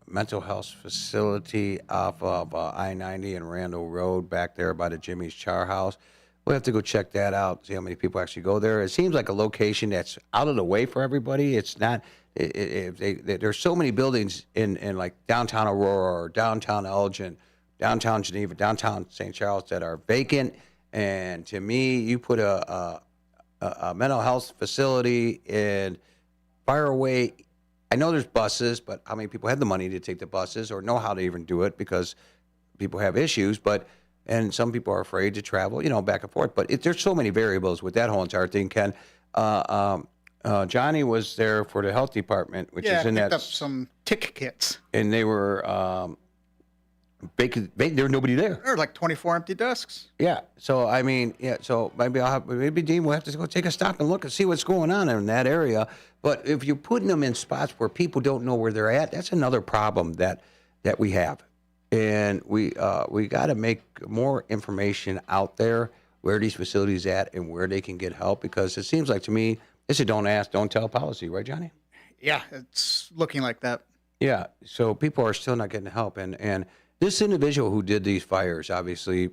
mental health facility off of I-90 and Randall Road back there by the Jimmy's Char House. We'll have to go check that out, see how many people actually go there. It seems like a location that's out of the way for everybody. It's not. There's so many buildings in like downtown Aurora or downtown Elgin, downtown Geneva, downtown St. Charles that are vacant. And to me, you put a mental health facility in far away. I know there's buses, but how many people have the money to take the buses or know how to even do it, because people have issues, and some people are afraid to travel, back and forth. But there's so many variables with that whole entire thing, Ken. Johnny was there for the health department, which is in picked that. up some tick kits. And they were vacant. There was nobody there. There were like 24 empty desks. Yeah. So So maybe Dean will have to go take a stop and look and see what's going on in that area. But if you're putting them in spots where people don't know where they're at, that's another problem that we have. And we got to make more information out there where these facilities at and where they can get help, because it seems like to me it's a don't ask, don't tell policy, right, Johnny? Yeah, it's looking like that. Yeah. So people are still not getting help, and this individual who did these fires obviously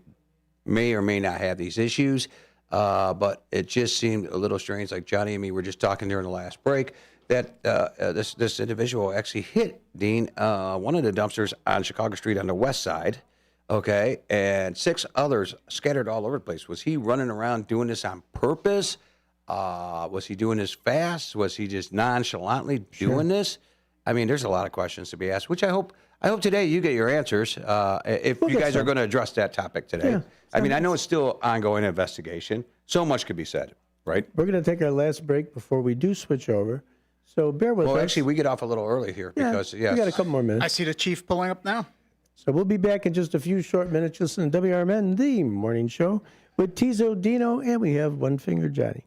may or may not have these issues. but it just seemed a little strange. Like Johnny and me were just talking during the last break that this individual actually hit Dean one of the dumpsters on Chicago Street on the west side. Okay, and 6 others scattered all over the place. Was he running around doing this on purpose? Was he doing this fast? Was he just nonchalantly doing this? I mean, there's a lot of questions to be asked, which I hope today you get your answers. If you guys are going to address that topic today. Yeah, I mean, I know it's still ongoing investigation. So much could be said, right? We're going to take our last break before we do switch over. So bear with us. Well, actually, we get off a little early here because, we got a couple more minutes. I see the chief pulling up now. So we'll be back in just a few short minutes. Listen to WRMN, the morning show with Teaso, Dino, and we have One Finger Johnny.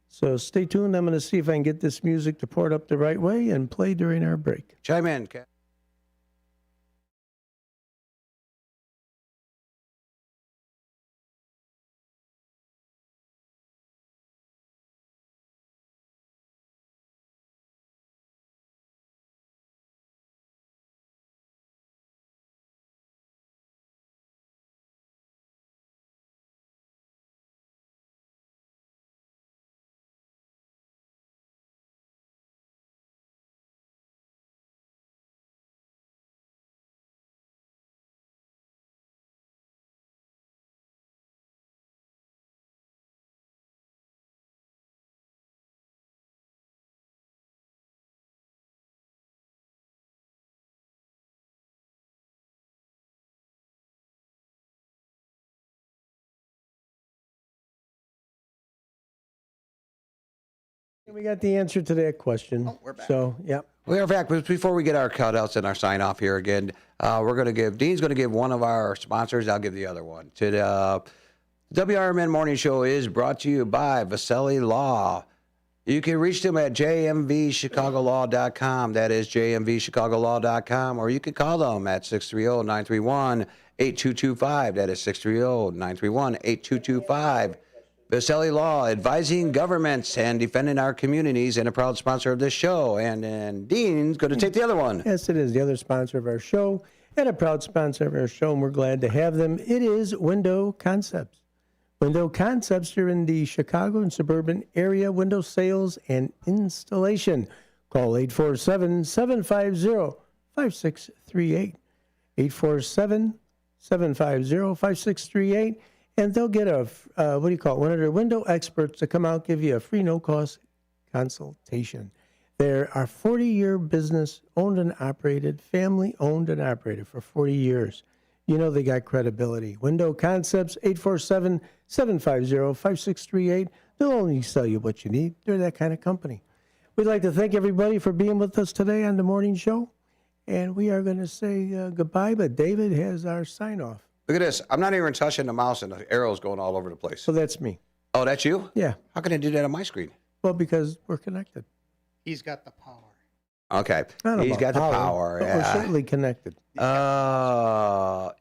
So stay tuned. I'm going to see if I can get this music to port up the right way and play during our break. Chime in, Kat. We got the answer to that question. We're back. So, yeah. We are back, but before we get our cutouts and our sign off here again, we're going to give, Dean's going to give one of our sponsors. I'll give the other one. To the WRMN Morning Show is brought to you by Vasselli Law. You can reach them at jmvchicagolaw.com. That is jmvchicagolaw.com. Or you can call them at 630-931-8225. That is 630-931-8225. Vasselli Law, advising governments and defending our communities, and a proud sponsor of this show. And Dean's going to take the other one. Yes, it is the other sponsor of our show and a proud sponsor of our show, and we're glad to have them. It is Window Concepts. Window Concepts are in the Chicago and suburban area, window sales and installation. Call 847-750-5638. 847-750-5638. And they'll get one of their window experts to come out, give you a free no-cost consultation. They're our 40-year business, owned and operated, family-owned and operated for 40 years. You know they got credibility. Window Concepts, 847-750-5638. They'll only sell you what you need. They're that kind of company. We'd like to thank everybody for being with us today on the morning show. And we are going to say goodbye, but David has our sign-off. Look at this. I'm not even touching the mouse, and the arrow's going all over the place. So that's me. Oh, that's you? Yeah. How can I do that on my screen? Well, because we're connected. He's got the power. Okay. He's got the power. But Yeah. we're certainly connected.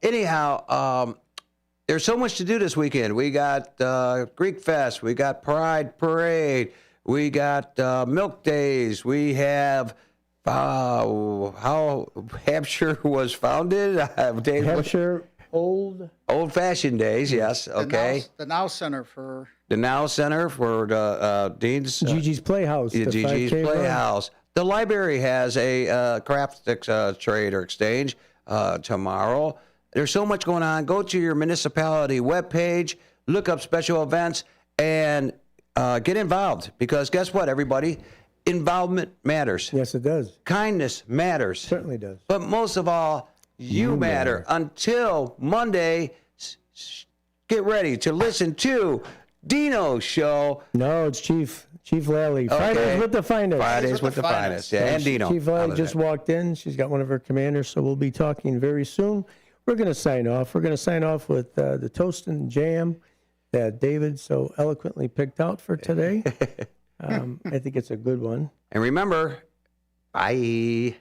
Anyhow, there's so much to do this weekend. We got Greek Fest. We got Pride Parade. We got Milk Days. We have how Hampshire was founded. Hampshire Old-fashioned days, yes. Okay. The Now Center for the Dean's Gigi's Playhouse. The Gigi's 5K Playhouse. The library has a craft trade or exchange tomorrow. There's so much going on. Go to your municipality webpage, look up special events, and get involved. Because guess what, everybody? Involvement matters. Yes, it does. Kindness matters. Certainly does. But most of all, you matter. Until Monday, get ready to listen to Dino's show. No, it's Chief Lally. Okay. Fridays with the finest. Fridays with the finest. Yeah, and Dino. Chief Lally just walked in. She's got one of her commanders, so we'll be talking very soon. We're going to sign off. We're going to sign off with the toast and jam that David so eloquently picked out for today. I think it's a good one. And remember, bye.